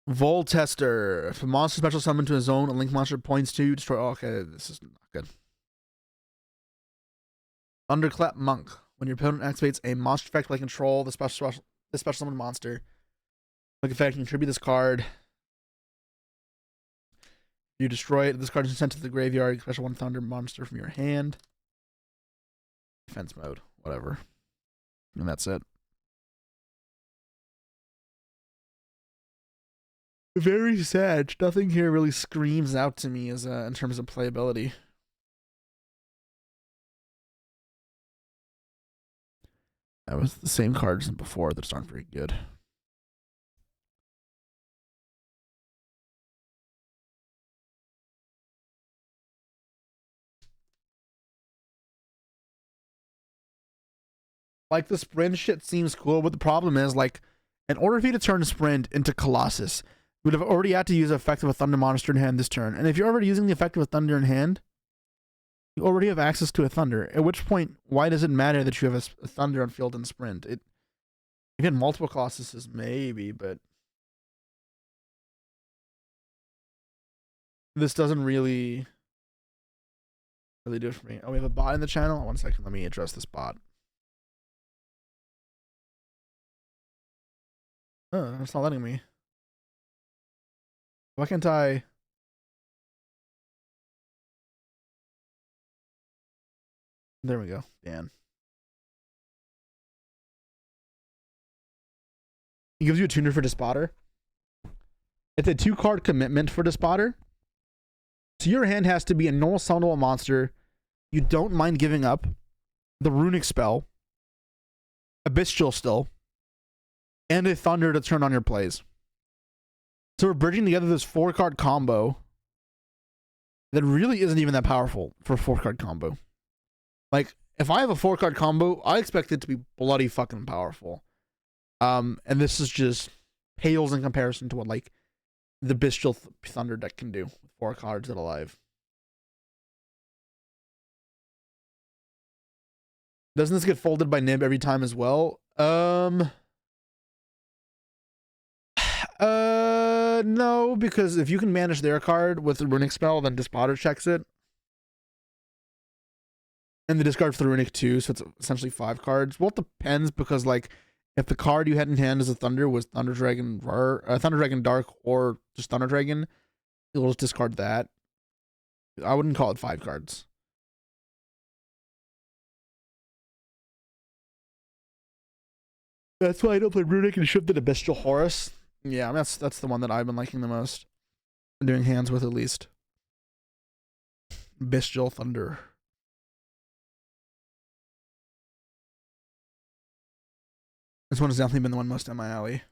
Vol Tester. If a monster special summon to a zone, a Link monster points to, destroy. Oh, okay, this is not good. Thunderclap Monk. When your opponent activates a monster effect by control, the special summon monster. Like effect, you contribute this card. You destroy it. This card is sent to the graveyard. Special one Thunder monster from your hand. Defense mode. Whatever. And that's it. Very sad. Nothing here really screams out to me as in terms of playability. That was the same cards as before that just aren't very good. Like, the sprint shit seems cool, but the problem is, like, in order for you to turn sprint into Colossus, you would have already had to use the effect of a Thunder monster in hand this turn. And if you're already using the effect of a Thunder in hand, you already have access to a Thunder. At which point, why does it matter that you have a Thunder on field and sprint? If you had multiple Colossuses, maybe, but this doesn't really do it for me. Oh, we have a bot in the channel? 1 second, let me address this bot. Oh, it's not letting me. Why can't I? There we go. Dan. He gives you a tuner for Despotter. It's a 2-card commitment for Despotter. So your hand has to be a normal summonable monster you don't mind giving up, the runic spell, a bestial still, and a Thunder to turn on your plays. So we're bridging together this 4-card combo that really isn't even that powerful for a 4-card combo. Like, if I have a 4-card combo, I expect it to be bloody fucking powerful. And this is just pales in comparison to what, like, the Bestial Thunder deck can do with 4 cards at alive. Doesn't this get folded by Nib every time as well? No, because if you can manage their card with the Runic spell, then Despotter checks it. And the discard for the Runic too, so it's essentially 5 cards. Well, it depends, because like if the card you had in hand as a Thunder was Thunder Dragon Dark or just Thunder Dragon, you'll just discard that. I wouldn't call it 5 cards. That's why I don't play Runic and shift it to Bestial Horus. Yeah, I mean, that's the one that I've been liking the most. I'm doing hands with at least. Bestial Thunder. This one has definitely been the one most in my alley.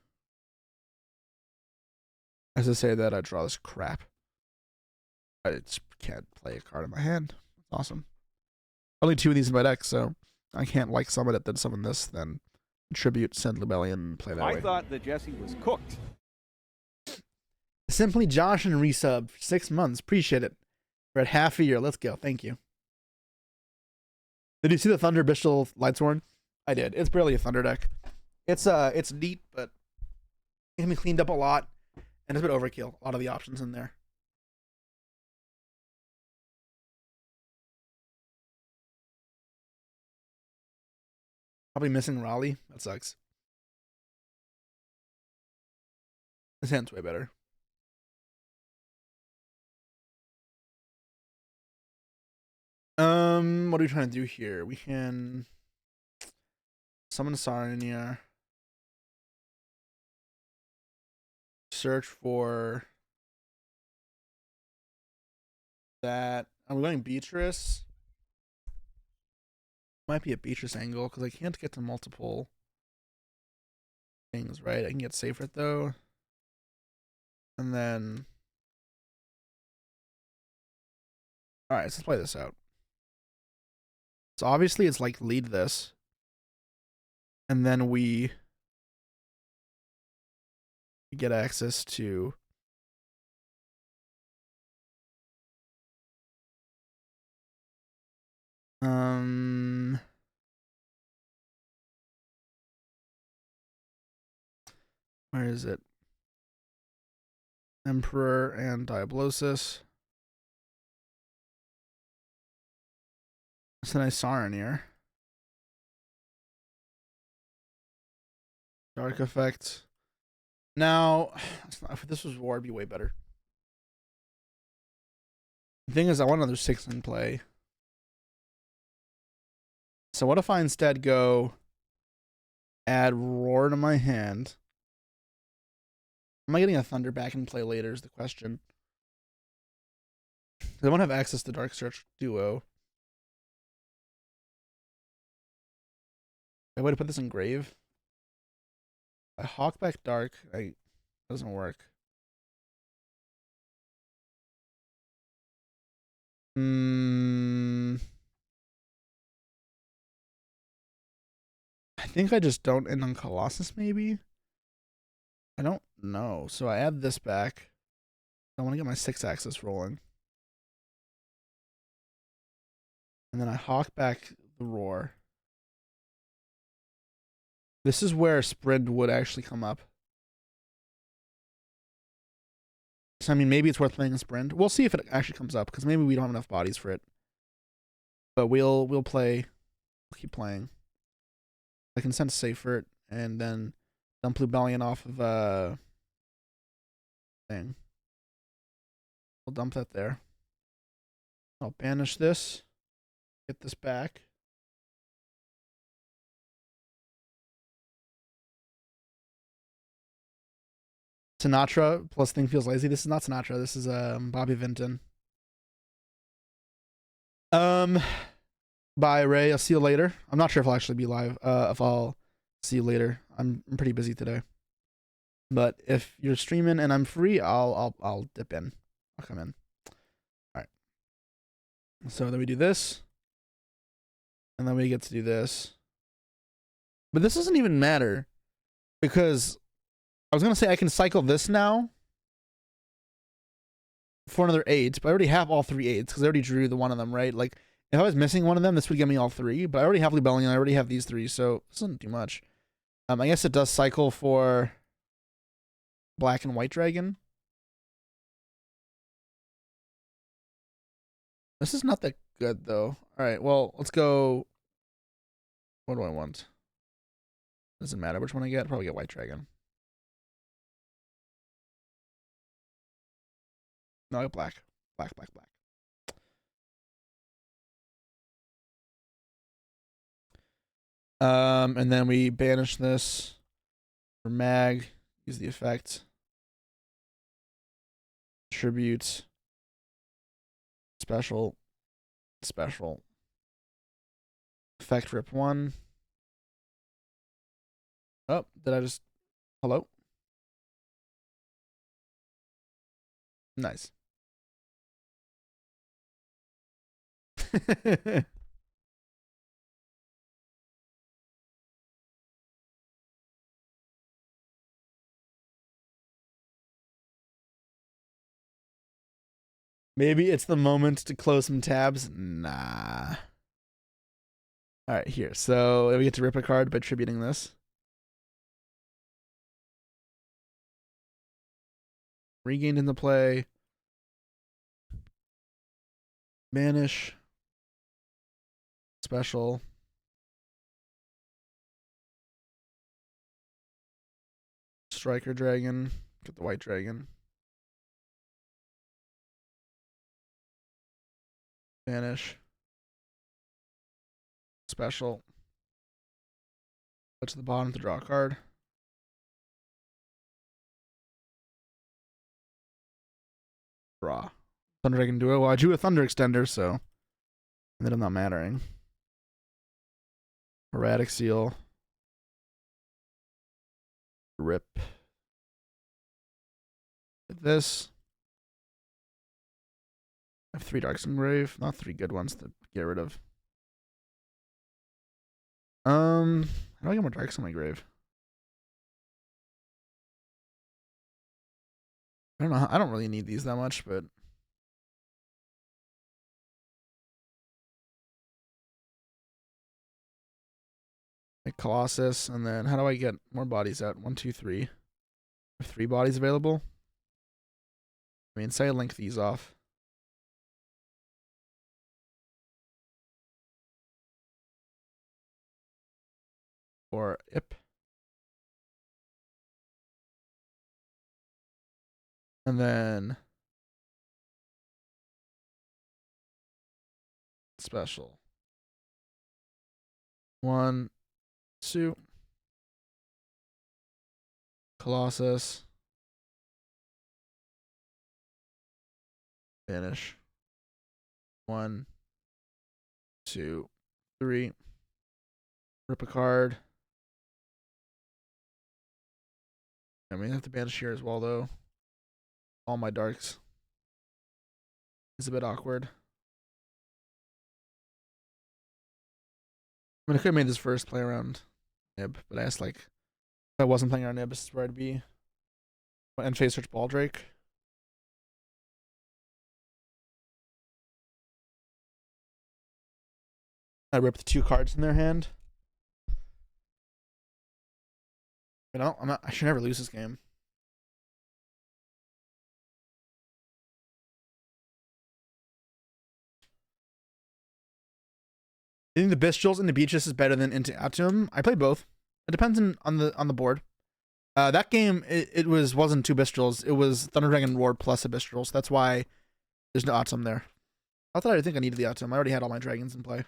As I say that, I draw this crap. I just can't play a card in my hand. It's awesome. Only 2 of these in my deck, so I can't like summon it, then summon this, then tribute, send Rebellion, and play that way. I thought that Jesse was cooked. Simply Josh and resub for 6 months. Appreciate it. We're at half a year. Let's go. Thank you. Did you see the Thunder Bestial Lightsworn? I did. It's barely a Thunder deck. It's neat, but it can be cleaned up a lot, and it's a bit overkill. A lot of the options in there. Probably missing Raleigh. That sucks. This hand's way better. What are we trying to do here? We can summon Sarnia. Search for that. Are we going Beatrice? Might be a Beatrice angle because I can't get to multiple things, right? I can get Seyfried though. And then alright, let's play this out. So obviously it's like lead this. And then we get access to where is it? Emperor and Diablosis. It's a nice Saronir. Dark effect. Now, if this was war, it'd be way better. The thing is, I want another 6 in play. So what if I instead go add Roar to my hand? Am I getting a Thunder back in play later is the question. I want to have access to Dark Search Duo. I way to put this in Grave. I hawk back Dark. Doesn't work. I think I just don't end on Colossus, maybe? I don't know. So I add this back. I want to get my 6-axis rolling. And then I hawk back the Roar. This is where Sprint would actually come up. So, I mean, maybe it's worth playing a Sprint. We'll see if it actually comes up, because maybe we don't have enough bodies for it. But we'll play. We'll keep playing. I can send Seyfried and then dump Rebellion off of thing. We'll dump that there. I'll banish this. Get this back. Sinatra plus Thing Feels Lazy. This is not Sinatra. This is Bobby Vinton. Bye, Ray. I'll see you later. I'm not sure if I'll actually be live. If I'll See you later. I'm pretty busy today. But if you're streaming and I'm free, I'll dip in. I'll come in. All right. So then we do this. And then we get to do this. But this doesn't even matter. Because I was going to say I can cycle this now for another 8, but I already have all 3 8s because I already drew the one of them, right? Like, if I was missing one of them, this would give me all 3, but I already have Libellion, I already have these 3, so this doesn't do much. I guess it does cycle for black and white dragon. This is not that good, though. Alright, well, let's go... What do I want? Doesn't matter which one I get. I'll probably get white dragon. No, I get black. Black, black, black. And then we banish this for mag. Use the effect. Tribute. Special. Special. Effect rip 1. Oh, did I just... Hello? Nice. Maybe it's the moment to close some tabs. Nah. Alright, here. So we get to rip a card by tributing this. Regained into play. Banish. Special. Striker dragon. Get the white dragon. Banish. Special. Go to the bottom to draw a card. Draw. Thunder Dragon Duo. Well, I drew a Thunder Extender, so that is not mattering. Erratic Seal. Rip. Get this. I have 3 Darks Engrave. Not 3 good ones to get rid of. How do I get more Darks on my grave? I don't know. I don't really need these that much, but like Colossus, and then how do I get more bodies out? 1, 2, 3. I have 3 bodies available. I mean, say I link these off. Or IP. And then special. 1, 2. Colossus. Banish. 1, 2, 3. Rip a card. I mean, I have to banish here as well, though. All my darks. It's a bit awkward. I mean, I could have made this first play around Nib, but I asked, like, if I wasn't playing around Nib, this is where I'd be. And face search Baldrake. I ripped 2 cards in their hand. You know, I should never lose this game. I think the Bestials and the Beaches is better than Into Atum. I play both. It depends on the board. That game it wasn't 2 Bestials. It was Thunder Dragon Roar plus a Bestial. So that's why there's no Atum there. I thought I think I needed the Atum. I already had all my dragons in play.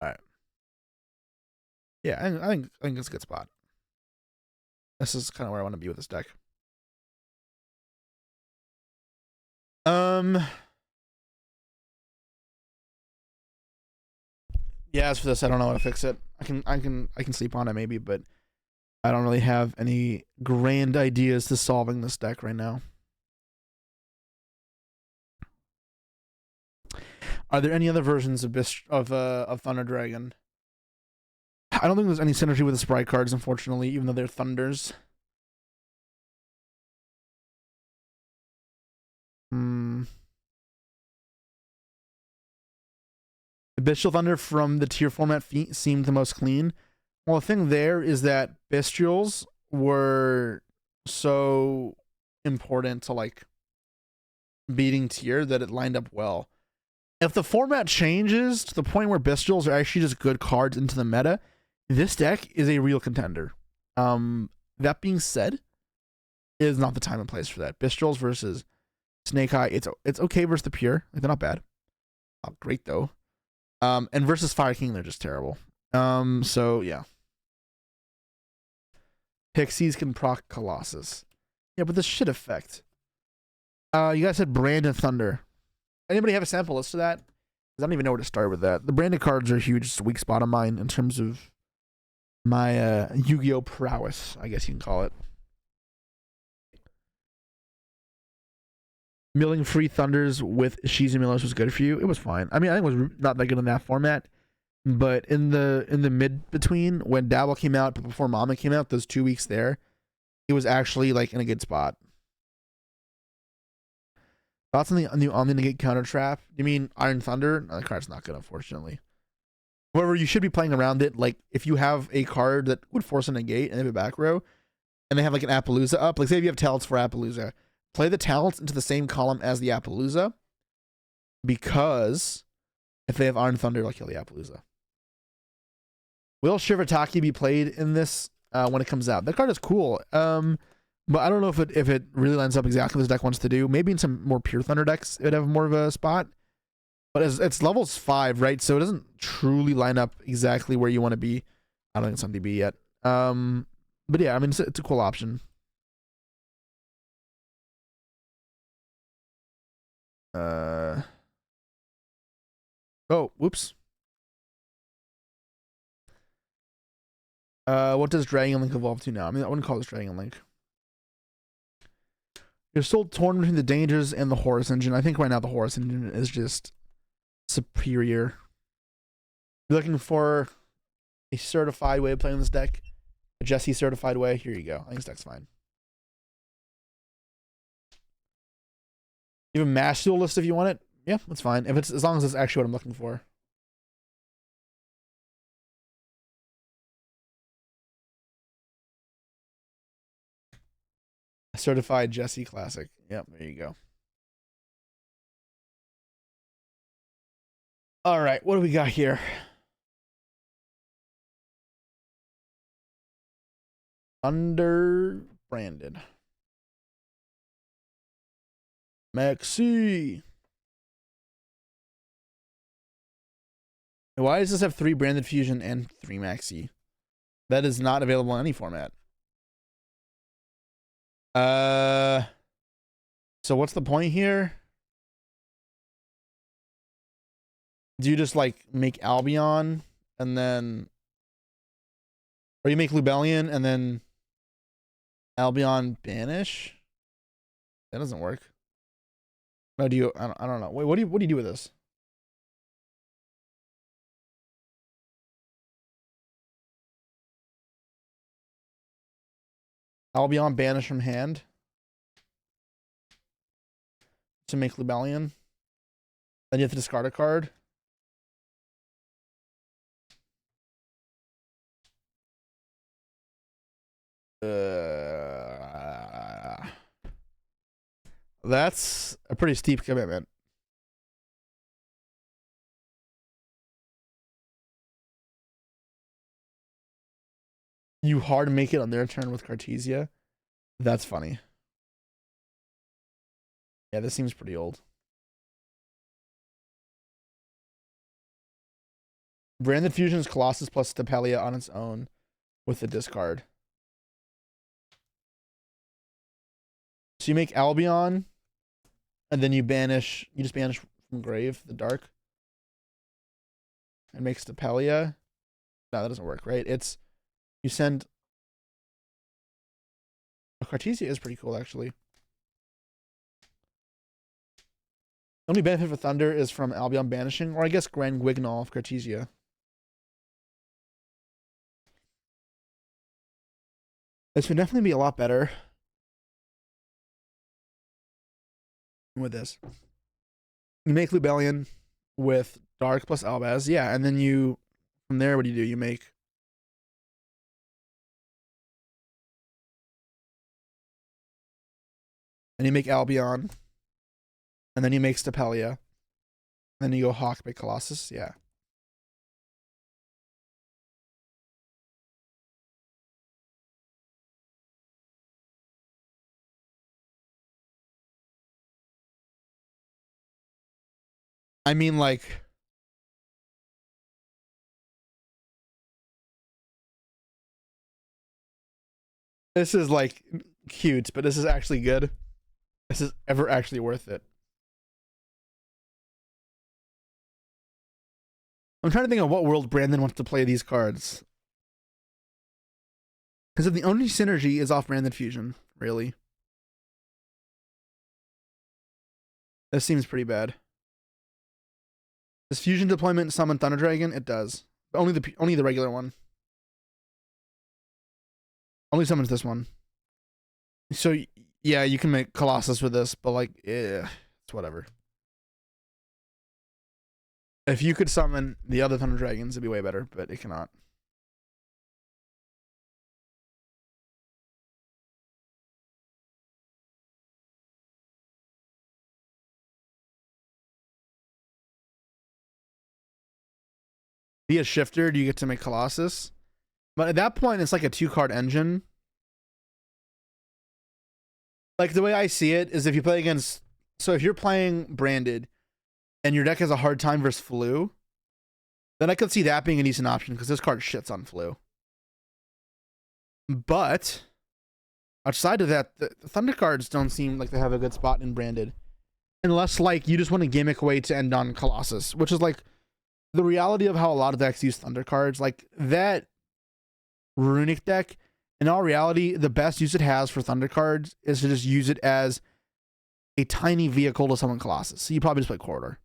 All right. Yeah, I think it's a good spot. This is kind of where I want to be with this deck. Yeah, as for this, I don't know how to fix it. I can sleep on it maybe, but I don't really have any grand ideas to solving this deck right now. Are there any other versions of Thunder Dragon? I don't think there's any synergy with the Sprite cards, unfortunately, even though they're Thunders. The Bestial Thunder from the tier format seemed the most clean. Well, the thing there is that Bestials were so important to like beating tier that it lined up well. If the format changes to the point where Bestials are actually just good cards into the meta, this deck is a real contender. That being said, it is not the time and place for that. Bestials versus Snake Eye, it's okay versus the pure. Like, they're not bad. Not great though. And versus Fire King, they're just terrible. So yeah. Pixies can proc Colossus. Yeah, but the shit effect. You guys said Brand and Thunder. Anybody have a sample list to that? Because I don't even know where to start with that. The branded cards are a huge weak spot of mine in terms of my Yu-Gi-Oh prowess, I guess you can call it. Milling free Thunders with Shizu Millers was good for you. It was fine. I mean, I think it was not that good in that format. But in the mid between when Dabble came out, but before Mama came out, those 2 weeks there, it was actually like in a good spot. Thoughts on the new Omni Negate counter trap? You mean Iron Thunder? No, the card's not good, unfortunately. However, you should be playing around it. Like if you have a card that would force a negate and they have a back row, and they have like an Appaloosa up, like say if you have talents for Appaloosa, play the talents into the same column as the Appaloosa, because if they have Iron Thunder, they'll kill the Appaloosa. Will Shivataki be played in this when it comes out? That card is cool. But I don't know if it really lines up exactly what this deck wants to do. Maybe in some more pure Thunder decks, it would have more of a spot. But it's levels 5, right? So it doesn't truly line up exactly where you want to be. I don't think it's on DB yet. But yeah, I mean, it's a cool option. Oh, whoops. What does Dragon Link evolve to now? I mean, I wouldn't call this Dragon Link. You're still torn between the Dangers and the Horus Engine. I think right now the Horus Engine is just superior. You're looking for a certified way of playing this deck? A Jesse certified way? Here you go. I think this deck's fine. You have a Mash Duel list if you want it? Yeah, that's fine. If it's as long as it's actually what I'm looking for. Certified Jesse Classic. Yep, there you go. All right, what do we got here? Under branded. Maxi. Why does this have 3 branded fusion and 3 maxi? That is not available in any format. So what's the point here? Do you just like make Albion and then, or you make Lubellion and then Albion banish? That doesn't work. No, do you? I don't know. Wait, what do you do with this? Albion banish from hand to make Lubellion. Then you have to discard a card. That's a pretty steep commitment. You hard make it on their turn with Cartesia. That's funny. Yeah, this seems pretty old. Branded Fusion is Colossus plus Stapelia on its own with the discard. So you make Albion, and then you just banish from grave the dark. It makes Stapelia. No, that doesn't work, right? It's you send. Oh, Cartesia is pretty cool, actually. The only benefit for Thunder is from Albion banishing, or I guess Grand Guignol of Cartesia. This would definitely be a lot better with this. You make Lubellion with Dark plus Albaz, yeah, and then you, from there, what do? You make and you make Albion, and then you make Stapelia, then you go Hawk, make Colossus, yeah. I mean, like, this is like cute, but this is actually good. This is ever actually worth it. I'm trying to think of what world Brandon wants to play these cards. Because the only synergy is off Brandon Fusion, really. This seems pretty bad. Does Fusion deployment summon Thunder Dragon? It does. But only the regular one. Only summons this one. So yeah, you can make Colossus with this, but like, it's whatever. If you could summon the other Thunder Dragons, it'd be way better, but it cannot. Be a shifter, do you get to make Colossus? But at that point, it's like a 2-card engine. Like, the way I see it is if you play against... So if you're playing Branded, and your deck has a hard time versus Flu, then I could see that being a decent option, because this card shits on Flu. But, outside of that, the Thunder cards don't seem like they have a good spot in Branded. Unless, like, you just want a gimmick way to end on Colossus, which is, like, the reality of how a lot of decks use Thunder cards. Like, that Runic deck, in all reality, the best use it has for Thunder cards is to just use it as a tiny vehicle to summon Colossus. So you probably just play Corridor.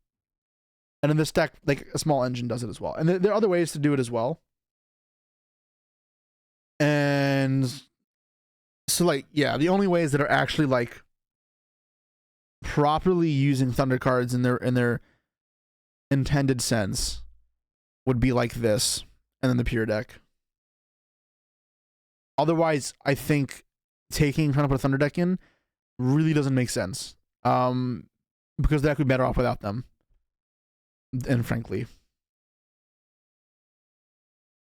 And in this deck, like, a small engine does it as well. And there are other ways to do it as well. And so, like, yeah, the only ways that are actually, like, properly using Thunder cards in their intended sense would be like this, and then the pure deck. Otherwise, I think trying to put a Thunder deck in really doesn't make sense. Because the deck would be better off without them. And frankly,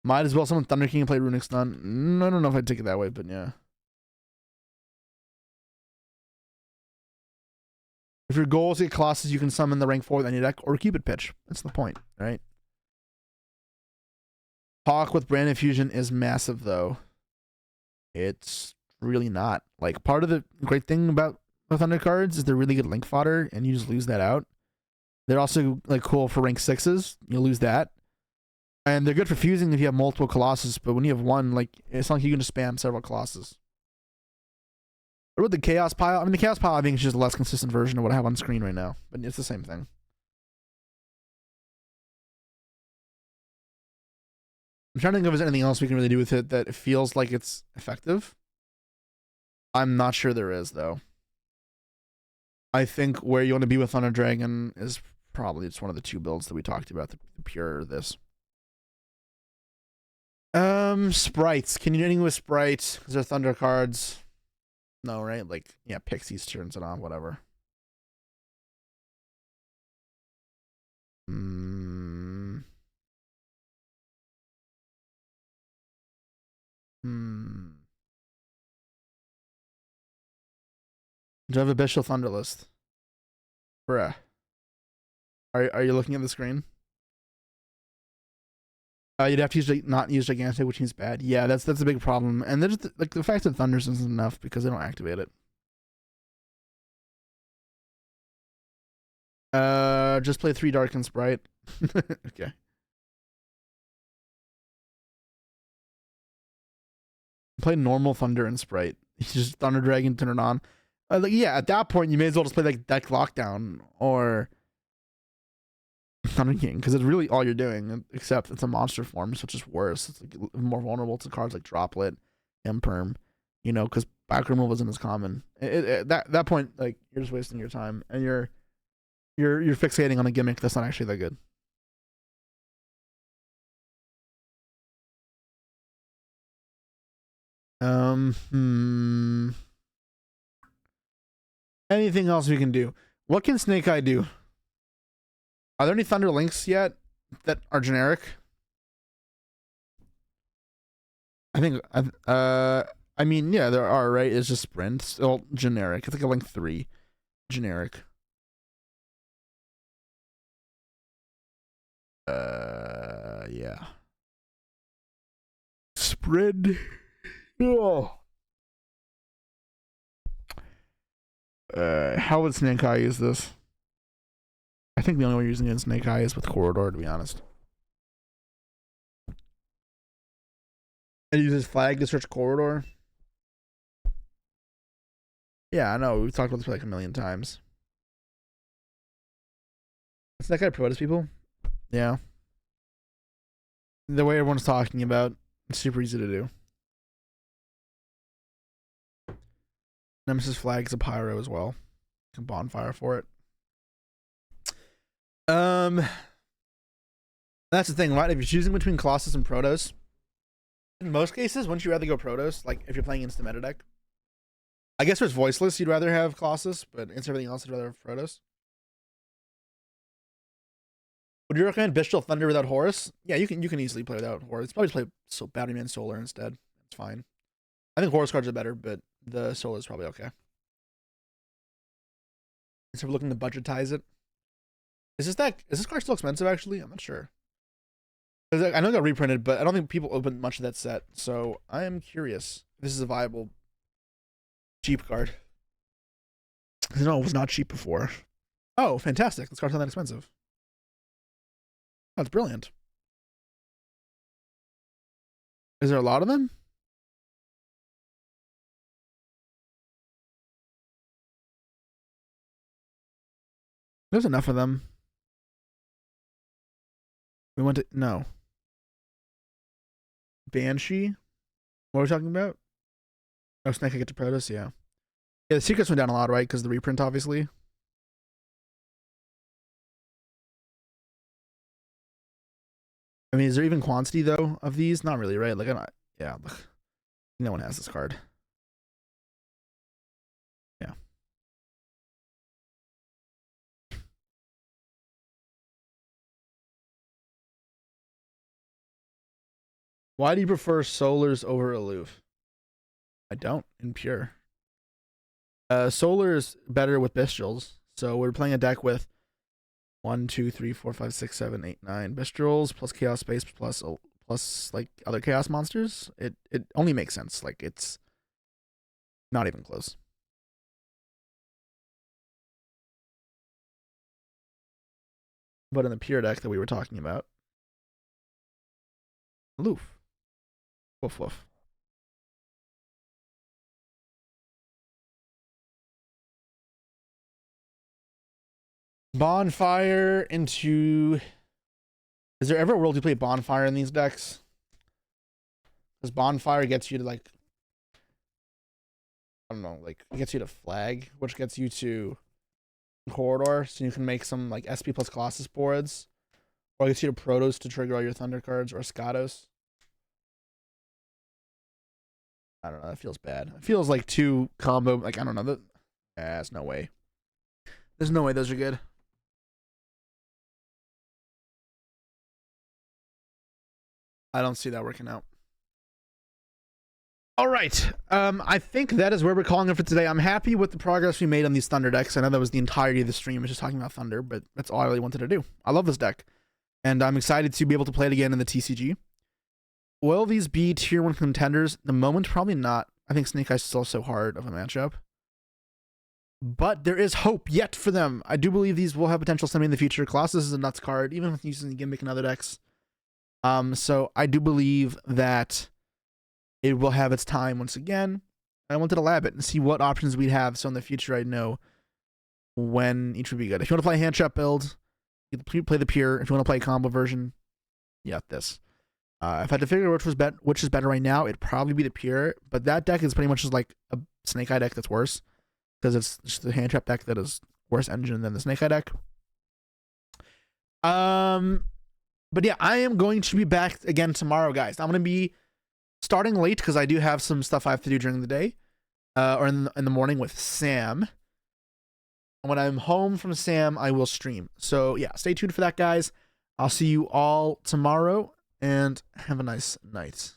might as well summon Thunder King and play Runic Stun. I don't know if I'd take it that way, but yeah. If your goal is to get Colossus, you can summon the rank 4 with any deck or Cupid Pitch. That's the point, right? Hawk with Branded Fusion is massive, though. It's really not. Like, part of the great thing about the Thunder cards is they're really good link fodder, and you just lose that out. They're also, like, cool for rank 6s. You lose that. And they're good for fusing if you have multiple Colossus, but when you have one, like, it's not like you can just spam several Colossus. What about the Chaos Pile? I mean, the Chaos Pile, I think, is just a less consistent version of what I have on screen right now. But it's the same thing. I'm trying to think if there's anything else we can really do with it that it feels like it's effective. I'm not sure there is, though. I think where you want to be with Thunder Dragon is probably just one of the 2 builds that we talked about, the pure or this. Sprites. Can you do anything with sprites? Because they're Thunder cards. No, right? Like, yeah, Pixies turns it on, whatever. Do I have a Bishop Thunder list? Bruh. Are you looking at the screen? You'd have to not use Gigantic, which means bad. Yeah, that's a big problem. And there's like the fact that Thunders isn't enough because they don't activate it. Just play 3 Dark and Sprite. Okay. Play normal Thunder and Sprite. You just Thunder Dragon, turn it on. Like, yeah, at that point, you may as well just play like Deck Lockdown or Thunder King, because it's really all you're doing, except it's a monster form, so it's just worse. It's like more vulnerable to cards like Droplet, Imperm, you know, because back removal isn't as common. That point, like, you're just wasting your time, and you're fixating on a gimmick that's not actually that good. Anything else we can do? What can Snake Eye do? Are there any Thunder Links yet that are generic? I mean, yeah, there are, right? It's just Sprint. Still generic. It's like a Link 3. Generic. Yeah. Spread. Oh. How would Snake Eye use this? I think the only way using it in Snake Eye is with Corridor, to be honest. And uses Flag to search Corridor. Yeah, I know. We've talked about this for like a million times. Is that guy Protoss people? Yeah. The way everyone's talking about, it's super easy to do. Nemesis Flag's a pyro as well. You can bonfire for it. That's the thing, right? If you're choosing between Colossus and Protoss, in most cases, wouldn't you rather go Protoss? Like, if you're playing against the meta deck? I guess there's Voiceless, you'd rather have Colossus, but against everything else, I'd rather have Protoss. Would you recommend Bestial Thunder without Horus? Yeah, you can easily play without Horus. Probably just play Batteryman Solar instead. It's fine. I think Horus cards are better, but the Solar is probably okay. Instead of looking to budgetize it. Is this card still expensive, actually? I'm not sure. I know it got reprinted, but I don't think people opened much of that set, so I am curious if this is a viable cheap card. No, it was not cheap before. Oh, fantastic. This card's not that expensive. That's brilliant. Is there a lot of them? There's enough of them. We went to... No. Banshee? What are we talking about? Oh, Snake, I get to Protoss? Yeah. Yeah, the secrets went down a lot, right? Because the reprint, obviously. I mean, is there even quantity, though, of these? Not really, right? Like, I'm not... Yeah, look. No one has this card. Yeah. Why do you prefer Solars over Aloof? I don't, in pure. Solar is better with Bestials. So we're playing a deck with 1, 2, 3, 4, 5, 6, 7, 8, 9 Bestials plus Chaos Space plus like other Chaos monsters. It only makes sense. Like, it's not even close. But in the pure deck that we were talking about, Aloof. Woof woof. Bonfire into... Is there ever a world you play Bonfire in these decks? Because Bonfire gets you to, like... I don't know, like, it gets you to Flag, which gets you to Corridor, so you can make some, like, SP plus Colossus boards. Or it gets you to Protoss to trigger all your Thunder cards, or Skados. I don't know, that feels bad. It feels like two combo, like, I don't know. There's no way. There's no way those are good. I don't see that working out. All right. I think that is where we're calling it for today. I'm happy with the progress we made on these Thunder decks. I know that was the entirety of the stream, was just talking about Thunder, but that's all I really wanted to do. I love this deck, and I'm excited to be able to play it again in the TCG. Will these be tier 1 contenders? The moment, probably not. I think Snake Eye's still so hard of a matchup. but there is hope yet for them. I do believe these will have potential someday in the future. Colossus is a nuts card, even with using the gimmick in other decks. So I do believe that it will have its time once again. I wanted to lab it and see what options we'd have, so in the future I know when each would be good. If you want to play a hand trap build, you play the pure. If you want to play a combo version, you got this. If I had to figure out which is better right now, it'd probably be the pure. But that deck is pretty much just like a Snake Eye deck that's worse, because it's just the hand trap deck that is worse engine than the Snake Eye deck. But yeah, I am going to be back again tomorrow, guys. I'm going to be starting late because I do have some stuff I have to do during the day, or in the morning with Sam. And when I'm home from Sam, I will stream. So yeah, stay tuned for that, guys. I'll see you all tomorrow, and have a nice night.